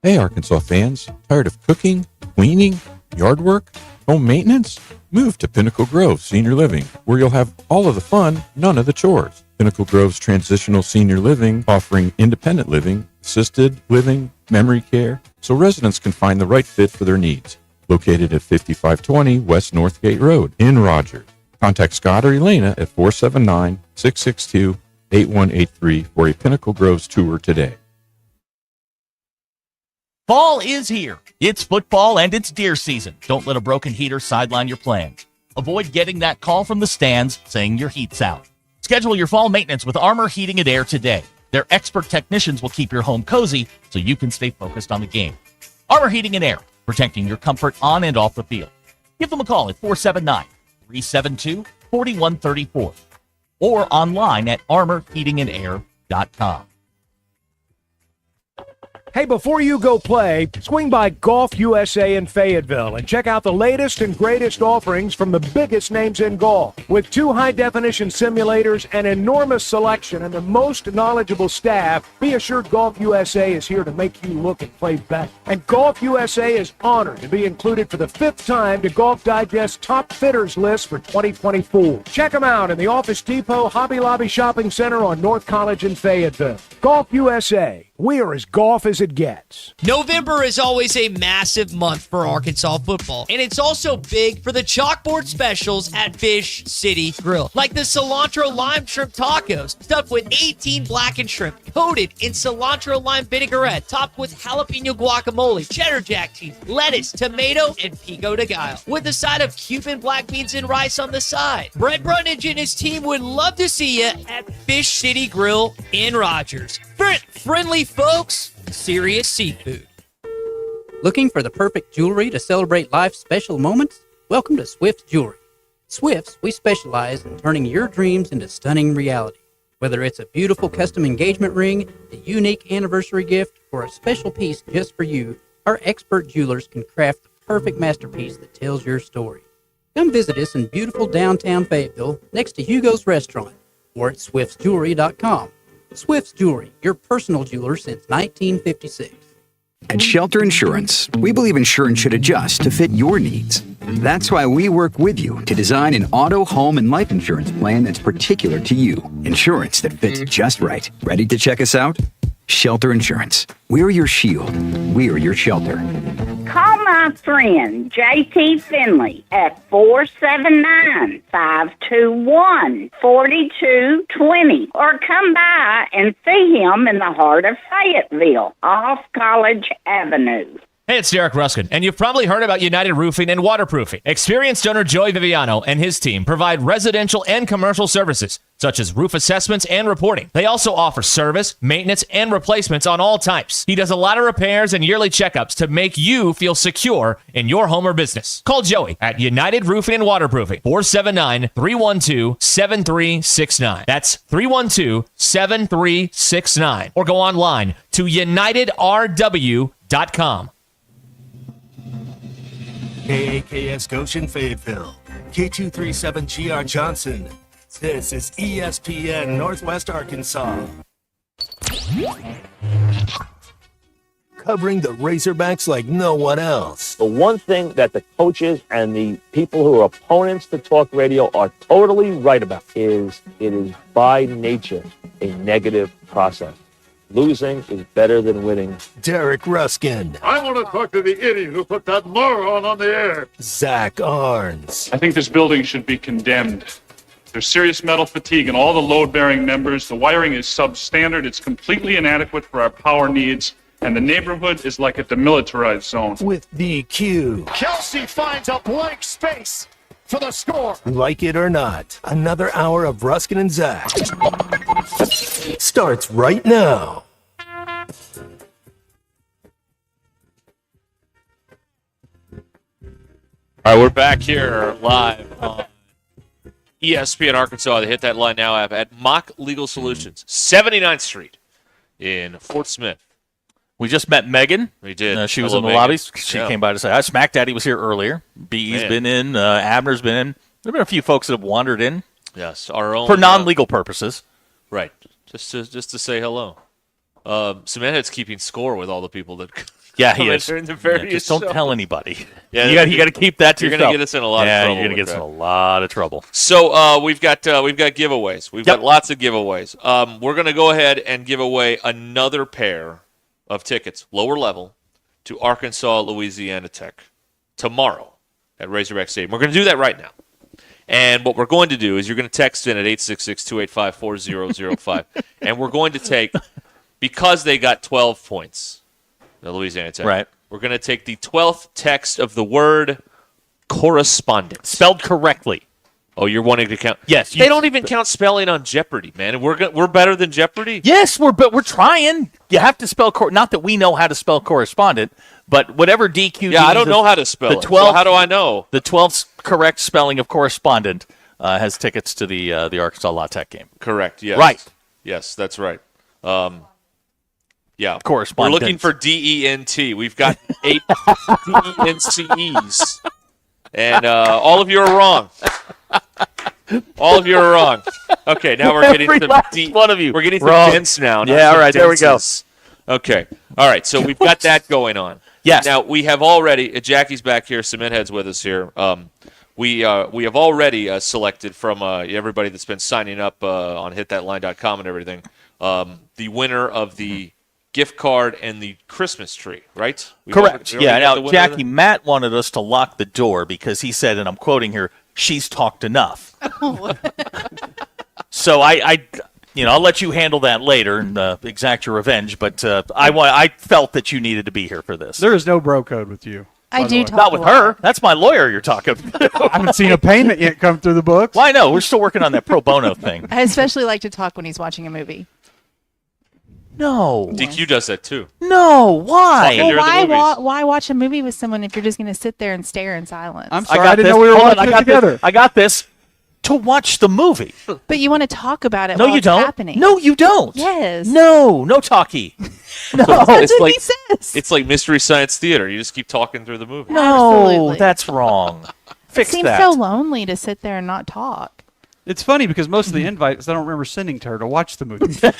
Hey, Arkansas fans, tired of cooking, cleaning, yard work, home maintenance? Move to Pinnacle Grove Senior Living, where you'll have all of the fun, none of the chores. Pinnacle Grove's transitional senior living, offering independent living, assisted living, memory care, so residents can find the right fit for their needs. Located at 5520 West Northgate Road in Rogers. Contact Scott or Elena at 479-662-8183 for a Pinnacle Groves tour today. Fall is here. It's football and it's deer season. Don't let a broken heater sideline your plans. Avoid getting that call from the stands saying your heat's out. Schedule your fall maintenance with Armor Heating and Air today. Their expert technicians will keep your home cozy so you can stay focused on the game. Armor Heating and Air, protecting your comfort on and off the field. Give them a call at 479-372-4134 or online at armorheatingandair.com. Hey, before you go play, swing by Golf USA in Fayetteville and check out the latest and greatest offerings from the biggest names in golf. With 2 high-definition simulators, an enormous selection, and the most knowledgeable staff, be assured Golf USA is here to make you look and play better. And Golf USA is honored to be included for the 5th time to Golf Digest's Top Fitters list for 2024. Check them out in the Office Depot Hobby Lobby Shopping Center on North College in Fayetteville. Golf USA. We're as golf as it gets. November is always a massive month for Arkansas football, and it's also big for the chalkboard specials at Fish City Grill, like the cilantro lime shrimp tacos, stuffed with 18 blackened shrimp, coated in cilantro lime vinaigrette, topped with jalapeno guacamole, cheddar jack cheese, lettuce, tomato, and pico de gallo, with a side of Cuban black beans and rice on the side. Brett Brundage and his team would love to see you at Fish City Grill in Rogers. Friendly folks, serious seafood. Looking for the perfect jewelry to celebrate life's special moments? Welcome to Swift's Jewelry. Swifts, we specialize in turning your dreams into stunning reality. Whether it's a beautiful custom engagement ring, a unique anniversary gift, or a special piece just for you, our expert jewelers can craft the perfect masterpiece that tells your story. Come visit us in beautiful downtown Fayetteville next to Hugo's Restaurant or at swiftsjewelry.com. Swift's Jewelry, your personal jeweler since 1956. At Shelter Insurance, we believe insurance should adjust to fit your needs. That's why we work with you to design an auto, home, and life insurance plan that's particular to you. Insurance that fits just right. Ready to check us out? Shelter Insurance. We're your shield. We're your shelter. Call my friend J.T. Finley at 479-521-4220 or come by and see him in the heart of Fayetteville off College Avenue. Hey, it's Derek Ruscin, and you've probably heard about United Roofing and Waterproofing. Experienced owner Joey Viviano and his team provide residential and commercial services, such as roof assessments and reporting. They also offer service, maintenance, and replacements on all types. He does a lot of repairs and yearly checkups to make you feel secure in your home or business. Call Joey at United Roofing and Waterproofing, 479-312-7369. That's 312-7369. Or go online to unitedrw.com. KAKS Goshen Fayetteville, K237GR Johnson. This is ESPN Northwest Arkansas. Covering the Razorbacks like no one else. The one thing that the coaches and the people who are opponents to talk radio are totally right about is it is by nature a negative process. Losing is better than winning. Derek Ruskin. I want to talk to the idiot who put that moron on the air. Zach Arns. I think this building should be condemned. There's serious metal fatigue in all the load-bearing members. The wiring is substandard. It's completely inadequate for our power needs. And the neighborhood is like a demilitarized zone. With DQ. Kelsey finds a blank space for the score. Like it or not, another hour of Ruskin and Zach starts right now. All right, we're back here live on ESPN Arkansas, the Hit That Line Now app at Mock Legal Solutions, 79th Street in Fort Smith. We just met Megan. We did. She was Hello, in the Megan. lobby. She came by to say, Smack Daddy was here earlier. BE's been in. Abner's been in. There have been a few folks that have wandered in. Yes, our own. For non-legal purposes. Right. Just to say hello. Cementhead's keeping score with all the people that Yeah, he is. during the various just don't shows. tell anybody. Yeah, you got to keep that to You're yourself. going to get us in a lot of trouble. You're going to get us in a lot of trouble. So we've got giveaways. We've got lots of giveaways. We're going to go ahead and give away another pair of tickets, lower level, to Arkansas Louisiana Tech tomorrow at Razorback Stadium. We're going to do that right now. And what we're going to do is you're going to text in at 866-285-4005. And we're going to take, because they got 12 points, the Louisiana Tech, right. We're going to take the 12th text of the word correspondent. Spelled correctly. Oh, you're wanting to count? Yes. They don't even count spelling on Jeopardy, man. And we're better than Jeopardy? Yes, we're trying. You have to spell, not that we know how to spell correspondent, but whatever DQ. Yeah, I don't know how to spell it. 12th, so how do I know? The 12th correct spelling of correspondent has tickets to the Arkansas La Tech game. Correct, yes. Right. Yes, that's right. Yeah. Correspondent. We're looking for DENT. We've got 8 DENCEs. And all of you are wrong. All of you are wrong. Okay, now we're getting Every last one of you. We're getting Wrong. some dense now. not Yeah, all some right, there we go. denses. Okay. All right, so we've got that going on. Yes. Now, we have already, Jackie's back here, Cement Head's with us here. We have already selected from everybody that's been signing up on hitthatline.com and everything, the winner of the gift card and the Christmas tree, right? Correct. Yeah. Now, Jackie, Matt wanted us to lock the door because he said, and I'm quoting here, she's talked enough. So I'll let you handle that later and exact your revenge. But I felt that you needed to be here for this. There is no bro code with you. I do talk Not with a lot. her. That's my lawyer you're talking to. I haven't seen a payment yet come through the books. Well, I know. We're still working on that pro bono thing. I especially like to talk when he's watching a movie. No. DQ does that too. No. Why? Well, why watch a movie with someone if you're just going to sit there and stare in silence? I'm sorry, I didn't know we were watching it together. I got this. To watch the movie. But you want to talk about it No, while you it's don't. happening. No, you don't. Yes. No talkie. No. That's what he says. It's like Mystery Science Theater. You just keep talking through the movie. No, Absolutely. that's wrong. Fix it seems that. so lonely to sit there and not talk. It's funny because most of the invites I don't remember sending to her to watch the movie. So,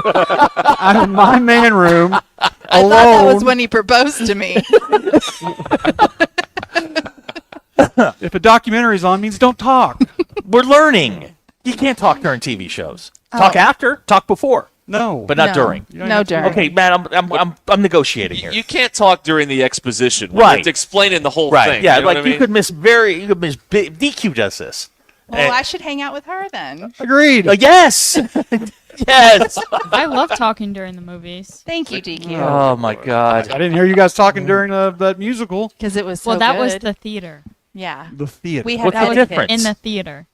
I'm in my man room alone. I thought that was when he proposed to me. If a documentary's on, means don't talk. We're learning. You can't talk during TV shows. Talk after, talk before. No, but not No. during. No during. Okay, Matt, I'm negotiating here. You can't talk during the exposition. Right. It's explaining the whole Right. thing. Yeah, you know like what I mean? you could miss DQ does this. Well, I should hang out with her then. Agreed. Yes. Yes. I love talking during the movies. Thank you, DQ. Oh my God. I didn't hear you guys talking during that musical. Because it was so Well, that was good. the theater. Yeah. The theater. We had What's the etiquette. difference? In the theater.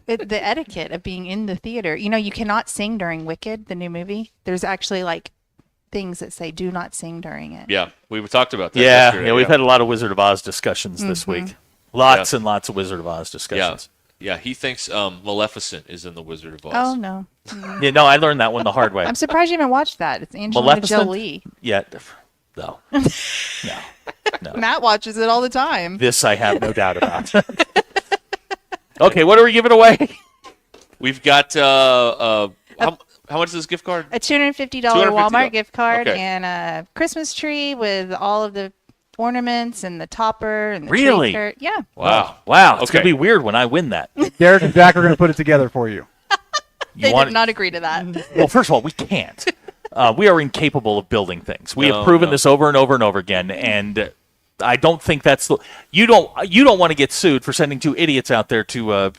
The etiquette of being in the theater. You know, you cannot sing during Wicked, the new movie. There's actually like things that say do not sing during it. Yeah, we talked about that Yeah, yesterday. we've had a lot of Wizard of Oz discussions this week. Lots and lots of Wizard of Oz discussions. Yeah, he thinks Maleficent is in the Wizard of Oz. Oh, no. Yeah, no, I learned that one the hard way. I'm surprised you haven't watched that. It's Angelina Maleficent? Jolie. Yeah, no. Matt watches it all the time. This I have no doubt about. Okay, what are we giving away? We've got how much is this gift card? A $250 Walmart gift card and a Christmas tree with all of the ornaments and the topper and the Really? tree skirt. Yeah. Wow. Wow. It's Okay. going to be weird when I win that. Derek and Zach are going to put it together for you. They want did not agree to that. Well, first of all, we can't. We are incapable of building things. We No, have proven no. this over and over and over again, and I don't think that's the. You don't want to get sued for sending two idiots out there to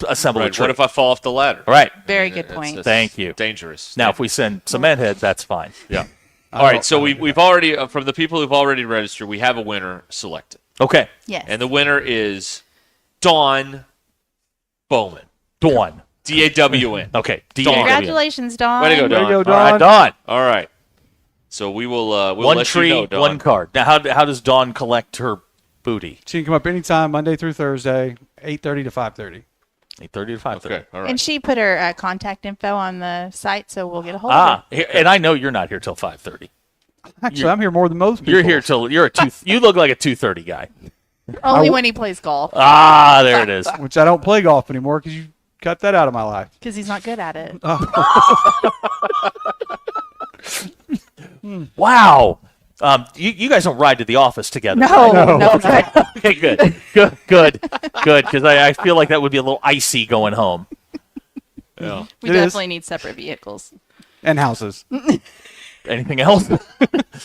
assemble a Right. tree. What if I fall off the ladder? Right. Very good point. It's Thank you. Dangerous. Now, if we send cement heads, that's fine. Yeah. All right. So we've already from the people who've already registered, we have a winner selected, Okay. Yes. and the winner is Dawn Bowman. Dawn. DAWN. Okay. Dawn. Congratulations, Dawn. Way to go, Dawn. Way to go, All right, Dawn. Dawn. All right. So we will we'll One let tree, you know, Dawn. one card. Now, how does Dawn collect her booty? She can come up anytime, Monday through Thursday, 8:30 to 5:30. 8:30 to 5:30. Okay. All right. And she put her contact info on the site, so we'll get a hold of her. Here, and I know you're not here till 5:30. Actually, I'm here more than most people. You're here till you're a two. You look like a 2:30 guy. Only when he plays golf. Ah, there it is. Which I don't play golf anymore because you cut that out of my life. Because he's not good at it. Wow. You guys don't ride to the office together. No, right? no. Okay, good. Because I feel like that would be a little icy going home. Yeah. We It definitely is. need separate vehicles. And houses. Anything else?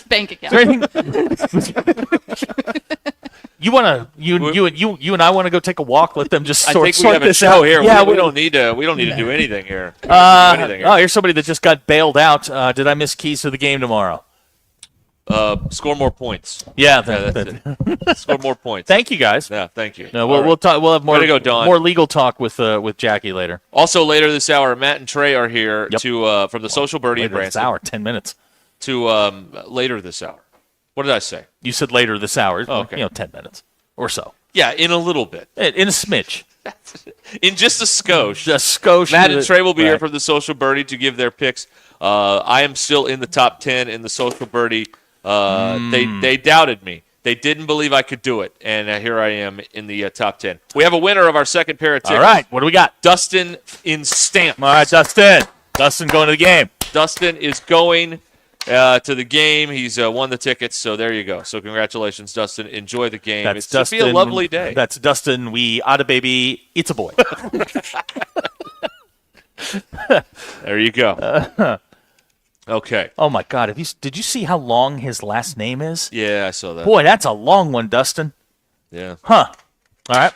Bank Is there account. anything? You and I want to go take a walk. Let them just I sort think we have a this show out here. Yeah, we don't need to. We don't need to do anything here. We don't need to do anything here. Oh, here's somebody that just got bailed out. Did I miss keys to the game tomorrow? Score more points. Yeah, that's it. Score more points. Thank you guys. Yeah, thank you. No, All we'll right. we'll talk. We'll have more Way to go, Dawn. more legal talk with Jackie later. Also, later this hour, Matt and Trey are here to from the Social Birdie and Later this Branson. hour, 10 minutes. To later this hour. What did I say? You said later this hour. Oh, okay. 10 minutes or so. Yeah, in a little bit. In a smidge. In just a skosh. Just skosh. Matt and Trey will be here Right. from the Social Birdie to give their picks. I am still in the top 10 in the Social Birdie. They doubted me. They didn't believe I could do it, and here I am in the top 10. We have a winner of our second pair of tickets. All right, what do we got? Dustin in Stamp. All right, Dustin. Dustin going to the game. Dustin is going to the game. He's won the tickets, so there you go. So congratulations, Dustin. Enjoy the game. That's It's Dustin. going to be a lovely day. That's Dustin. We otta baby. It's a boy. There you go. Okay. Oh my God! Did you see how long his last name is? Yeah, I saw that. Boy, that's a long one, Dustin. Yeah. Huh. All right.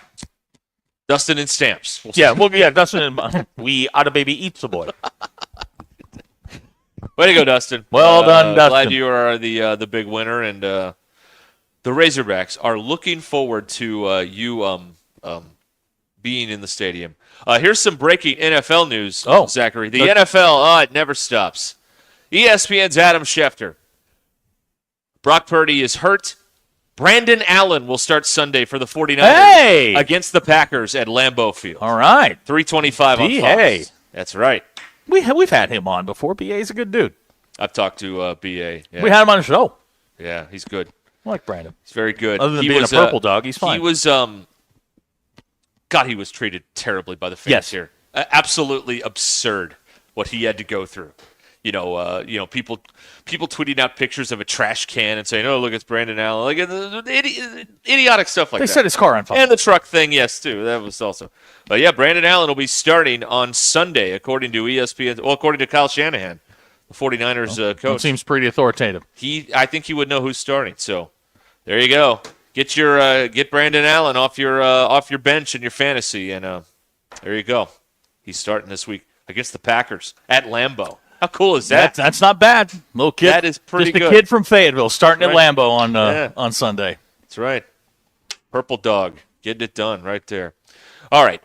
Dustin in Stamps. Dustin. We outta baby eats a boy. Way to go, Dustin. Well done, Dustin. Glad you are the big winner, and the Razorbacks are looking forward to you being in the stadium. Here's some breaking NFL news, Zachary. The NFL, it never stops. ESPN's Adam Schefter. Brock Purdy is hurt. Brandon Allen will start Sunday for the 49ers against the Packers at Lambeau Field. All right. 325 on B.A. Fox. That's right. We've had him on before. B.A.'s a good dude. I've talked to B.A. Yeah. We had him on the show. Yeah, he's good. I like Brandon. He's very good. Other than being a purple dog, he's fine. He was, he was treated terribly by the fans here. Absolutely absurd what he had to go through. People tweeting out pictures of a trash can and saying, "Oh, look, it's Brandon Allen." Like idiotic stuff like that. They set his car on fire. And the truck thing, yes, too. That was also. But yeah, Brandon Allen will be starting on Sunday, according to ESPN. Well, according to Kyle Shanahan, the 49ers coach. That seems pretty authoritative. I think he would know who's starting. So there you go. Get Brandon Allen off your bench in your fantasy, and there you go. He's starting this week against the Packers at Lambeau. How cool is that? That's not bad. Little kid. That is pretty good. good. Just a kid from Fayetteville starting at Right. Lambeau on Sunday. That's right. Purple Dog. Getting it done right there. All right.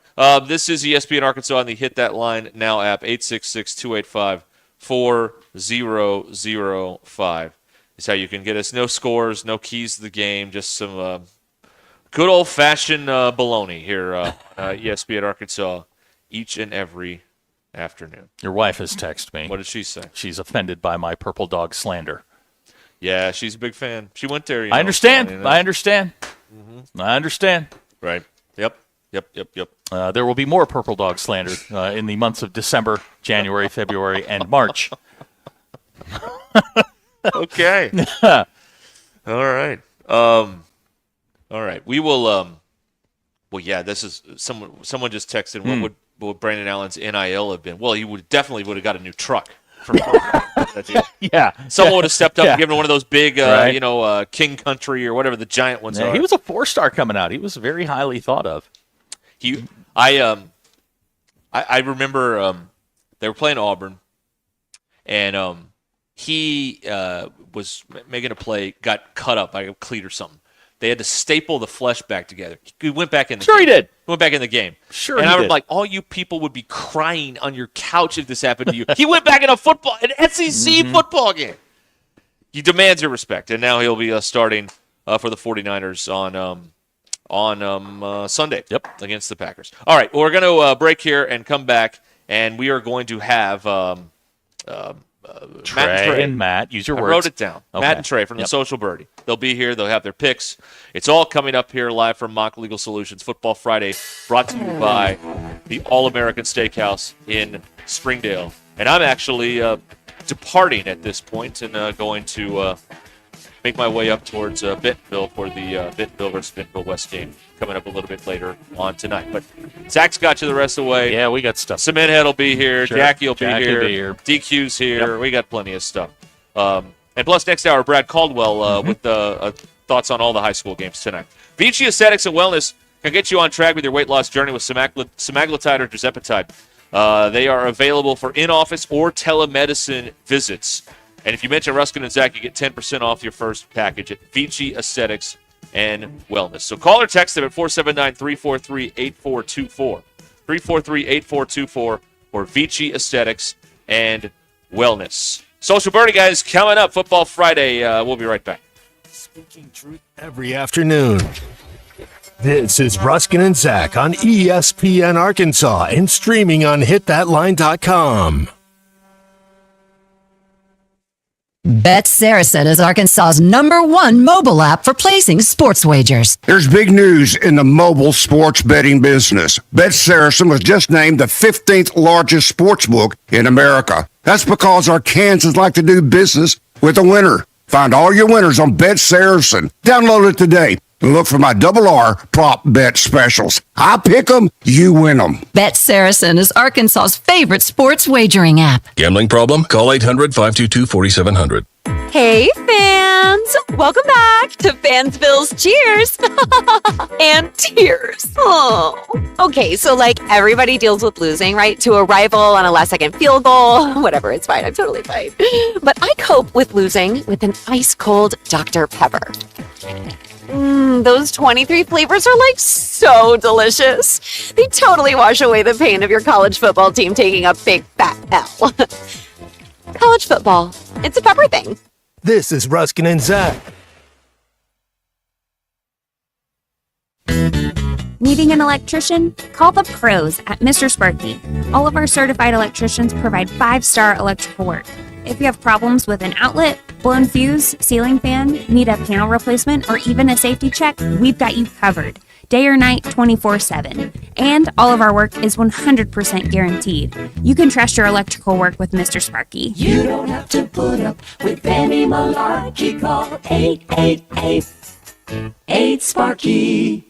This is ESPN Arkansas on the Hit That Line Now app, 866-285-4005. Is how you can get us. No scores, no keys to the game, just some good old-fashioned baloney here on ESPN Arkansas each and every afternoon. Your wife has texted me. What did she say? She's offended by my purple dog slander. Yeah, she's a big fan. She went there. I understand. So, I understand. Mm-hmm. I understand. Right. Yep. There will be more purple dog slander in the months of December, January, February, and March. Okay. All right. All right. We will. Well, yeah. This is someone just texted. What would Brandon Allen's NIL have been? Well, he would have got a new truck. Yeah. Someone would have stepped up and given him one of those big, Right. King Country or whatever the giant ones are. He was a 4-star coming out. He was very highly thought of. I remember they were playing Auburn, and he was making a play, got cut up by a cleat or something. They had to staple the flesh back together. He went back in the game. He did. Went back in the game. Sure and he I was did. like, all you people would be crying on your couch if this happened to you. He went back in an SEC football game. He demands your respect, and now he'll be starting for the 49ers on Sunday against the Packers. All right, we're going to break here and come back, and we are going to have Trey and Matt, use your words. I wrote it down. Okay. Matt and Trey from the Social Birdie. They'll be here. They'll have their picks. It's all coming up here live from Mock Legal Solutions Football Friday, brought to you by the All-American Steakhouse in Springdale. And I'm actually departing at this point and going to make my way up towards Bentonville for the Bentonville versus Bentonville West game coming up a little bit later on tonight. But Zach's got you the rest of the way. Yeah, we got stuff. Cementhead will be here. Sure. Jackie will be Jackie here. will be here. DQ's here. We got plenty of stuff. And plus, next hour, Brad Caldwell with thoughts on all the high school games tonight. Vici Aesthetics and Wellness can get you on track with your weight loss journey with semaglutide or tirzepatide. They are available for in-office or telemedicine visits. And if you mention Ruscin and Zach, you get 10% off your first package at Vici Aesthetics and Wellness. So call or text them at 479-343-8424. 343-8424 for Vici Aesthetics and Wellness. Social Birdie, guys, coming up. Football Friday. We'll be right back. Speaking truth every afternoon. This is Ruskin and Zach on ESPN Arkansas and streaming on hitthatline.com. Bet Saracen is Arkansas's #1 mobile app for placing sports wagers. There's big news in the mobile sports betting business. Bet Saracen was just named the 15th largest sports book in America. That's because Arkansans like to do business with a winner. Find all your winners on Bet Saracen. Download it today and look for my R prop bet specials. I pick them, you win them. Bet Saracen is Arkansas's favorite sports wagering app. Gambling problem? Call 800-522-4700. Hey, fans! Welcome back to Fansville's Cheers and Tears. Oh. Okay, so like everybody deals with losing, right? To a rival on a last-second field goal. Whatever, it's fine. I'm totally fine. But I cope with losing with an ice-cold Dr. Pepper. Those 23 flavors are like so delicious. They totally wash away the pain of your college football team taking a big fat L. College football. It's a pepper thing. This is Ruskin and Zach. Needing an electrician? Call the pros at Mr. Sparky. All of our certified electricians provide 5-star electrical work. If you have problems with an outlet, blown fuse, ceiling fan, need a panel replacement, or even a safety check, we've got you covered. Day or night, 24/7. And all of our work is 100% guaranteed. You can trust your electrical work with Mr. Sparky. You don't have to put up with any malarkey. Call 888-8-SPARKY.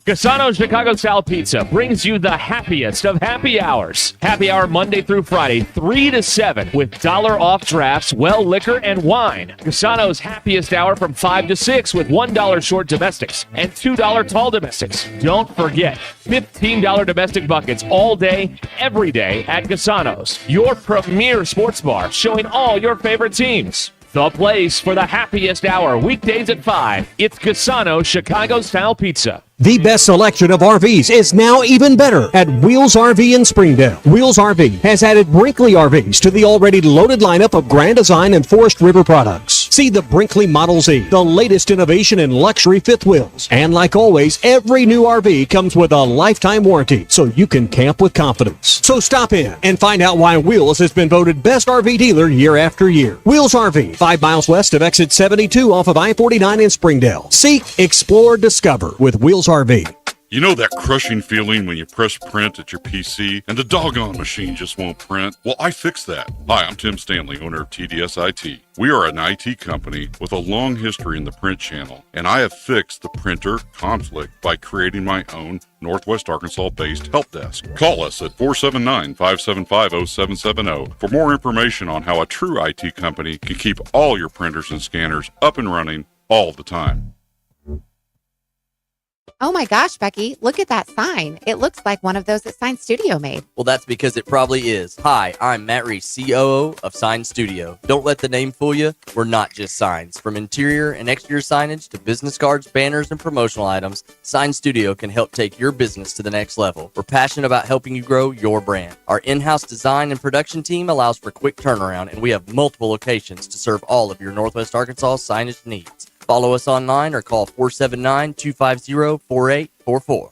Cassano's Chicago Style Pizza brings you the happiest of happy hours. Happy hour Monday through Friday, 3 to 7, with $1 off drafts, well liquor, and wine. Cassano's happiest hour from 5 to 6 with $1 short domestics and $2 tall domestics. Don't forget, $15 domestic buckets all day, every day at Cassano's, your premier sports bar showing all your favorite teams. The place for the happiest hour, weekdays at 5. It's Cassano's Chicago Style Pizza. The best selection of RVs is now even better at Wheels RV in Springdale. Wheels RV has added Brinkley RVs to the already loaded lineup of Grand Design and Forest River products. See the Brinkley Model Z, the latest innovation in luxury fifth wheels. And like always, every new RV comes with a lifetime warranty, so you can camp with confidence. So stop in and find out why Wheels has been voted best RV dealer year after year. Wheels RV, 5 miles west of exit 72 off of I-49 in Springdale. Seek, explore, discover with Wheels RV. You know that crushing feeling when you press print at your PC and the doggone machine just won't print? Well, I fixed that. Hi, I'm Tim Stanley, owner of TDS IT. We are an IT company with a long history in the print channel, and I have fixed the printer conflict by creating my own Northwest Arkansas-based help desk. Call us at 479-575-0770 for more information on how a true IT company can keep all your printers and scanners up and running all the time. Oh my gosh, Becky, look at that sign. It looks like one of those that Sign Studio made. Well, that's because it probably is. Hi, I'm Matt Reese, COO of Sign Studio. Don't let the name fool you. We're not just signs. From interior and exterior signage to business cards, banners, and promotional items, Sign Studio can help take your business to the next level. We're passionate about helping you grow your brand. Our in-house design and production team allows for quick turnaround, and we have multiple locations to serve all of your Northwest Arkansas signage needs. Follow us online or call 479-250-4844.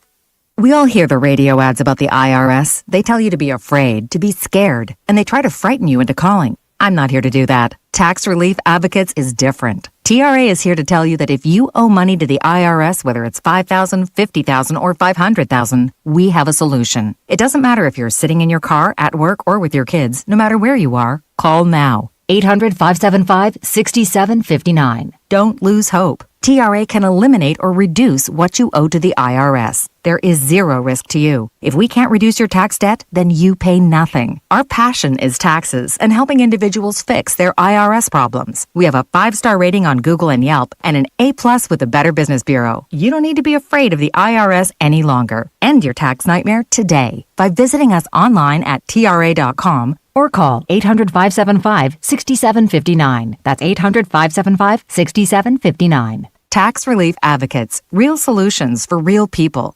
We all hear the radio ads about the IRS. They tell you to be afraid, to be scared, and they try to frighten you into calling. I'm not here to do that. Tax Relief Advocates is different. TRA is here to tell you that if you owe money to the IRS, whether it's $5,000, $50,000, or $500,000, we have a solution. It doesn't matter if you're sitting in your car, at work, or with your kids. No matter where you are, call now. 800-575-6759. Don't lose hope. TRA can eliminate or reduce what you owe to the IRS. There is zero risk to you. If we can't reduce your tax debt, then you pay nothing. Our passion is taxes and helping individuals fix their IRS problems. We have a 5-star rating on Google and Yelp and an A+ with the Better Business Bureau. You don't need to be afraid of the IRS any longer. End your tax nightmare today by visiting us online at TRA.com or call 800-575-6759. That's 800-575-6759. Tax Relief Advocates. Real solutions for real people.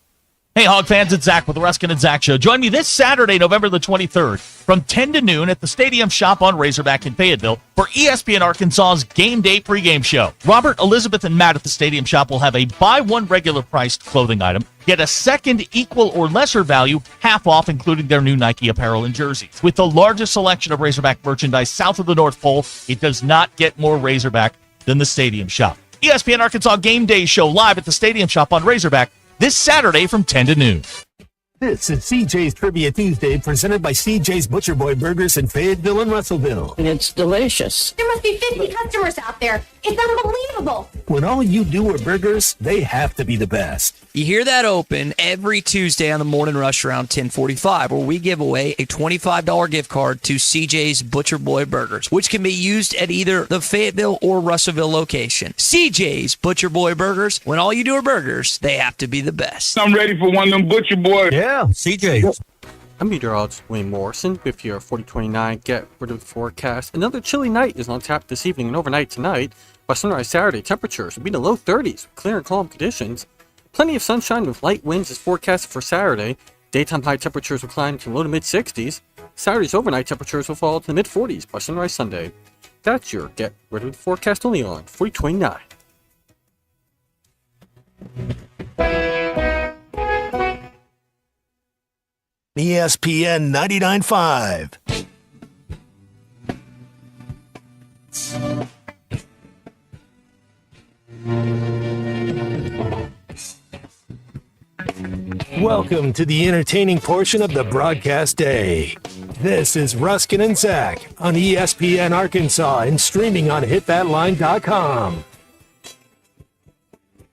Hey, Hog fans, it's Zach with the Ruscin and Zach Show. Join me this Saturday, November the 23rd, from 10 to noon at the Stadium Shop on Razorback in Fayetteville for ESPN Arkansas's Game Day pregame show. Robert, Elizabeth, and Matt at the Stadium Shop will have a buy one regular priced clothing item, get a second equal or lesser value, half off, including their new Nike apparel and jerseys. With the largest selection of Razorback merchandise south of the North Pole, it does not get more Razorback than the Stadium Shop. ESPN Arkansas Game Day show live at the Stadium Shop on Razorback this Saturday from 10 to noon. This is CJ's Trivia Tuesday, presented by CJ's Butcher Boy Burgers in Fayetteville and Russellville. And it's delicious. There must be 50 customers out there. It's unbelievable. When all you do are burgers, they have to be the best. You hear that open every Tuesday on the Morning Rush around 10:45, where we give away a $25 gift card to CJ's Butcher Boy Burgers, which can be used at either the Fayetteville or Russellville location. CJ's Butcher Boy Burgers, when all you do are burgers, they have to be the best. I'm ready for one of them Butcher Boys. Yeah, CJ's. I'm meteorologist Wayne Morrison with your 4029 Get Rid of the Forecast. Another chilly night is on tap this evening and overnight tonight. By sunrise Saturday, temperatures will be in the low 30s with clear and calm conditions. Plenty of sunshine with light winds is forecasted for Saturday. Daytime high temperatures will climb to low to mid 60s. Saturday's overnight temperatures will fall to the mid 40s by sunrise Sunday. That's your Get Rid of the Forecast only on 4029. ESPN 99.5. Welcome to the entertaining portion of the broadcast day. This is Ruscin and Zach on ESPN Arkansas and streaming on hitthatline.com.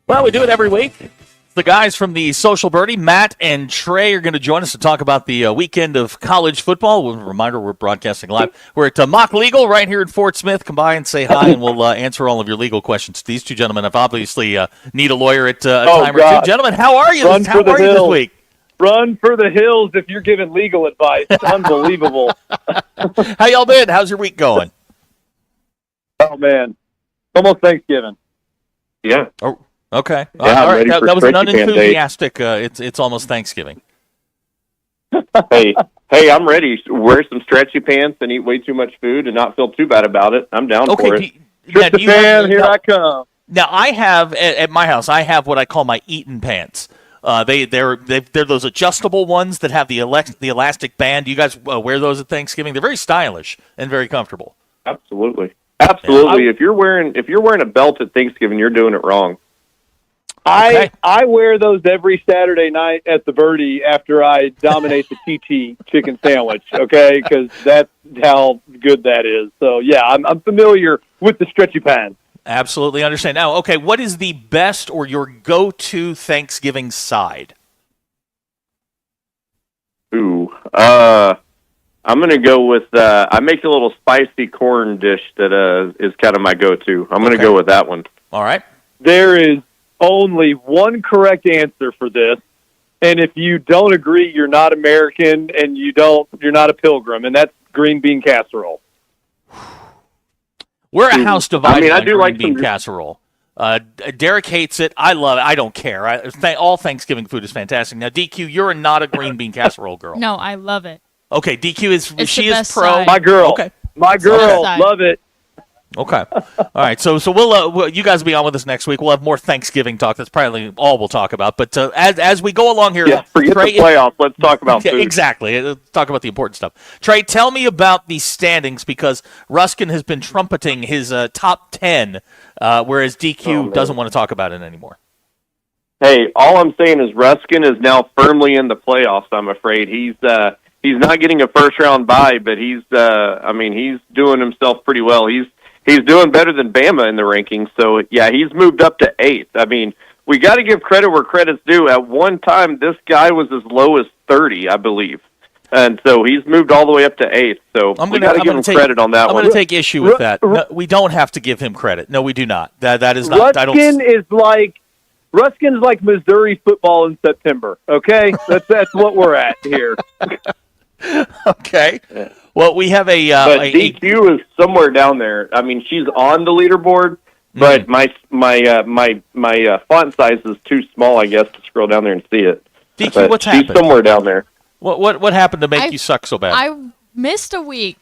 Well, we do it every week. The guys from the Social Birdie, Matt and Trey, are going to join us to talk about the weekend of college football. Well, reminder, we're broadcasting live. We're at Mock Legal right here in Fort Smith. Come by and say hi, and we'll answer all of your legal questions. These two gentlemen have obviously need a lawyer at a time or two. Gentlemen, how are you? How are you this week? Run for the hills if you're giving legal advice. Unbelievable. How y'all been? How's your week going? Oh, man. Almost Thanksgiving. Yeah. Oh. Okay. Yeah, all right. That was an stretchy pan unenthusiastic. It's almost Thanksgiving. hey, I'm ready. Wear some stretchy pants and eat way too much food and not feel too bad about it. I'm down for it. Tryptophan, here I come. Now I have at my house. I have what I call my Eaton pants. They're those adjustable ones that have the elastic band. Do you guys wear those at Thanksgiving? They're very stylish and very comfortable. Absolutely. Yeah, if you're wearing a belt at Thanksgiving, you're doing it wrong. I wear those every Saturday night at the Birdie after I dominate the TT chicken sandwich, okay? Because that's how good that is. So, yeah, I'm familiar with the stretchy pants. Absolutely understand. Now, okay, what is the best or your go-to Thanksgiving side? Ooh, I'm going to go with, I make a little spicy corn dish that is kind of my go-to. I'm going to go with that one. All right. There is only one correct answer for this, and if you don't agree, you're not American and you're not a pilgrim, and that's green bean casserole. We're a house divided on green like bean casserole. Derek hates it. I love it. I don't care. All Thanksgiving food is fantastic. Now, DQ, you're not a green bean casserole girl. No, I love it. Okay, DQ is pro. Side. My girl. Okay. My girl. Love it. Okay. All right. So we'll you guys will be on with us next week. We'll have more Thanksgiving talk. That's probably all we'll talk about. But as we go along here, forget Trey, the playoffs. Let's talk about food. Exactly. Let's talk about the important stuff. Trey, tell me about the standings because Ruscin has been trumpeting his top 10, whereas DQ doesn't want to talk about it anymore. Hey, all I'm saying is Ruscin is now firmly in the playoffs. I'm afraid he's not getting a first round bye, but he's doing himself pretty well. He's doing better than Bama in the rankings. So, yeah, he's moved up to 8th. I mean, we got to give credit where credit's due. At one time, this guy was as low as 30, I believe. And so he's moved all the way up to 8th. So we got to give him credit on that one. I'm going to take issue with that. No, we don't have to give him credit. No, we do not. That is not. Ruskin's like Missouri football in September, okay? That's what we're at here. Okay. Well, we have a DQ is somewhere down there. I mean, she's on the leaderboard, but my font size is too small, I guess, to scroll down there and see it. DQ, what's she's happened? somewhere down there. What happened to make you suck so bad? I missed a week.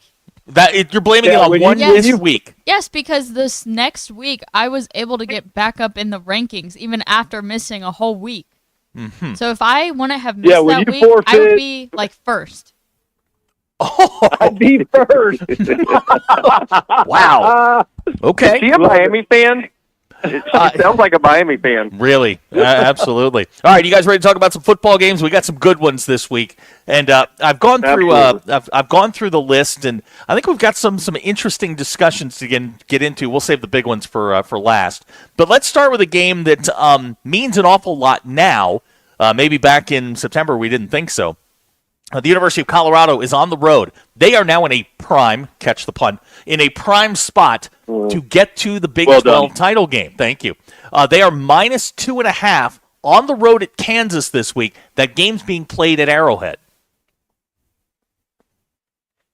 You're blaming it on one week. Yes, because this next week I was able to get back up in the rankings even after missing a whole week. Mm-hmm. So if I wouldn't have missed that week, I would be like first. I'd be first. Wow. Okay. Is she a Miami fan? She sounds like a Miami fan. Really? Absolutely. All right, you guys ready to talk about some football games? We got some good ones this week, and I've gone through. I've gone through the list, and I think we've got some interesting discussions to get into. We'll save the big ones for last. But let's start with a game that means an awful lot now. Maybe back in September we didn't think so. The University of Colorado is on the road. They are now in a prime, catch the pun, in a prime spot to get to the Big 12 title game. Thank you. They are minus 2.5 on the road at Kansas this week. That game's being played at Arrowhead.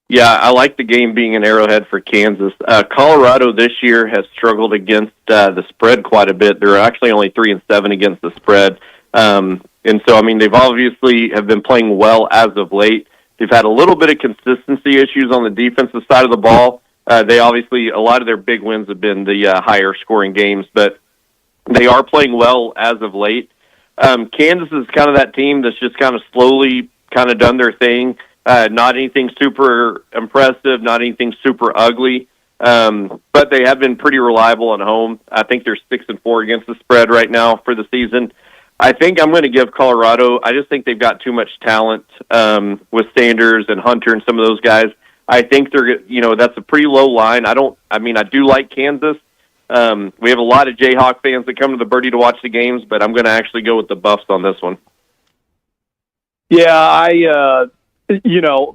Yeah, I like the game being in Arrowhead for Kansas. Colorado this year has struggled against the spread quite a bit. They're actually only 3-7 against the spread. And so, I mean, they've obviously have been playing well as of late. They've had a little bit of consistency issues on the defensive side of the ball. They obviously, a lot of their big wins have been the higher scoring games, but they are playing well as of late. Kansas is kind of that team that's just kind of slowly kind of done their thing. Not anything super impressive, not anything super ugly, but they have been pretty reliable at home. I think they're 6-4 against the spread right now for the season. I think I'm going to give Colorado. I just think they've got too much talent with Sanders and Hunter and some of those guys. I think they're, that's a pretty low line. I do like Kansas. We have a lot of Jayhawk fans that come to the Birdie to watch the games, but I'm going to actually go with the Buffs on this one. Yeah,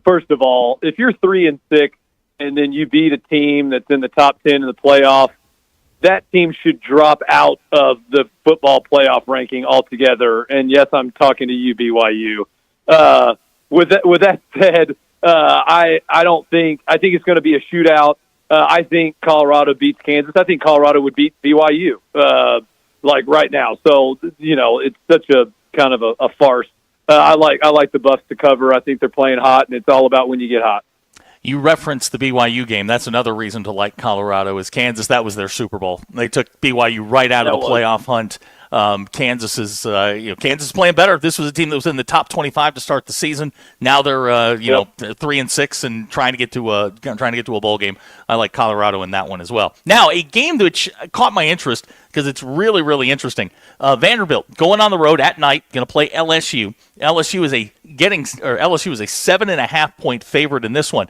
first of all, if you're 3-6 and then you beat a team that's in the top 10 in the playoff, that team should drop out of the football playoff ranking altogether. And yes, I'm talking to you, BYU. With that said, I think it's going to be a shootout. I think Colorado beats Kansas. I think Colorado would beat BYU, like right now. So, it's such a kind of a farce. I like the Buffs to cover. I think they're playing hot, and it's all about when you get hot. You referenced the BYU game. That's another reason to like Colorado is Kansas. That was their Super Bowl. They took BYU right out of the playoff hunt. Kansas is playing better. This was a team that was in the top 25 to start the season. Now they're 3-6 and trying to get to a bowl game. I like Colorado in that one as well. Now a game which caught my interest because it's really, really interesting. Vanderbilt going on the road at night, going to play LSU. LSU is a 7.5 point favorite in this one.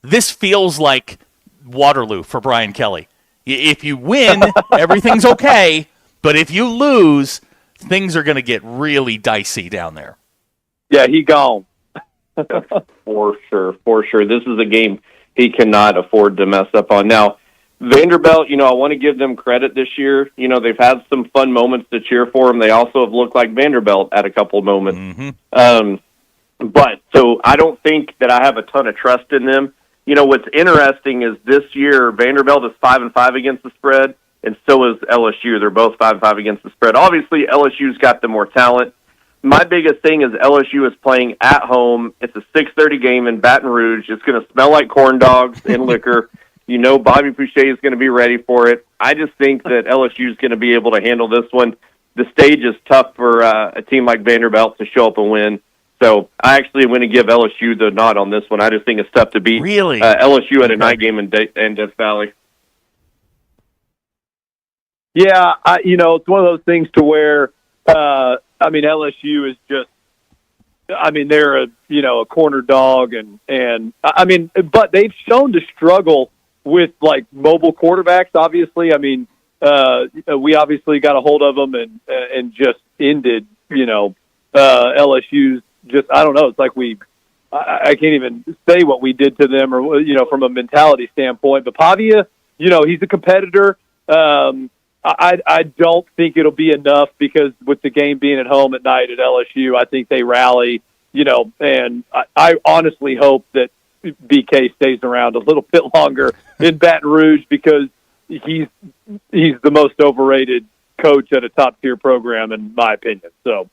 This feels like Waterloo for Brian Kelly. If you win, everything's okay. But if you lose, things are going to get really dicey down there. Yeah, he gone. For sure. This is a game he cannot afford to mess up on. Now, Vanderbilt, I want to give them credit this year. They've had some fun moments to cheer for them. They also have looked like Vanderbilt at a couple of moments. Mm-hmm. So I don't think that I have a ton of trust in them. What's interesting is this year Vanderbilt is 5-5 against the spread, and so is LSU. They're both 5-5 against the spread. Obviously, LSU's got the more talent. My biggest thing is LSU is playing at home. It's a 6:30 game in Baton Rouge. It's going to smell like corn dogs and liquor. Bobby Boucher is going to be ready for it. I just think that LSU is going to be able to handle this one. The stage is tough for a team like Vanderbilt to show up and win. So I actually am going to give LSU the nod on this one. I just think it's tough to beat LSU at a night game in Death Valley. Yeah, it's one of those things to where, LSU is just, they're a corner dog but they've shown to struggle with like mobile quarterbacks. Obviously, we obviously got a hold of them and just ended, LSU's. Just I don't know. It's like I can't even say what we did to them, or from a mentality standpoint. But Pavia, he's a competitor. I don't think it'll be enough because with the game being at home at night at LSU, I think they rally. And I honestly hope that BK stays around a little bit longer in Baton Rouge because he's the most overrated coach at a top tier program in my opinion. So.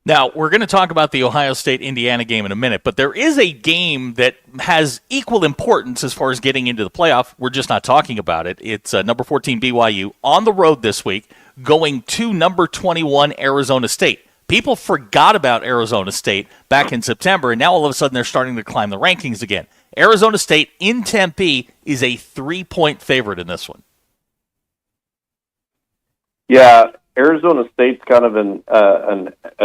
Now, we're going to talk about the Ohio State-Indiana game in a minute, but there is a game that has equal importance as far as getting into the playoff. We're just not talking about it. It's number 14 BYU on the road this week, going to number 21 Arizona State. People forgot about Arizona State back in September, and now all of a sudden they're starting to climb the rankings again. Arizona State in Tempe is a 3-point favorite in this one. Yeah, Arizona State's kind of an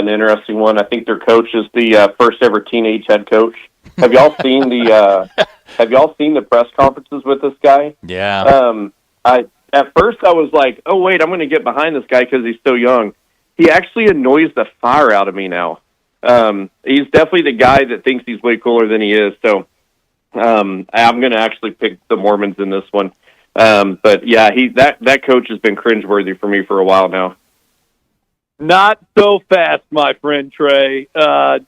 interesting one. I think their coach is the first ever teenage head coach. Have y'all seen the press conferences with this guy? Yeah. At first I was like, oh wait, I'm going to get behind this guy because he's so young. He actually annoys the fire out of me now. He's definitely the guy that thinks he's way cooler than he is. So I'm going to actually pick the Mormons in this one. But yeah, that coach has been cringeworthy for me for a while now. Not so fast, my friend Trey. Definitely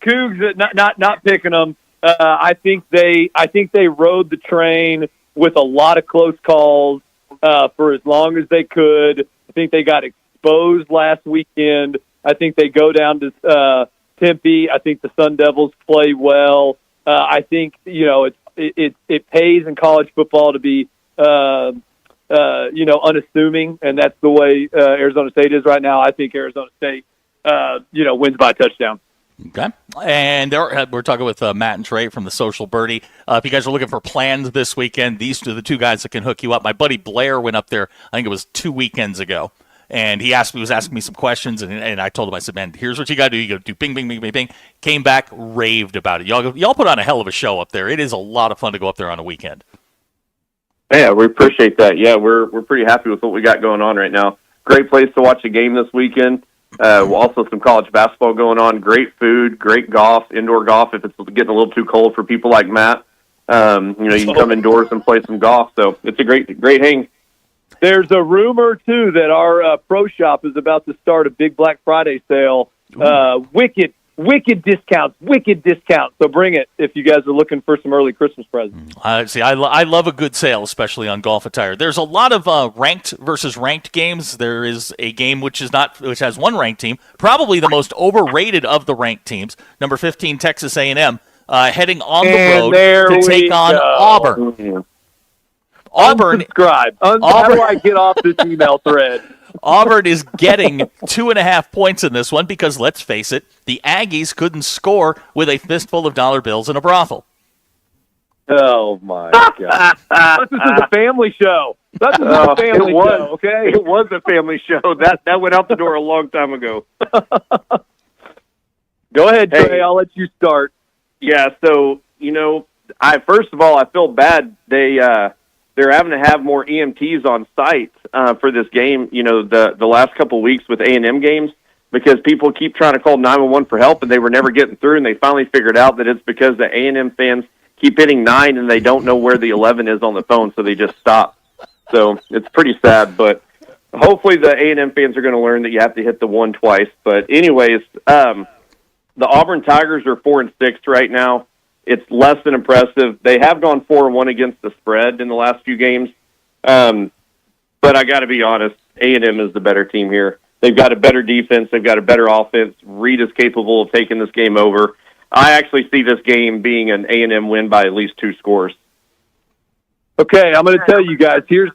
Cougs not picking them. I think they rode the train with a lot of close calls for as long as they could. I think they got exposed last weekend. I think they go down to Tempe. I think the Sun Devils play well. I think it pays in college football to be unassuming, and that's the way Arizona State is right now. I think Arizona State wins by a touchdown. Okay. And we're talking with Matt and Trey from the Social Birdie. If you guys are looking for plans this weekend, these are the two guys that can hook you up. My buddy Blair went up there, I think it was 2 weekends ago, and he was asking me some questions, and I told him, I said, man, here's what you got to do. You got to do bing, bing, bing, bing, bing. Came back, raved about it. Y'all put on a hell of a show up there. It is a lot of fun to go up there on a weekend. Yeah, we appreciate that. Yeah, we're pretty happy with what we got going on right now. Great place to watch a game this weekend. Also some college basketball going on. Great food, great golf, indoor golf if it's getting a little too cold for people like Matt. You can come indoors and play some golf. So it's a great hang. There's a rumor, too, that our pro shop is about to start a big Black Friday sale. Wicked discounts. So bring it if you guys are looking for some early Christmas presents. I love a good sale, especially on golf attire. There's a lot of ranked versus ranked games. There is a game which has one ranked team, probably the most overrated of the ranked teams. Number 15, Texas A&M, heading on the road to take on Auburn. Mm-hmm. Auburn. Unsubscribe. How do I get off this email thread? Auburn is getting 2.5 points in this one because, let's face it, the Aggies couldn't score with a fistful of dollar bills in a brothel. Oh, my God. This is a family show. This is a family show, okay? It was a family show. That went out the door a long time ago. Go ahead, Trey. I'll let you start. Yeah, so, first of all, I feel bad. They're having to have more EMTs on site for this game, the last couple of weeks with A&M games, because people keep trying to call 911 for help, and they were never getting through, and they finally figured out that it's because the A&M fans keep hitting 9, and they don't know where the 11 is on the phone, so they just stop. So it's pretty sad, but hopefully the A&M fans are going to learn that you have to hit the 1 twice. But anyways, the Auburn Tigers are 4-6 right now. It's less than impressive. They have gone 4-1 against the spread in the last few games. But I got to be honest, A&M is the better team here. They've got a better defense. They've got a better offense. Reed is capable of taking this game over. I actually see this game being an A&M win by at least 2 scores. Okay, I'm going to tell you guys, here's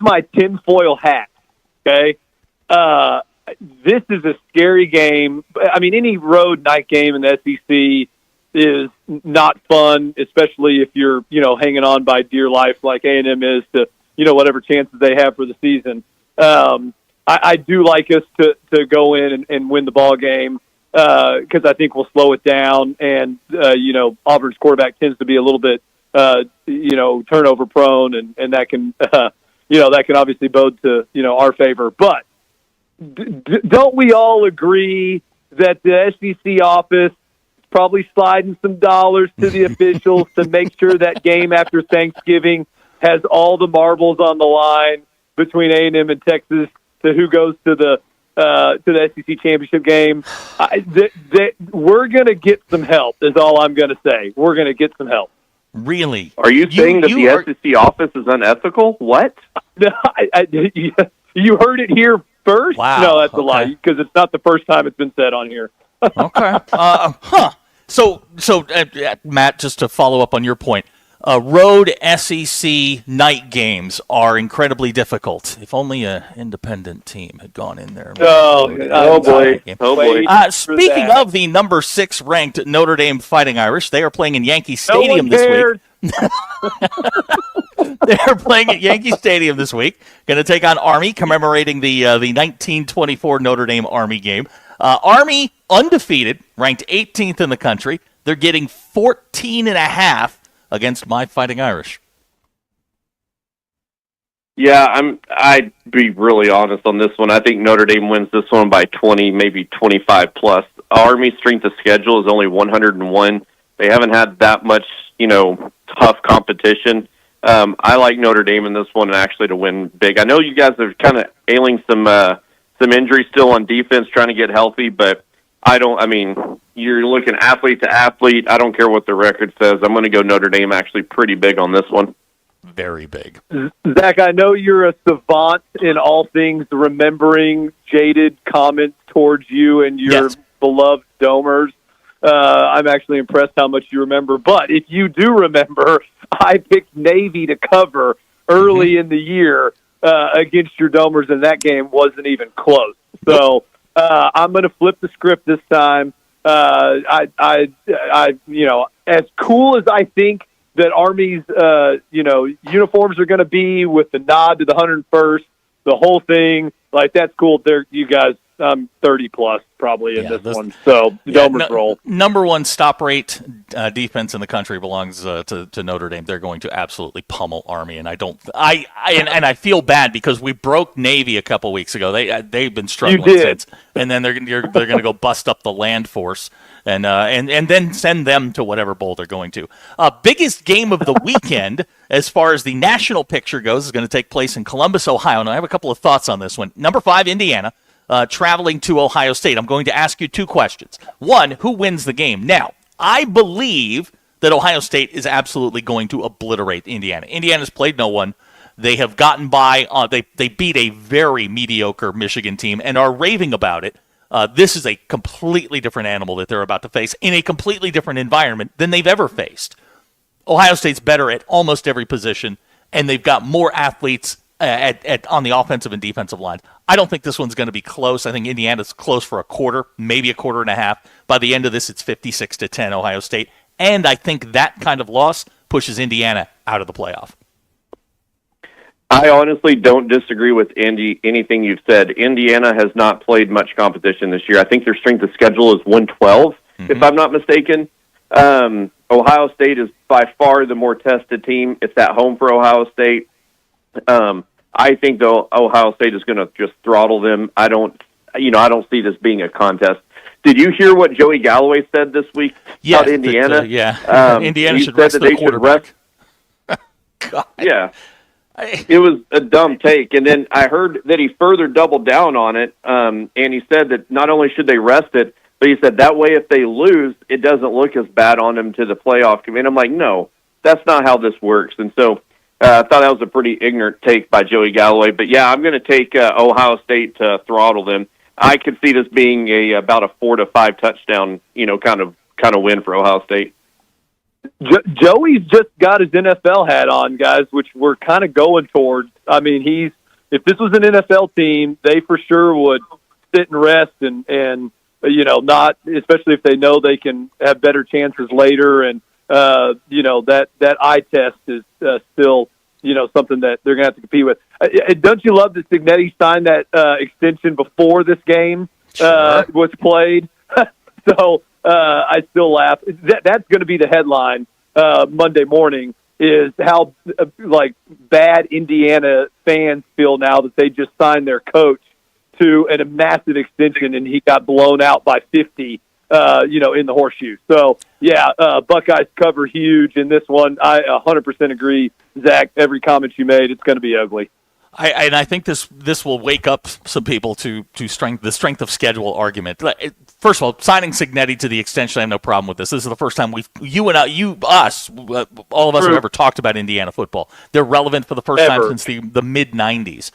my tinfoil hat, okay? This is a scary game. I mean, any road night game in the SEC is not fun, especially if you're, hanging on by dear life like A&M is to, whatever chances they have for the season. I do like us to go in and win the ball game because I think we'll slow it down. And, Auburn's quarterback tends to be a little bit, turnover prone, and that can, that can obviously bode to, our favor. But don't we all agree that the SEC office probably sliding some dollars to the officials to make sure that game after Thanksgiving has all the marbles on the line between A&M and Texas to who goes to the SEC championship game? We're going to get some help is all I'm going to say. We're going to get some help. Really? Are you saying that the SEC office is unethical? What? You heard it here first? Wow. No, that's a lie because it's not the first time it's been said on here. Okay. So, Matt, just to follow up on your point, road SEC night games are incredibly difficult. If only an independent team had gone in there. Oh boy. Speaking of the number 6 ranked Notre Dame Fighting Irish, they are playing in Yankee Stadium this week. They're playing at Yankee Stadium this week. Going to take on Army, commemorating the 1924 Notre Dame Army game. Army undefeated, ranked 18th in the country. They're getting 14.5 against my Fighting Irish. Yeah, I'd be really honest on this one. I think Notre Dame wins this one by 20, maybe 25 plus. Army's strength of schedule is only 101. They haven't had that much, tough competition. I like Notre Dame in this one actually to win big. I know you guys are kind of ailing some injuries still on defense, trying to get healthy, but you're looking athlete to athlete. I don't care what the record says. I'm going to go Notre Dame actually pretty big on this one. Very big. Zach, I know you're a savant in all things remembering jaded comments towards you and your beloved Domers. I'm actually impressed how much you remember. But if you do remember, I picked Navy to cover early in the year against your Domers, and that game wasn't even close. So I'm going to flip the script this time. As cool as I think that Army's, uniforms are going to be with the nod to the 101st, the whole thing, like that's cool. You guys, 30 plus probably in this one. So Domers roll. Number 1 stop rate defense in the country belongs to Notre Dame. They're going to absolutely pummel Army, and I feel bad because we broke Navy a couple weeks ago. They've been struggling since, and then they're going to go bust up the land force and then send them to whatever bowl they're going to. Biggest game of the weekend as far as the national picture goes is going to take place in Columbus, Ohio. And I have a couple of thoughts on this one. Number 5, Indiana. Traveling to Ohio State. I'm going to ask you 2 questions. 1, who wins the game? Now, I believe that Ohio State is absolutely going to obliterate Indiana. Indiana's played no one. They have gotten by. They beat a very mediocre Michigan team and are raving about it. This is a completely different animal that they're about to face in a completely different environment than they've ever faced. Ohio State's better at almost every position, and they've got more athletes on the offensive and defensive line. I don't think this one's going to be close. I think Indiana's close for a quarter, maybe a quarter and a half. By the end of this, it's 56-10 Ohio State. And I think that kind of loss pushes Indiana out of the playoff. I honestly don't disagree with anything you've said. Indiana has not played much competition this year. I think their strength of schedule is 112, if I'm not mistaken. Ohio State is by far the more tested team. It's at home for Ohio State. I think though Ohio State is going to just throttle them. I don't see this being a contest. Did you hear what Joey Galloway said this week about Indiana? Indiana should rest their quarterback. God. Yeah, it was a dumb take. And then I heard that he further doubled down on it, and he said that not only should they rest it, but he said that way if they lose, it doesn't look as bad on them to the playoff committee. I'm like, no, that's not how this works. And so I thought that was a pretty ignorant take by Joey Galloway. But, yeah, I'm going to take Ohio State to throttle them. I could see this being about a 4 to 5 touchdown, kind of win for Ohio State. Joey's just got his NFL hat on, guys, which we're kind of going towards. I mean, if this was an NFL team, they for sure would sit and rest and not, especially if they know they can have better chances later. And, that eye test is still, something that they're going to have to compete with. Don't you love that Signetti signed that extension before this game was played? So I still laugh. That's going to be the headline Monday morning, is how bad Indiana fans feel now that they just signed their coach to a massive extension and he got blown out by 50. In the horseshoe. So, Buckeyes cover huge in this one. I 100% agree, Zach. Every comment you made, it's going to be ugly. And I think this will wake up some people to the strength of schedule argument. First of all, signing Signetti to the extension, I have no problem with this. This is the first time all of us have ever talked about Indiana football. They're relevant for the first time since the mid '90s.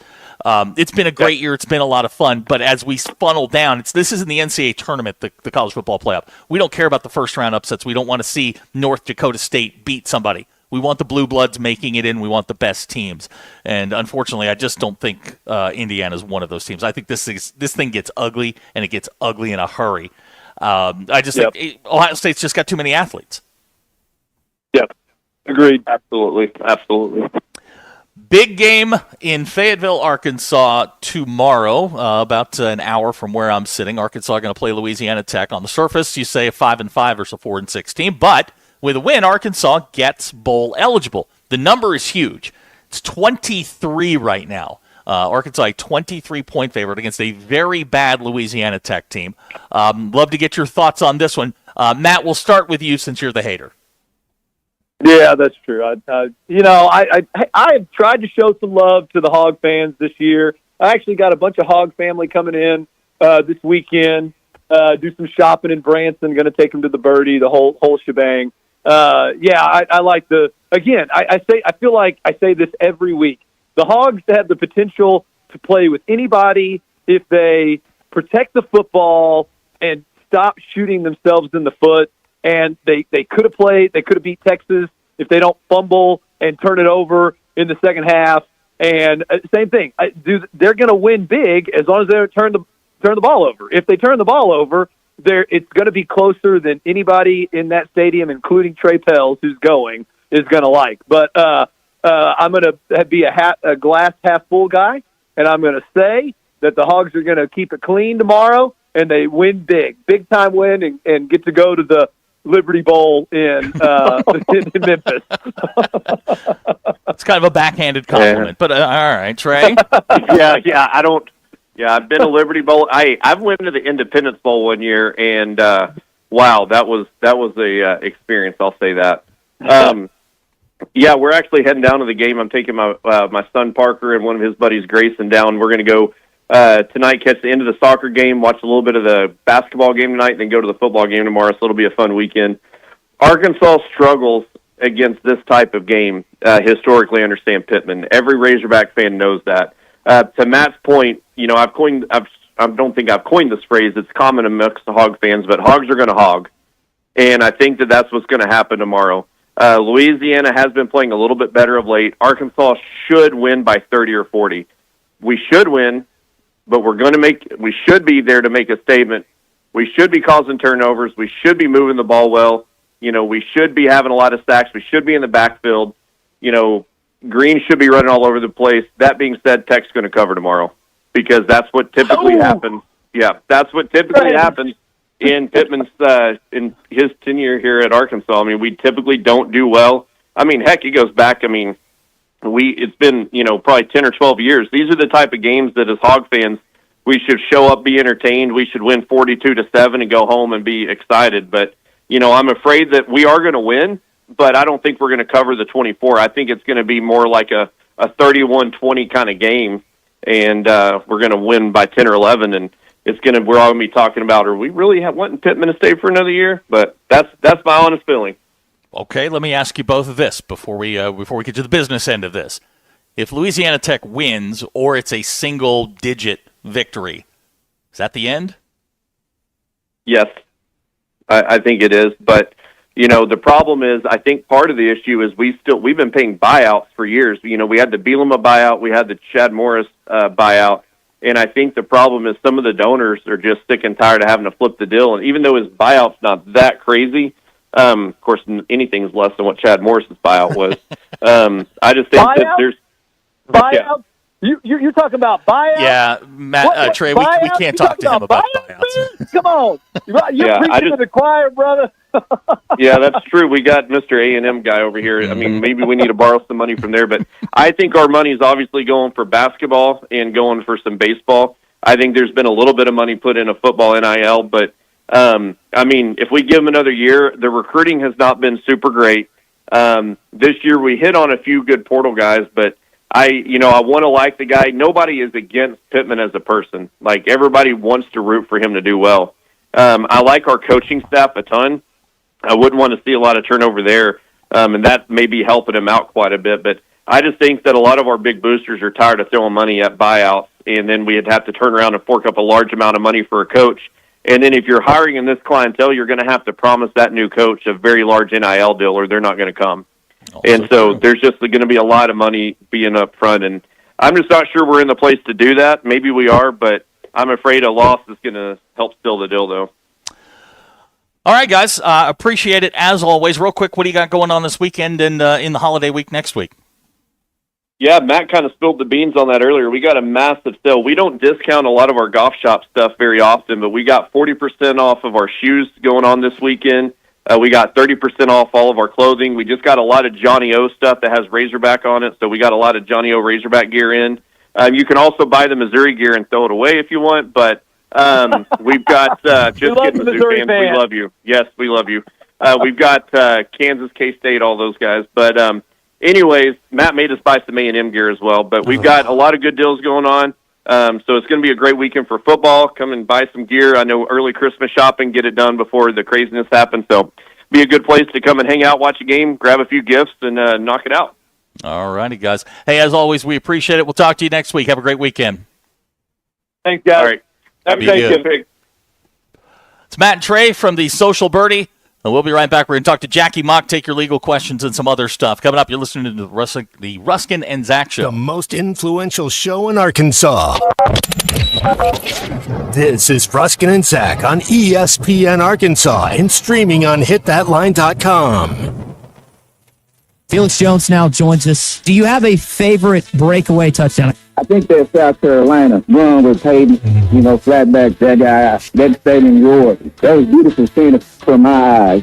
It's been a great year. It's been a lot of fun. But as we funnel down, this isn't the NCAA tournament, the college football playoff. We don't care about the first round upsets. We don't want to see North Dakota State beat somebody. We want the Blue Bloods making it in. We want the best teams. And unfortunately, I just don't think Indiana's one of those teams. I think this thing gets ugly, and it gets ugly in a hurry. I just think Ohio State's just got too many athletes. Yep. Agreed. Absolutely. Big game in Fayetteville, Arkansas tomorrow, about an hour from where I'm sitting. Arkansas are going to play Louisiana Tech. On the surface, you say a 5-5 versus a 4-16, but with a win, Arkansas gets bowl eligible. The number is huge. It's 23 right now. Arkansas a 23-point favorite against a very bad Louisiana Tech team. Love to get your thoughts on this one. Matt, we'll start with you since you're the hater. Yeah, that's true. I have tried to show some love to the Hog fans this year. I actually got a bunch of Hog family coming in this weekend. Do some shopping in Branson. Going to take them to the Birdie, the whole shebang. I like I feel like I say this every week. The Hogs have the potential to play with anybody if they protect the football and stop shooting themselves in the foot. And they could have beat Texas if they don't fumble and turn it over in the second half. And same thing, they're going to win big as long as they don't turn the ball over. If they turn the ball over, it's going to be closer than anybody in that stadium, including Trey Pels, who's going, is going to like. But I'm going to be a glass half full guy, and I'm going to say that the Hogs are going to keep it clean tomorrow, and they win big time win, and get to go to the Liberty Bowl in Memphis. It's kind of a backhanded compliment, but all right, Trey. I've been to Liberty Bowl. I've went to the Independence Bowl one year, and wow, that was a experience. I'll say that. We're actually heading down to the game. I'm taking my son Parker and one of his buddies Grayson down. We're going to go tonight, catch the end of the soccer game, watch a little bit of the basketball game tonight, and then go to the football game tomorrow, so it'll be a fun weekend. Arkansas struggles against this type of game, historically under Sam Pittman. Every Razorback fan knows that. To Matt's point, I don't think I've coined this phrase. It's common amongst the Hog fans, but Hogs are going to hog. And I think that's what's going to happen tomorrow. Louisiana has been playing a little bit better of late. Arkansas should win by 30 or 40. We should win, but we should be there to make a statement. We should be causing turnovers. We should be moving the ball well. We should be having a lot of sacks. We should be in the backfield. Green should be running all over the place. That being said, Tech's going to cover tomorrow because that's what typically happens. Yeah, that's what typically happens in Pittman's in his tenure here at Arkansas. I mean, we typically don't do well. I mean, heck, it goes back. I mean, it's been probably 10 or 12 years. These are the type of games that as Hog fans we should show up, be entertained. We should win 42-7 and go home and be excited. But I'm afraid that we are going to win. But I don't think we're going to cover the 24. I think it's going to be more like a 31-20 kind of game, and we're going to win by 10 or 11. And we're all going to be talking about, are we really wanting Pittman to stay for another year? But that's my honest feeling. Okay, let me ask you both of this before we get to the business end of this. If Louisiana Tech wins, or it's a single-digit victory, is that the end? Yes, I think it is, but. The problem is, I think part of the issue is we've been paying buyouts for years. We had the Bielema buyout, we had the Chad Morris buyout, and I think the problem is some of the donors are just sick and tired of having to flip the deal. And even though his buyout's not that crazy, of course, anything's less than what Chad Morris's buyout was. I just think that there's buyouts. You're talking about buyouts? Yeah, Matt, Trey, we can't talk to him about buyouts. Come on, you're preaching to the choir, brother. Yeah, that's true. We got Mr. A&M guy over here. I mean, maybe we need to borrow some money from there, but I think our money is obviously going for basketball and going for some baseball. I think there's been a little bit of money put into football NIL, but I mean, if we give them another year, the recruiting has not been super great. This year we hit on a few good portal guys, but I want to like the guy. Nobody is against Pittman as a person. Like, everybody wants to root for him to do well. I like our coaching staff a ton. I wouldn't want to see a lot of turnover there, and that may be helping him out quite a bit. But I just think that a lot of our big boosters are tired of throwing money at buyouts, and then we'd have to turn around and fork up a large amount of money for a coach. And then if you're hiring in this clientele, you're going to have to promise that new coach a very large NIL deal, or they're not going to come. And so there's just going to be a lot of money being up front, and I'm just not sure we're in the place to do that. Maybe we are, but I'm afraid a loss is going to help seal the deal, though. All right, guys. Appreciate it, as always. Real quick, what do you got going on this weekend and in the holiday week next week? Yeah, Matt kind of spilled the beans on that earlier. We got a massive sale. We don't discount a lot of our golf shop stuff very often, but we got 40% off of our shoes going on this weekend. We got 30% off all of our clothing. We just got a lot of Johnny O stuff that has Razorback on it, so we got a lot of Johnny O Razorback gear in. You can also buy the Missouri gear and throw it away if you want, but we've got just kidding, Missouri fans. We love you. Yes, we love you. We've got Kansas, K-State, all those guys. But anyways, Matt made us buy some A&M gear as well. But we've got a lot of good deals going on. So it's going to be a great weekend for football. Come and buy some gear. I know early Christmas shopping, get it done before the craziness happens. So be a good place to come and hang out, watch a game, grab a few gifts, and knock it out. All righty, guys. Hey, as always, we appreciate it. We'll talk to you next week. Have a great weekend. Thanks, guys. All right. Happy Thanksgiving. It's Matt and Trey from the Social Birdie. And we'll be right back. We're going to talk to Jackie Mock, take your legal questions and some other stuff. Coming up, you're listening to the Ruscin and Zach Show. The most influential show in Arkansas. This is Ruscin and Zach on ESPN Arkansas and streaming on hitthatline.com. Felix Jones now joins us. Do you have a favorite breakaway touchdown? I think that South Carolina run with Hayden, flat back, that guy, that stadium roared. That was beautiful seeing from my eyes.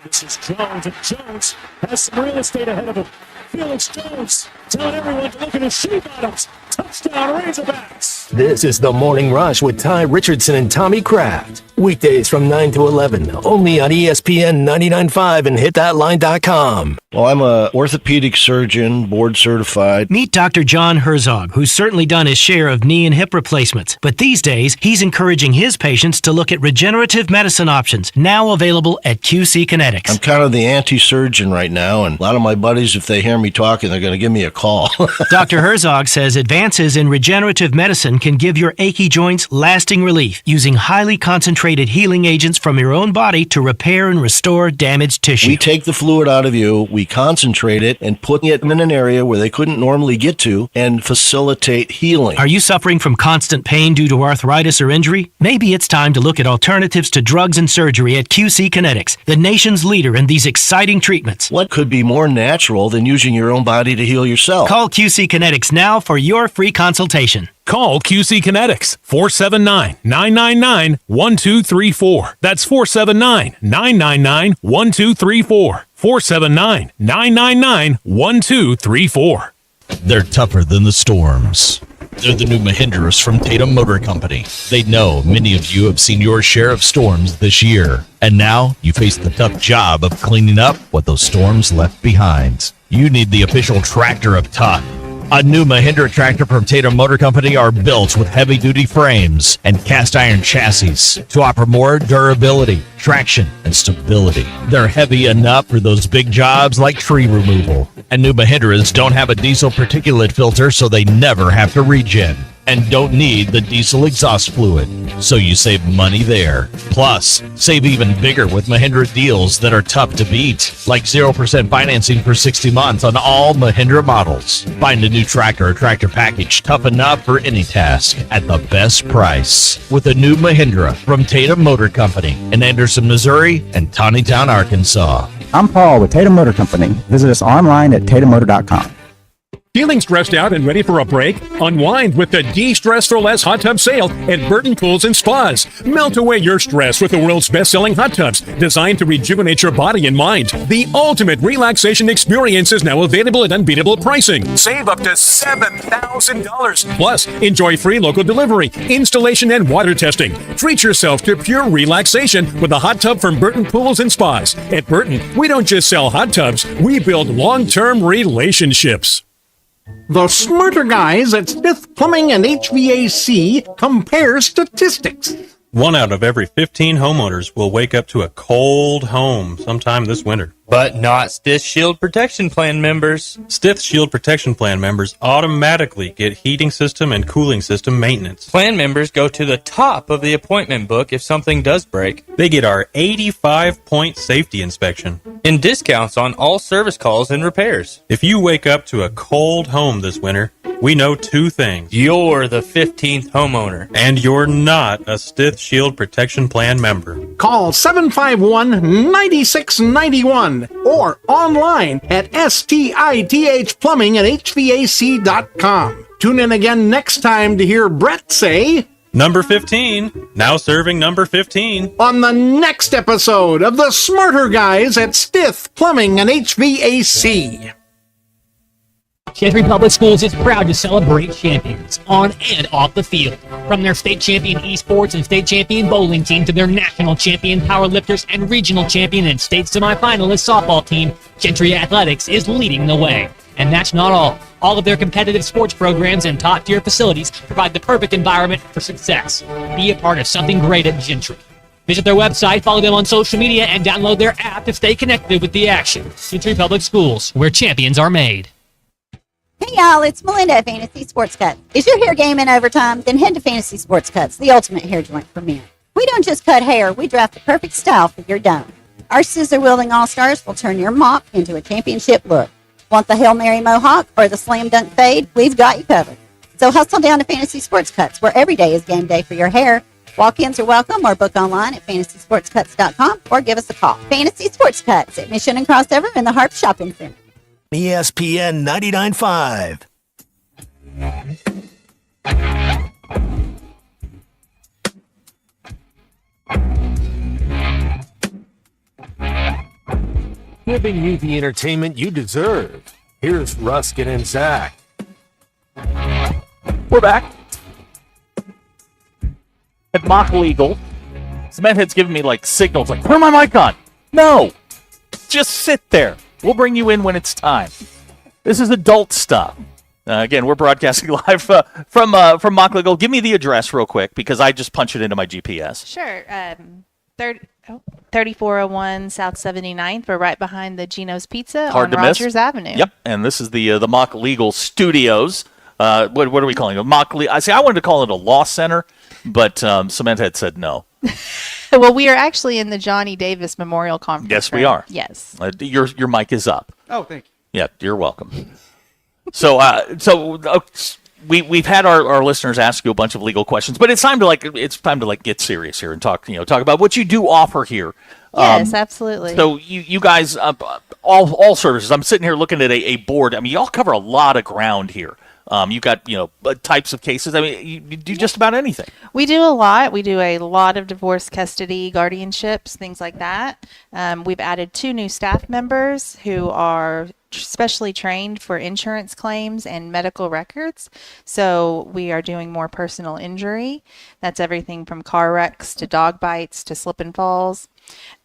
This is Jones, and Jones has some real estate ahead of him. Felix Jones telling everyone to look at his shoe bottoms. Touchdown, Razorbacks. This is The Morning Rush with Ty Richardson and Tommy Kraft. Weekdays from 9 to 11, only on ESPN 99.5 and hitthatline.com. Well, I'm a orthopedic surgeon, board certified. Meet Dr. John Herzog, who's certainly done his share of knee and hip replacements. But these days, he's encouraging his patients to look at regenerative medicine options, now available at QC Kinetics. I'm kind of the anti-surgeon right now, and a lot of my buddies, if they hear me talking, they're going to give me a call. Dr. Herzog says advances in regenerative medicine can give your achy joints lasting relief using highly concentrated healing agents from your own body to repair and restore damaged tissue. We take the fluid out of you, we concentrate it, and put it in an area where they couldn't normally get to and facilitate healing. Are you suffering from constant pain due to arthritis or injury? Maybe it's time to look at alternatives to drugs and surgery at QC Kinetics, the nation's leader in these exciting treatments. What could be more natural than using your own body to heal yourself? Call QC Kinetics now for your free consultation. Call QC Kinetics, 479-999-1234. That's 479-999-1234. 479-999-1234. They're tougher than the storms. They're the new Mahindras from Tatum Motor Company. They know many of you have seen your share of storms this year. And now you face the tough job of cleaning up what those storms left behind. You need the official tractor of tough. A new Mahindra tractor from Tatum Motor Company are built with heavy-duty frames and cast-iron chassis to offer more durability, traction, and stability. They're heavy enough for those big jobs like tree removal. And new Mahindras don't have a diesel particulate filter, so they never have to regen. And don't need the diesel exhaust fluid, so you save money there. Plus, save even bigger with Mahindra deals that are tough to beat, like 0% financing for 60 months on all Mahindra models. Find a new tractor or tractor package tough enough for any task at the best price with a new Mahindra from Tatum Motor Company in Anderson, Missouri and Tawnytown, Arkansas. I'm Paul with Tatum Motor Company. Visit us online at tatummotor.com. Feeling stressed out and ready for a break? Unwind with the De-Stress for Less hot tub sale at Burton Pools and Spas. Melt away your stress with the world's best-selling hot tubs designed to rejuvenate your body and mind. The ultimate relaxation experience is now available at unbeatable pricing. Save up to $7,000. Plus, enjoy free local delivery, installation, and water testing. Treat yourself to pure relaxation with a hot tub from Burton Pools and Spas. At Burton, we don't just sell hot tubs, we build long-term relationships. The smarter guys at Smith Plumbing and HVAC compare statistics. 1 out of every 15 homeowners will wake up to a cold home sometime this winter. But not Stith Shield Protection Plan members. Stith Shield Protection Plan members automatically get heating system and cooling system maintenance. Plan members go to the top of the appointment book if something does break. They get our 85-point safety inspection. And discounts on all service calls and repairs. If you wake up to a cold home this winter, we know 2 things. You're the 15th homeowner. And you're not a Stith Shield Protection Plan member. Call 751-9691 or online at stithplumbingandhvac.com. Tune in again next time to hear Brett say, Number 15, now serving number 15. On the next episode of the Smarter Guys at Stith Plumbing and HVAC. Gentry Public Schools is proud to celebrate champions on and off the field. From their state champion esports and state champion bowling team to their national champion powerlifters and regional champion and state semifinalist softball team, Gentry Athletics is leading the way. And that's not all. All of their competitive sports programs and top-tier facilities provide the perfect environment for success. Be a part of something great at Gentry. Visit their website, follow them on social media, and download their app to stay connected with the action. Gentry Public Schools, where champions are made. Hey y'all, it's Melinda at Fantasy Sports Cuts. Is your hair game in overtime? Then head to Fantasy Sports Cuts, the ultimate hair joint for men. We don't just cut hair, we draft the perfect style for your dome. Our scissor-wielding all-stars will turn your mop into a championship look. Want the Hail Mary mohawk or the slam dunk fade? We've got you covered. So hustle down to Fantasy Sports Cuts, where every day is game day for your hair. Walk-ins are welcome or book online at fantasysportscuts.com or give us a call. Fantasy Sports Cuts at Mission and Crossover in the Harp Shopping Center. ESPN 99.5. Giving you the entertainment you deserve. Here's Ruskin and Zach. We're back. At Mock Legal, Cementhead's giving me like signals like, turn my mic on. No. Just sit there. We'll bring you in when it's time. This is adult stuff. Again, we're broadcasting live from Mock Legal. Give me the address real quick because I just punched it into my GPS. Sure. 3401 South 79th. We're right behind the Geno's Pizza on Rogers Avenue. Yep, and this is the Mock Legal Studios. What are we calling it? Mock Legal. I wanted to call it a law center, but Cementhead said no. Well, we are actually in the Johnny Davis Memorial Conference Yes, room. we are. Yes. Your mic is up. Oh, thank you. Yeah, you're welcome. So we've had our listeners ask you a bunch of legal questions, but it's time to get serious here and talk about what you do offer here. Yes, absolutely. So you guys, all services. I'm sitting here looking at a board. I mean, y'all cover a lot of ground here. You got types of cases. I mean, you do just about anything. We do a lot. We do a lot of divorce, custody, guardianships, things like that. We've added 2 new staff members who are specially trained for insurance claims and medical records. So we are doing more personal injury. That's everything from car wrecks to dog bites to slip and falls.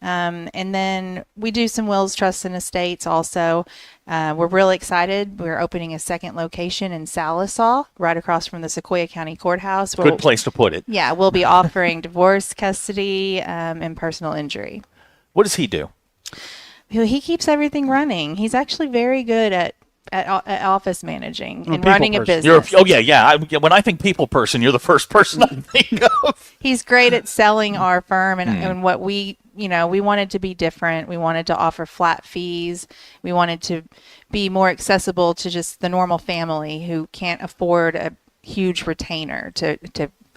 And then we do some wills, trusts, and estates also. We're really excited. We're opening a second location in Salisaw, right across from the Sequoia County Courthouse. Good place to put it. Yeah, we'll be offering divorce, custody, and personal injury. What does he do? He keeps everything running. He's actually very good at office managing and running a business. When I think people person, you're the first person I think of. He's great at selling our firm and what we wanted to be different. We wanted to offer flat fees. We wanted to be more accessible to just the normal family who can't afford a huge retainer to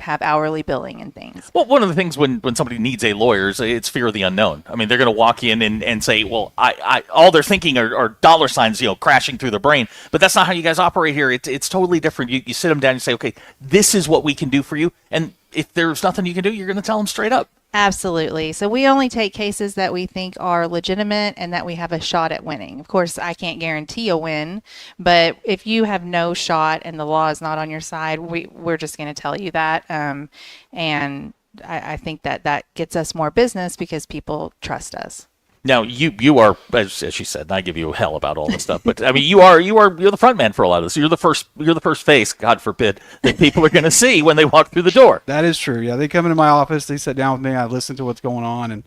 have hourly billing and things. Well, one of the things when somebody needs a lawyer is it's fear of the unknown. I mean, they're going to walk in and say, well, I all they're thinking are dollar signs, crashing through their brain. But that's not how you guys operate here. It's totally different. You sit them down and say, okay, this is what we can do for you. And if there's nothing you can do, you're going to tell them straight up. Absolutely. So we only take cases that we think are legitimate and that we have a shot at winning. Of course, I can't guarantee a win, but if you have no shot and the law is not on your side, we're just going to tell you that. And I think that gets us more business because people trust us. Now you are, as she said, and I give you hell about all this stuff, but I mean you're the front man for a lot of this. You're the first face, God forbid, that people are going to see when they walk through the door. That is true. Yeah, they come into my office, they sit down with me, I listen to what's going on, and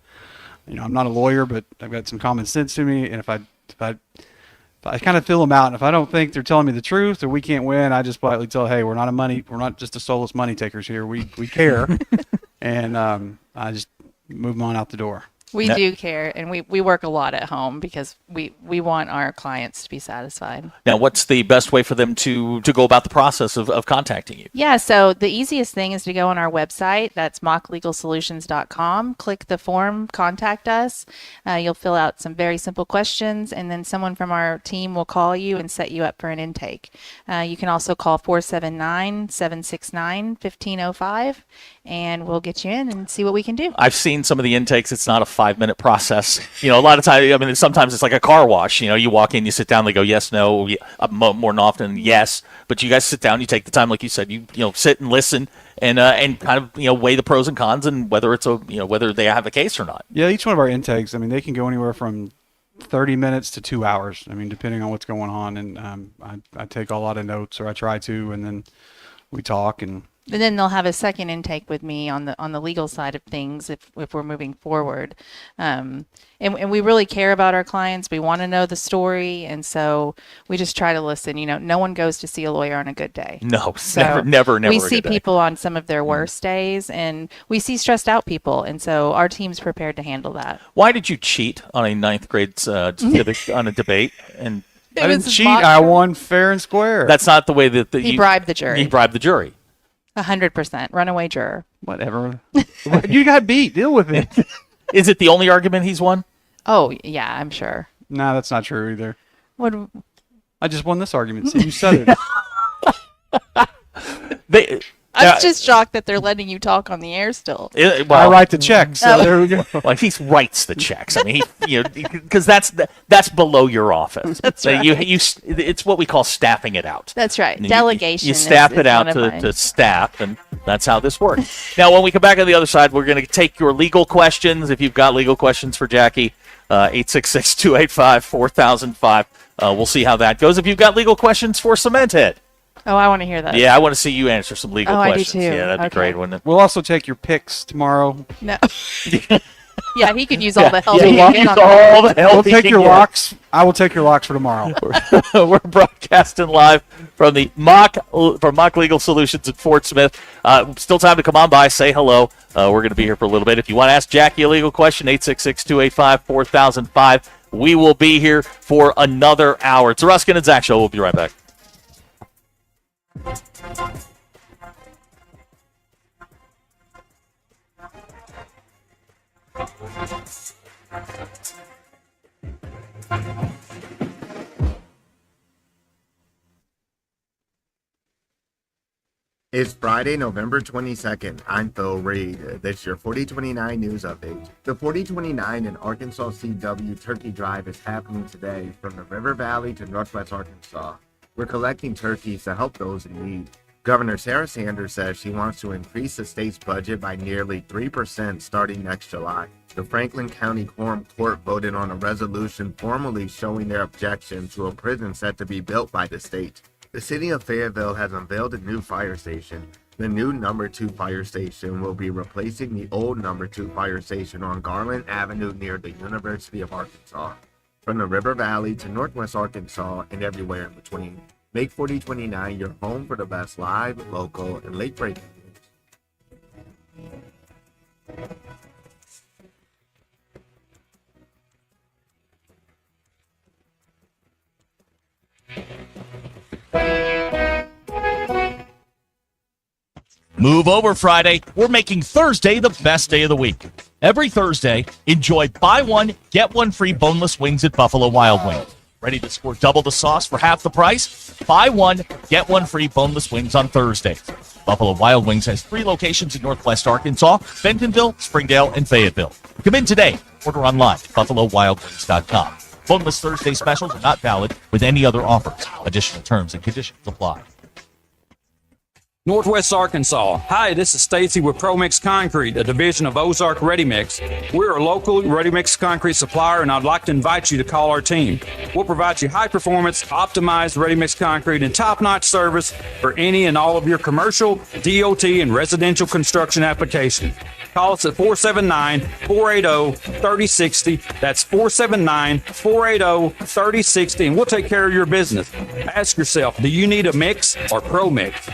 I'm not a lawyer, but I've got some common sense to me, and if I kind of fill them out, and if I don't think they're telling me the truth or we can't win, I just politely tell, hey, we're not just a soulless money takers here. We care, and I just move them on out the door. We do care, and we work a lot at home because we want our clients to be satisfied. Now, what's the best way for them to go about the process of contacting you? Yeah, so the easiest thing is to go on our website. That's mocklegalsolutions.com. Click the form, contact us. You'll fill out some very simple questions, and then someone from our team will call you and set you up for an intake. You can also call 479-769-1505, and we'll get you in and see what we can do. I've seen some of the intakes. It's not a 5-minute process. A lot of times, I mean, sometimes it's like a car wash. You walk in, you sit down, they go, yes, no, more than often, yes. But you guys sit down, you take the time, like you said, you sit and listen and kind of, weigh the pros and cons and whether it's whether they have a case or not. Yeah, each one of our intakes, I mean, they can go anywhere from 30 minutes to 2 hours. I mean, depending on what's going on. And I take a lot of notes, or I try to, and then we talk. And then they'll have a second intake with me on the legal side of things if we're moving forward. And we really care about our clients. We want to know the story, and so we just try to listen. No one goes to see a lawyer on a good day. No, so never. We see people on some of their worst days, and we see stressed out people, and so our team's prepared to handle that. Why did you cheat on a ninth grade civics on a debate? And I didn't cheat. I won fair and square. That's not the way that he bribed the jury. He bribed the jury. 100% runaway juror. Whatever. You got beat. Deal with it. Is it the only argument he's won? Oh yeah, I'm sure. No, that's not true either. What? I just won this argument. See, you said it. I'm just shocked that they're letting you talk on the air still. I write the checks. So there we go. Well, he writes the checks. I mean, because that's below your office. That's right. It's what we call staffing it out. That's right. And Delegation. You staff it out to staff, and that's how this works. Now, when we come back on the other side, we're going to take your legal questions. If you've got legal questions for Jackie, 866-285-4005. We'll see how that goes. If you've got legal questions for Cementhead. Oh, I want to hear that. Yeah, I want to see you answer some legal questions. I do too. Yeah, that'd be great, wouldn't it? We'll also take your picks tomorrow. No. Yeah, he could use all the help. We'll take your locks. I will take your locks for tomorrow. We're broadcasting live from the Mock Legal Solutions at Fort Smith. Still time to come on by, say hello. We're going to be here for a little bit. If you want to ask Jackie a legal question, 866-285-4005. We will be here for another hour. It's the Ruscin and Zach Show. We'll be right back. It's Friday, November 22nd. I'm Phil Reed. This is your 4029 news update. The 4029 in Arkansas CW Turkey Drive is happening today from the River Valley to Northwest Arkansas. We're collecting turkeys to help those in need. Governor Sarah Sanders says she wants to increase the state's budget by nearly 3% starting next July. The Franklin County Quorum Court voted on a resolution formally showing their objection to a prison set to be built by the state. The city of Fayetteville has unveiled a new fire station. The new number 2 fire station will be replacing the old number 2 fire station on Garland Avenue near the University of Arkansas. From the River Valley to Northwest Arkansas and everywhere in between, make 4029 your home for the best live, local, and late-breaking news. Move over Friday. We're making Thursday the best day of the week. Every Thursday, enjoy buy one, get one free boneless wings at Buffalo Wild Wings. Ready to score double the sauce for half the price? Buy one, get one free boneless wings on Thursday. Buffalo Wild Wings has 3 locations in Northwest Arkansas, Bentonville, Springdale, and Fayetteville. Come in today. Order online at buffalowildwings.com. Boneless Thursday specials are not valid with any other offers. Additional terms and conditions apply. Northwest Arkansas. Hi, this is Stacy with ProMix Concrete, a division of Ozark Ready Mix. We're a local ready mix concrete supplier, and I'd like to invite you to call our team. We'll provide you high performance, optimized ready mix concrete and top-notch service for any and all of your commercial, DOT, and residential construction applications. Call us at 479-480-3060. That's 479-480-3060, and we'll take care of your business. Ask yourself, do you need a mix or ProMix?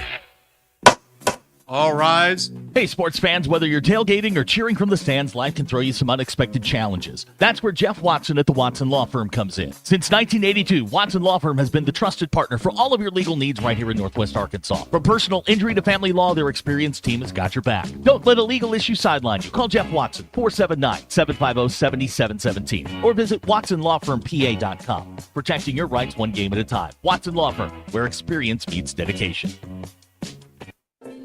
All rise. Hey, sports fans, whether you're tailgating or cheering from the stands, life can throw you some unexpected challenges. That's where Jeff Watson at the Watson Law Firm comes in. Since 1982, Watson Law Firm has been the trusted partner for all of your legal needs right here in Northwest Arkansas. From personal injury to family law, their experienced team has got your back. Don't let a legal issue sideline you. Call Jeff Watson, 479-750-7717, or visit watsonlawfirmpa.com. Protecting your rights one game at a time. Watson Law Firm, where experience meets dedication.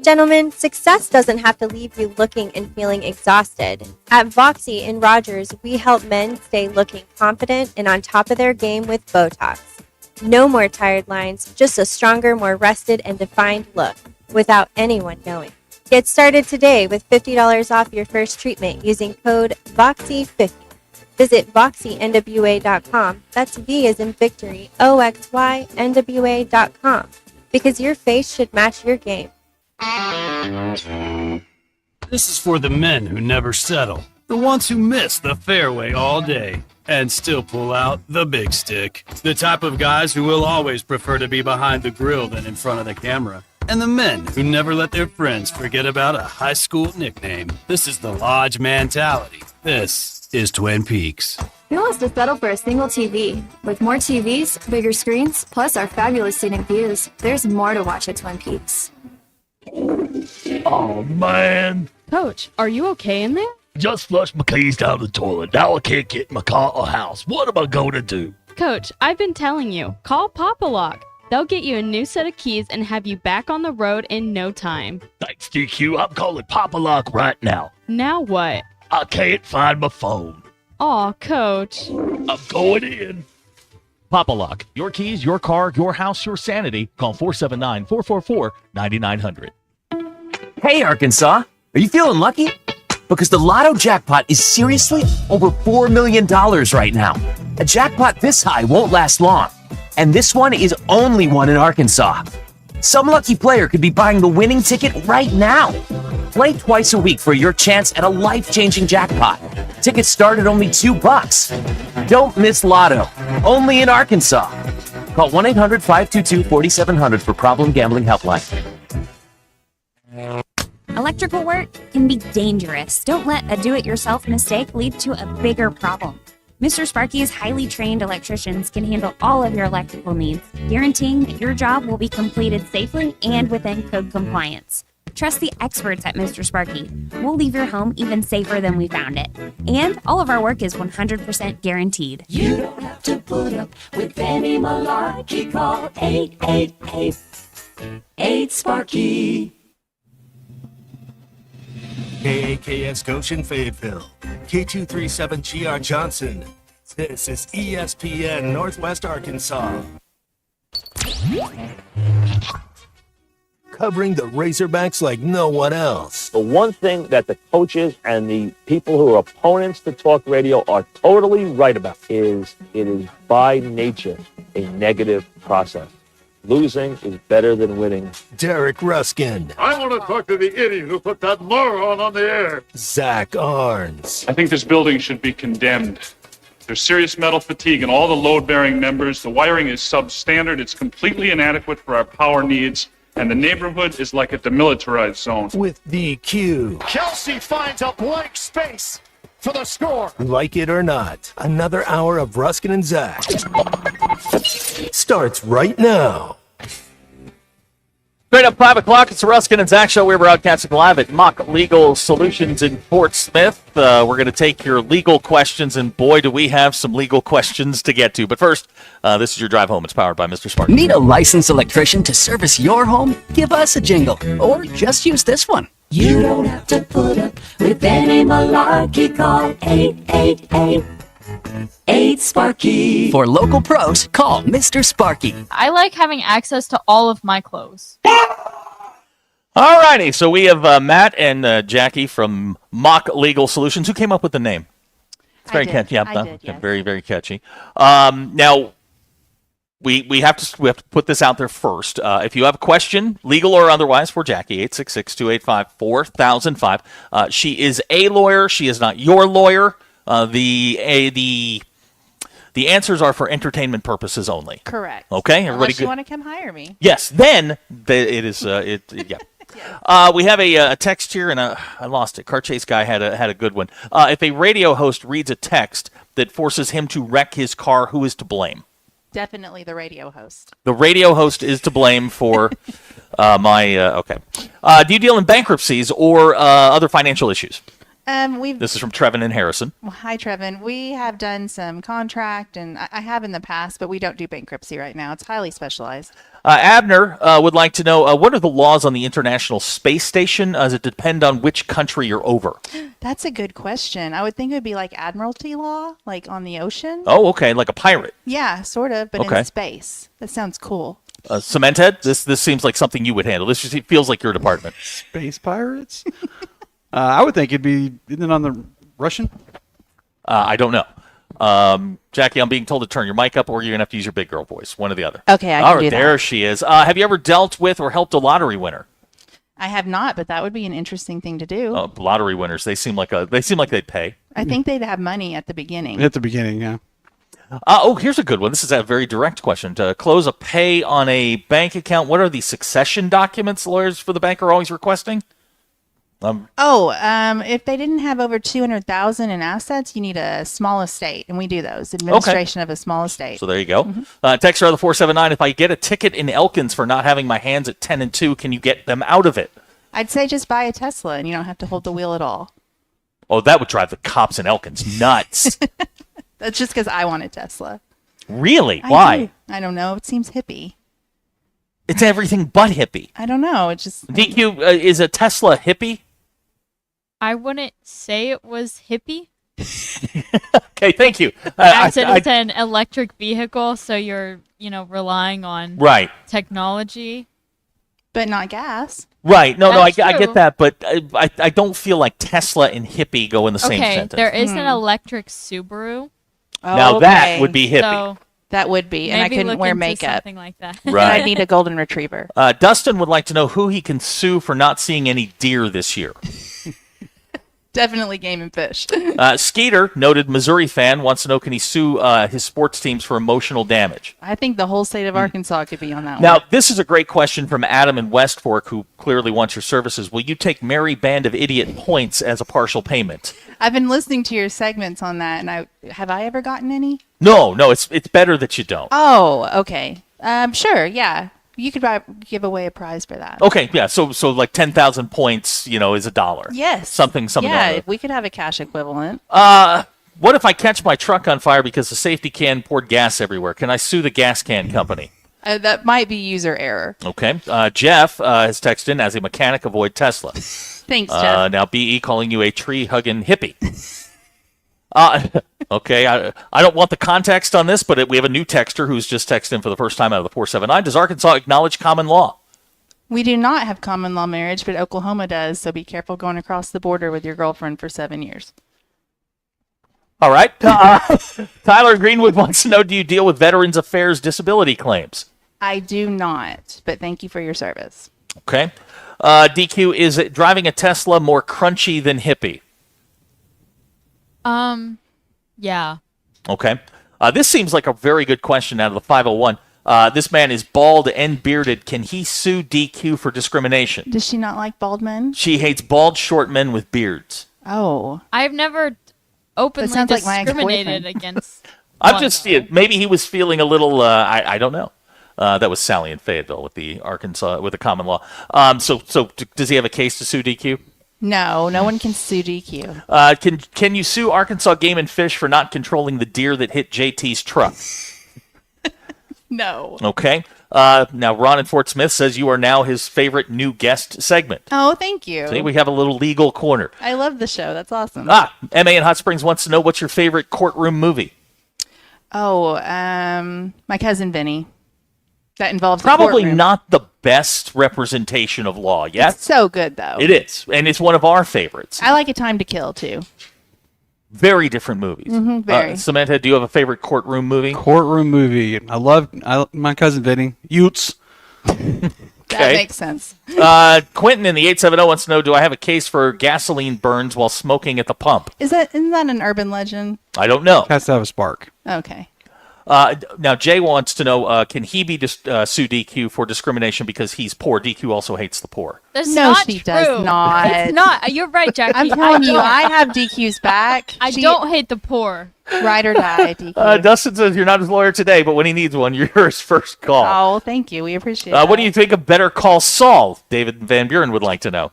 Gentlemen, success doesn't have to leave you looking and feeling exhausted. At Voxy in Rogers, we help men stay looking confident and on top of their game with Botox. No more tired lines, just a stronger, more rested and defined look without anyone knowing. Get started today with $50 off your first treatment using code VOXY50. Visit VoxyNWA.com. That's V as in victory, OXYNWA.com. Because your face should match your game. This is for the men who never settle, the ones who miss the fairway all day and still pull out the big stick, the type of guys who will always prefer to be behind the grill than in front of the camera, and the men who never let their friends forget about a high school nickname. This is the Lodge mentality. This is Twin Peaks. Who wants to settle for a single TV? With more TVs, bigger screens, plus our fabulous scenic views, there's more to watch at Twin Peaks. Oh, man. Coach, are you okay in there? Just flushed my keys down the toilet. Now I can't get in my car or house. What am I going to do? Coach, I've been telling you, call Papa Lock. They'll get you a new set of keys and have you back on the road in no time. Thanks, DQ. I'm calling Papa Lock right now. Now what? I can't find my phone. Aw, Coach. I'm going in. Papa Lock, your keys, your car, your house, your sanity. Call 479-444-9900. Hey, Arkansas, are you feeling lucky? Because the Lotto jackpot is seriously over $4 million right now. A jackpot this high won't last long, and this one is only one in Arkansas. Some lucky player could be buying the winning ticket right now. Play twice a week for your chance at a life-changing jackpot. Tickets start at only $2. Don't miss Lotto, only in Arkansas. Call 1-800-522-4700 for Problem Gambling Helpline. Electrical work can be dangerous. Don't let a do-it-yourself mistake lead to a bigger problem. Mr. Sparky's highly trained electricians can handle all of your electrical needs, guaranteeing that your job will be completed safely and within code compliance. Trust the experts at Mr. Sparky. We'll leave your home even safer than we found it. And all of our work is 100% guaranteed. You don't have to put up with any malarkey. Call 888-8-SPARKY. KAKS Goshen Fayetteville, K237GR Johnson. This is ESPN Northwest Arkansas. Covering the Razorbacks like no one else. The one thing that the coaches and the people who are opponents to talk radio are totally right about is it is by nature a negative process. Losing is better than winning. Derek Ruskin. I want to talk to the idiot who put that moron on the air. Zach Arns. I think this building should be condemned. There's serious metal fatigue in all the load-bearing members. The wiring is substandard. It's completely inadequate for our power needs. And the neighborhood is like a demilitarized zone. With DQ. Kelsey finds a blank space for the score. Like it or not, another hour of Ruskin and Zach starts right now. Straight up 5 o'clock, it's the Ruskin and Zach Show. We're broadcasting live at Mock Legal Solutions in Fort Smith. We're going to take your legal questions, and boy, do we have some legal questions to get to. But first, this is your drive home. It's powered by Mr. Sparky. Need a licensed electrician to service your home? Give us a jingle, or just use this one. You don't have to put up with any malarkey. Call 888-8-SPARKY. For local pros, call Mr. Sparky. I like having access to all of my clothes. righty. So we have Matt and Jackie from Mock Legal Solutions. Who came up with the name? It's very catchy. Yeah, I did, yes. very, very catchy. Now, we have to put this out there first. If you have a question, legal or otherwise, for Jackie, 866-285-4005. She is a lawyer. She is not your lawyer. The answers are for entertainment purposes only. Correct. Okay, everybody Unless you good? want to come hire me. Yes, then it is. Yeah. We have a text here, and I lost it. Car Chase guy had a good one. If a radio host reads a text that forces him to wreck his car, who is to blame? Definitely the radio host. The radio host is to blame for okay. Do you deal in bankruptcies or other financial issues? This is from Trevin and Harrison. Well, hi, Trevin. We have done some contract, and I have in the past, but we don't do bankruptcy right now. It's highly specialized. Abner would like to know, what are the laws on the International Space Station? Does it depend on which country you're over? That's a good question. I would think it would be like admiralty law, like on the ocean. Oh, okay, like a pirate. Yeah, sort of, but Okay. in space. That sounds cool. Cementhead, this seems like something you would handle. This just feels like your department. Space pirates? I would think it'd be, isn't it on the Russian? I don't know. Jackie, I'm being told to turn your mic up, or you're going to have to use your big girl voice, one or the other. Okay, I can All right, do that. there she is. Have you ever dealt with or helped a lottery winner? I have not, but that would be an interesting thing to do. Lottery winners, they seem like they'd pay. I think they'd have money at the beginning. At the beginning, yeah. Here's a good one. This is a very direct question. To close a pay on a bank account, what are the succession documents lawyers for the bank are always requesting? If they didn't have over 200,000 in assets, you need a small estate, and we do those. Administration of a small estate. So there you go. Mm-hmm. Text the 479. If I get a ticket in Elkins for not having my hands at 10 and 2, can you get them out of it? I'd say just buy a Tesla, and you don't have to hold the wheel at all. Oh, that would drive the cops in Elkins nuts. That's just because I want a Tesla. Really? Why? I don't know. It seems hippie. It's everything but hippie. I don't know. It just DQ, is a Tesla hippie? I wouldn't say it was hippie. Okay, thank you. As it's an electric vehicle, so you're, relying on technology. But not gas. Right. No, I That's get true. that, but I don't feel like Tesla and hippie go in the same sentence. There is an electric Subaru. Now that would be hippie. So that would be, and I maybe couldn't look wear into makeup. something like that. Right. I'd need a golden retriever. Dustin would like to know who he can sue for not seeing any deer this year. Definitely Game and Fish. Skeeter, noted Missouri fan, wants to know, can he sue his sports teams for emotional damage? I think the whole state of Arkansas could be on that one. Now, this is a great question from Adam in West Fork, who clearly wants your services. Will you take Merry Band of Idiot points as a partial payment? I've been listening to your segments on that, and have I ever gotten any? No, it's better that you don't. Oh, okay. Sure, yeah. You could give away a prize for that. Okay, yeah. So like 10,000 points, is $1. Yes. Something. Yeah, we could have a cash equivalent. What if I catch my truck on fire because the safety can poured gas everywhere? Can I sue the gas can company? That might be user error. Okay. Jeff has texted in, as a mechanic, avoid Tesla. Thanks, Jeff. Now, BE calling you a tree-hugging hippie. Okay, I don't want the context on this, but we have a new texter who's just texted in for the first time out of the 479. Does Arkansas acknowledge common law? We do not have common law marriage, but Oklahoma does, so be careful going across the border with your girlfriend for 7 years. All right. Tyler Greenwood wants to know, do you deal with Veterans Affairs disability claims? I do not, but thank you for your service. Okay. DQ, is it driving a Tesla more crunchy than hippie? Yeah. Okay. This seems like a very good question out of the 501. This man is bald and bearded. Can he sue DQ for discrimination? Does she not like bald men? She hates bald, short men with beards. Oh. I've never openly sounds like my discriminated ex-boyfriend. against. I'm just maybe he was feeling a little. I don't know. That was Sally in Fayetteville with the common law. So does he have a case to sue DQ? No one can sue DQ. Can you sue Arkansas Game and Fish for not controlling the deer that hit JT's truck? No. Okay. Now Ron in Fort Smith says you are now his favorite new guest segment. Oh, thank you. See, we have a little legal corner. I love the show. That's awesome. MA in Hot Springs wants to know, what's your favorite courtroom movie? Oh, My Cousin Vinny. That involves the Probably courtroom. not the best representation of law yet. It's so good though. It is, and it's one of our favorites. I like A Time to Kill too. Very different movies. Very. Samantha, do you have a favorite courtroom movie? Courtroom movie. My cousin Vinny. Utes. That makes sense. Quentin in the 870 wants to know, do I have a case for gasoline burns while smoking at the pump? Isn't that an urban legend? I don't know. Has to have a spark. Okay. Now, Jay wants to know, can he be sue DQ for discrimination because he's poor? DQ also hates the poor. That's No, not she true. does not. It's not. You're right, Jackie. I'm telling you, I have DQ's back. I don't hate the poor. Ride or die, DQ. Dustin says you're not his lawyer today, but when he needs one, you're his first call. Oh, thank you. We appreciate it. What do you think of Better Call Saul? David Van Buren would like to know.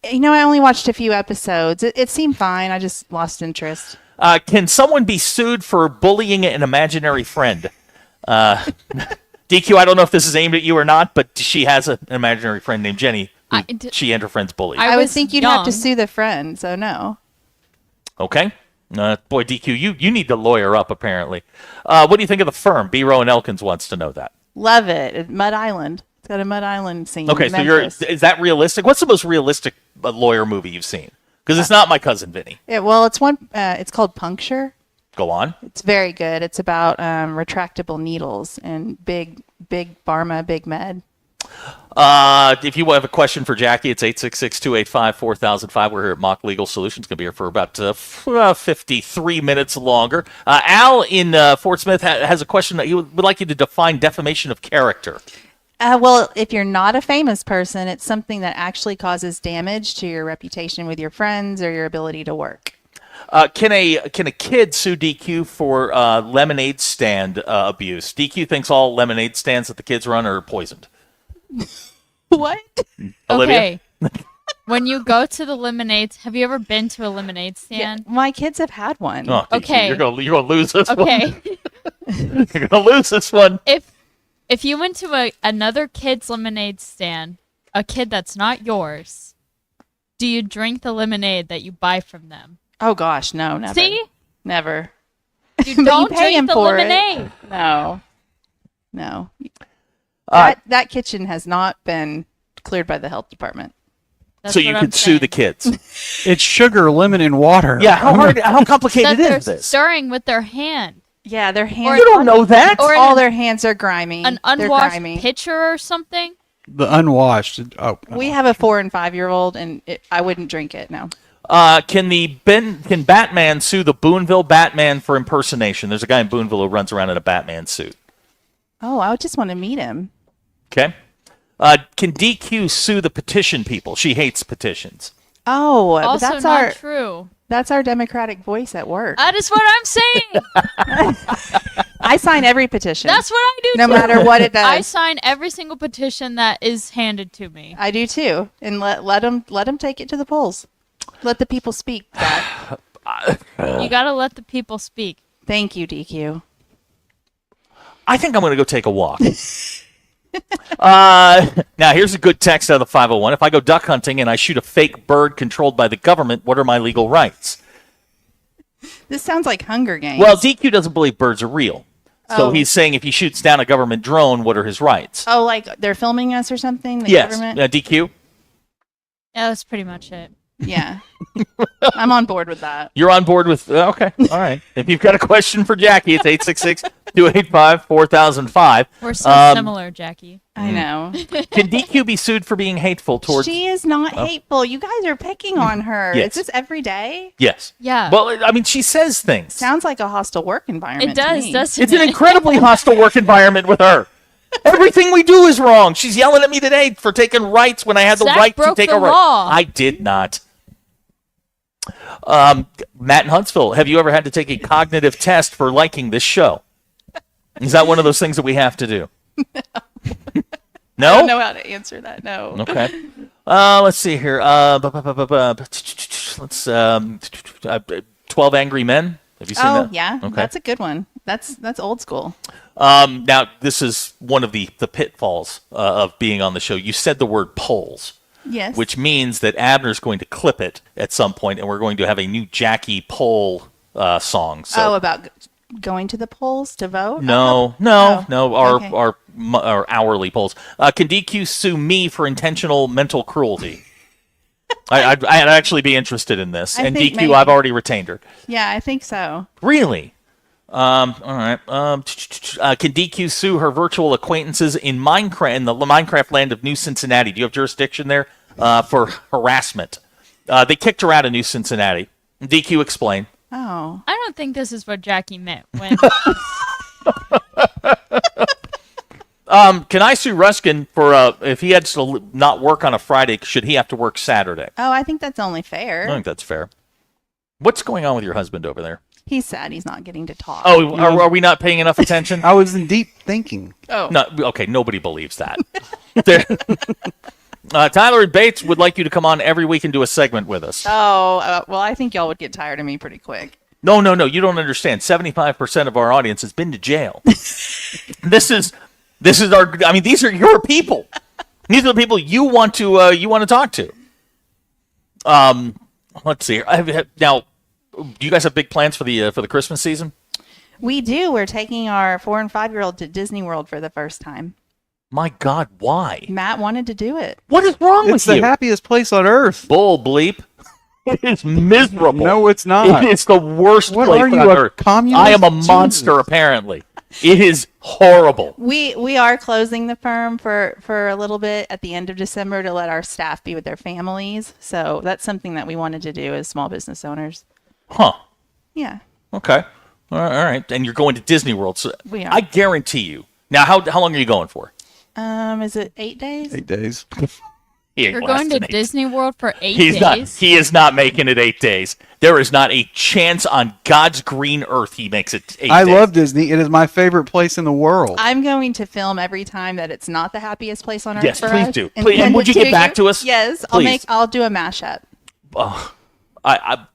You know, I only watched a few episodes. It seemed fine. I just lost interest. Can someone be sued for bullying an imaginary friend? DQ, I don't know if this is aimed at you or not, but she has an imaginary friend named Jenny. Who she and her friends bully. I would think you'd have to sue the friend, so no. Okay. Boy, DQ, you need to lawyer up, apparently. What do you think of The Firm? B. Rowan Elkins wants to know that. Love it. Mud Island. It's got a Mud Island scene. Okay, in so Memphis. is that realistic? What's the most realistic lawyer movie you've seen? Because it's not My Cousin Vinny. Well, it's one. It's called Puncture. Go on. It's very good. It's about retractable needles and big pharma, big med. If you have a question for Jackie, it's 866-285-4005. We're here at Mock Legal Solutions. Going to be here for about 53 minutes longer. Al in Fort Smith has a question that he would like you to define defamation of character. Well, if you're not a famous person, it's something that actually causes damage to your reputation with your friends or your ability to work. Can a kid sue DQ for lemonade stand abuse? DQ thinks all lemonade stands that the kids run are poisoned. What? Olivia? Okay. When you go to the lemonades, have you ever been to a lemonade stand? Yeah, my kids have had one. Oh, DQ, Okay. You're gonna lose this one. Okay. You're gonna lose this one. If you went to another kid's lemonade stand, a kid that's not yours, do you drink the lemonade that you buy from them? Oh gosh, no, never. See? Never. You But don't pay drink him the for it. lemonade. No. That kitchen has not been cleared by the health department. That's So you what could I'm sue saying. the kids. It's sugar, lemon, and water. Yeah, how complicated That they're is this? stirring with their hand. Yeah, their hands. You don't know that. Or all their hands are grimy. An They're unwashed grimy. pitcher or something. The unwashed. Oh. We have a 4 and 5 year old, and I wouldn't drink it. No. Can Batman sue the Boonville Batman for impersonation? There's a guy in Boonville who runs around in a Batman suit. Oh, I would just want to meet him. Okay. Can DQ sue the petition people? She hates petitions. Oh, but Also that's not our true. That's our democratic voice at work. That is what I'm saying. I sign every petition. That's what I do. No too. matter what it does. I sign every single petition that is handed to me. I do too, and let them take it to the polls. Let the people speak. Zach. You got to let the people speak. Thank you, DQ. I think I'm going to go take a walk. Now, here's a good text out of the 501. If I go duck hunting and I shoot a fake bird controlled by the government, what are my legal rights? This sounds like Hunger Games. Well, DQ doesn't believe birds are real. So Oh. he's saying if he shoots down a government drone, what are his rights? Oh, like they're filming us or something? The Yes. government? DQ? Yeah, that's pretty much it. Yeah. I'm on board with that. You're on board with... okay. All right. If you've got a question for Jackie, it's 866-285-4005. We're so similar, Jackie. I know. Can DQ be sued for being hateful towards... She is not Oh. hateful. You guys are picking on her. Yes. Is this every day? Yes. Yeah. Well, I mean, she says things. Sounds like a hostile work environment. It does, to me. doesn't It's an it? incredibly hostile work environment with her. Everything we do is wrong. She's yelling at me today for taking rights when I had the Zach right to broke take the a right. law. I did not. Matt in Huntsville, have you ever had to take a cognitive test for liking this show? Is that one of those things that we have to do? No? I don't know how to answer that. No. Okay. Let's see here. Let's 12 Angry Men. Have you seen that? Oh, yeah. Okay. That's a good one. That's old school. Now, this is one of the pitfalls of being on the show. You said the word polls. Yes. Which means that Abner's going to clip it at some point, and we're going to have a new Jackie poll song. So, about going to the polls to vote? No. Okay. Our hourly polls. Can DQ sue me for intentional mental cruelty? I'd actually be interested in this. I And think DQ, maybe. I've already retained her. Yeah, I think so. Really? All right. Can DQ sue her virtual acquaintances in Minecraft, in the Minecraft land of New Cincinnati? Do you have jurisdiction there for harassment? They kicked her out of New Cincinnati. DQ, explain. Oh. I don't think this is what Jackie meant when. Can I sue Ruscin for if he had to not work on a Friday? Should he have to work Saturday? Oh, I think that's only fair. I think that's fair. What's going on with your husband over there? He's sad he's not getting to talk. Oh, are we not paying enough attention? I was in deep thinking. Oh. No, okay, nobody believes that. Tyler and Bates would like you to come on every week and do a segment with us. Oh, well, I think y'all would get tired of me pretty quick. No, you don't understand. 75% of our audience has been to jail. This is our. I mean, these are your people. These are the people you want to talk to. Let's see. Now, do you guys have big plans for the Christmas season? We do. We're taking our 4- and 5-year-old to Disney World for the first time. My God, why? Matt wanted to do it. What is wrong with you? It's the happiest place on earth. Bull bleep. It is miserable. No, it's not. It's the worst What place are you, on a earth. communist? I am a monster, apparently. It is horrible. We are closing the firm for a little bit at the end of December to let our staff be with their families. So that's something that we wanted to do as small business owners. Huh. Yeah. Okay. All right. And you're going to Disney World. So We are. I guarantee you. Now, how long are you going for? Is it 8 days? 8 days. You're going to Disney World for 8 He's days? He is not making it 8 days. There is not a chance on God's green earth he makes it 8 days. I love Disney. It is my favorite place in the world. I'm going to film every time that it's not the happiest place on earth. Yes, for please us do. and Please. send And would it you get back to us? Yes, Please. I'll do a mashup. Oh, I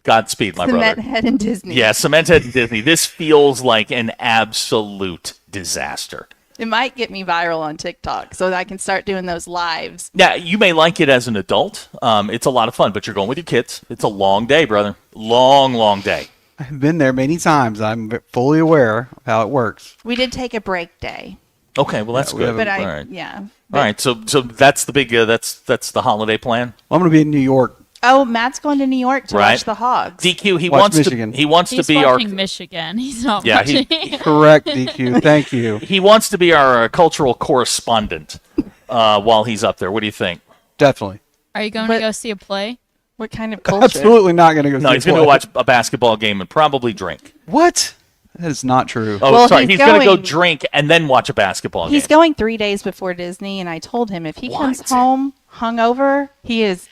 Godspeed, my Cement brother. Head and Disney. Yeah, Cement Head and Disney. This feels like an absolute disaster. It might get me viral on TikTok so that I can start doing those lives. Yeah, you may like it as an adult. It's a lot of fun, but you're going with your kids. It's a long day, brother. Long, long day. I've been there many times. I'm fully aware of how it works. We did take a break day. Okay, well that's good. But All right. yeah. All right, so that's the big that's the holiday plan. Well, I'm going to be in New York. Oh, Matt's going to New York to watch the Hogs. DQ, he Watch wants Michigan. to he wants He's to be our watching Michigan. He's not Yeah, watching. Correct, DQ. Thank you. he wants to be our cultural correspondent while he's up there. What do you think? Definitely. Are you going to go see a play? What kind of culture? Absolutely not going to go No, see he's a going to play. watch a basketball game and probably drink. What? That is not true. Oh, Well, sorry. he's He's going to go going- drink and then watch a basketball He's game. going 3 days before Disney, and I told him if he comes home hungover, he is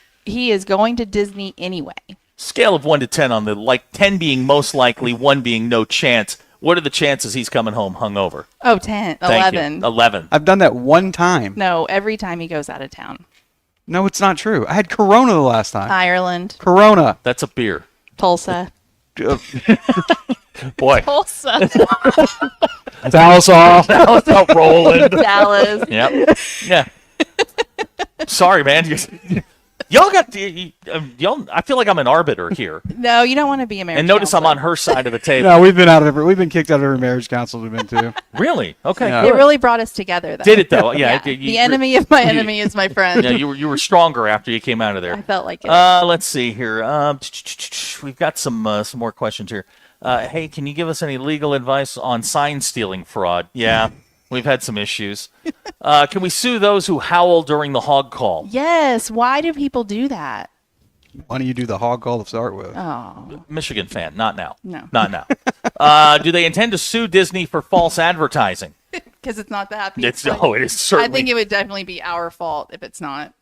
going to Disney anyway. Scale of 1 to 10 on the 10 being most likely, 1 being no chance. What are the chances he's coming home hungover? Oh, 10, Thank you. 11. 11. I've done that one time. No, every time he goes out of town. No, it's not true. I had Corona the last time. Ireland, Corona. That's a beer. Tulsa. Boy. Tulsa. Dallas off. Dallas out rolling. Dallas. Yep. Yeah. Sorry, man. Y'all got y'all. I feel like I'm an arbiter here. No, you don't want to be American. And notice I'm on her side of the table. No, we've been kicked out of every marriage council we've been to. Really? Okay. Yeah. It really brought us together, though. Did it though? Yeah. The enemy of my enemy is my friend. Yeah, you were stronger after you came out of there. I felt like it. Let's see here. We've got some more questions here. Hey, can you give us any legal advice on sign stealing fraud? Yeah, we've had some issues. Can we sue those who howl during the hog call? Yes. Why do people do that? Why don't you do the hog call to start with? Oh. Michigan fan, not now. No. Not now. Do they intend to sue Disney for false advertising? Because it's not the happiest. It is I certainly. think it would definitely be our fault if it's not.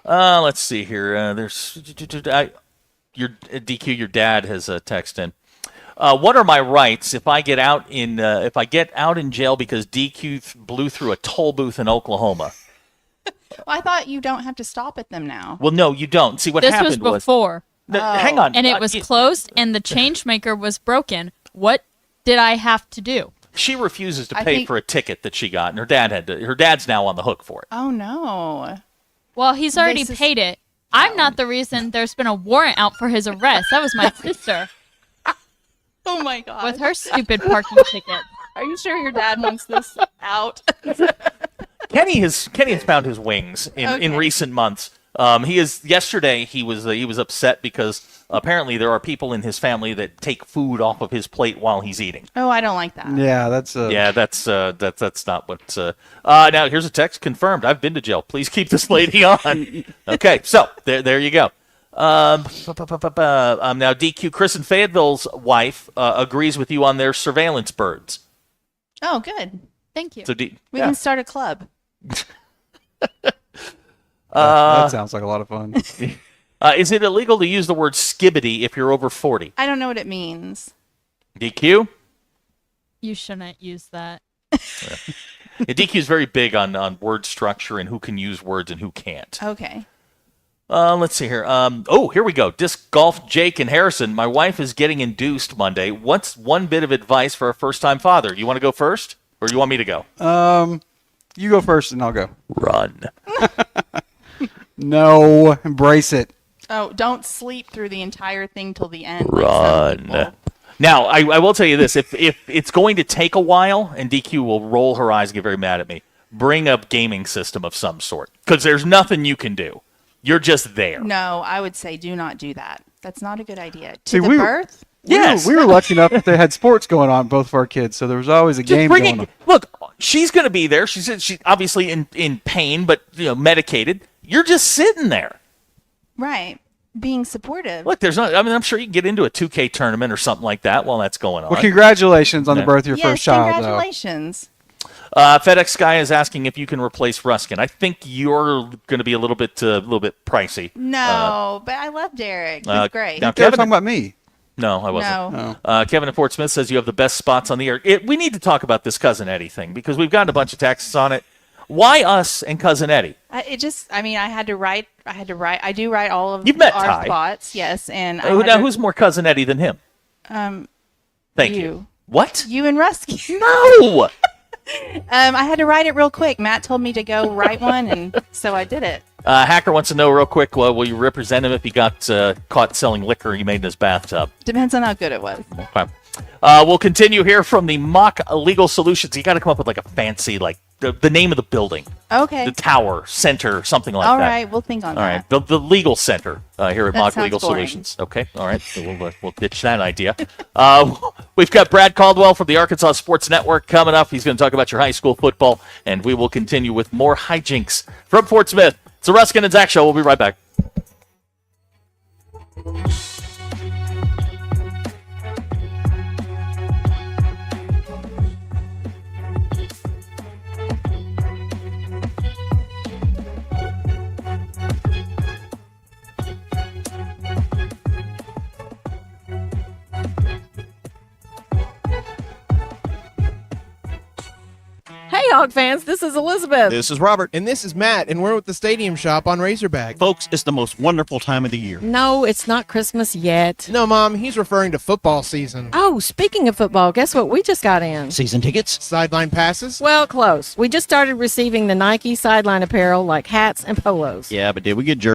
Let's see here. There's your DQ. Your dad has a text in. What are my rights if I get out in jail because DQ blew through a toll booth in Oklahoma? Well, I thought you don't have to stop at them now. Well, no, you don't. See what This happened was before. Hang on. And it was closed, and the change maker was broken. What did I have to do? She refuses to I pay think- for a ticket that she got, and her dad had to. Her dad's now on the hook for it. Oh no. Well, he's already This is- paid it. I'm not the reason there's been a warrant out for his arrest. That was my sister. Oh my god. With her stupid parking ticket. Are you sure your dad wants this out? Kenny has found his wings in recent months. Yesterday he was upset because apparently there are people in his family that take food off of his plate while he's eating. Oh, I don't like that. Yeah, that's not what. Now here's a text confirmed. I've been to jail. Please keep this lady on. Okay, so there you go. Now DQ, Chris and Fayetteville's wife agrees with you on their surveillance birds. Oh, good. Thank you. So we can start a club. That sounds like a lot of fun. Is it illegal to use the word skibbity if you're over 40? I don't know what it means. DQ? You shouldn't use that. DQ is very big on word structure and who can use words and who can't. Okay. Let's see here. Here we go. Disc golf, Jake and Harrison. My wife is getting induced Monday. What's one bit of advice for a first-time father? You want to go first, or you want me to go? You go first, and I'll go. Run. No, embrace it. Oh, don't sleep through the entire thing till the end. Run. Now, I will tell you this. If it's going to take a while, and DQ will roll her eyes and get very mad at me, bring a gaming system of some sort, because there's nothing you can do. You're just there. No, I would say do not do that. That's not a good idea. See, To the birth? Yes. We were lucky enough that they had sports going on, both for our kids, so there was always a game going on. Look, she's going to be there. She's obviously in pain, but medicated. You're just sitting there. Right. Being supportive. Look, I'm sure you can get into a 2K tournament or something like that while that's going on. Well, congratulations on the birth of your first child, congratulations. FedEx Guy is asking if you can replace Ruscin. I think you're going to be a little bit pricey. No, but I love Derek. He's great. Now, Kevin, talking about me. No, I wasn't. No. Kevin in Fort Smith says you have the best spots on the air. We need to talk about this Cousin Eddie thing because we've gotten a bunch of texts on it. Why us and Cousin Eddie? I had to write. I do write all of You've met our Ty. spots, yes. And who's more Cousin Eddie than him? Thank you. What? You and Ruscin. No! I had to write it real quick. Matt told me to go write one, and so I did it. Hacker wants to know real quick, will you represent him if he got caught selling liquor he made in his bathtub? Depends on how good it was. Okay. We'll continue here from the Mock Legal Solutions. You got to come up with like a fancy, the name of the building. Okay. The tower, center, something like that. All right, we'll think on that. All right, the legal center here at That Mock sounds Legal boring. Solutions. Okay, all right, so we'll ditch that idea. We've got Brad Caldwell from the Arkansas Sports Network coming up. He's going to talk about your high school football, and we will continue with more hijinks from Fort Smith. It's the Ruscin and Zach Show. We'll be right back. Hey, Hog fans, this is Elizabeth. This is Robert. And this is Matt, and we're at the Stadium Shop on Razorback. Folks, it's the most wonderful time of the year. No, it's not Christmas yet. No, Mom, he's referring to football season. Oh, speaking of football, guess what we just got in? Season tickets? Sideline passes? Well, close. We just started receiving the Nike sideline apparel like hats and polos. Yeah, but did we get jerseys?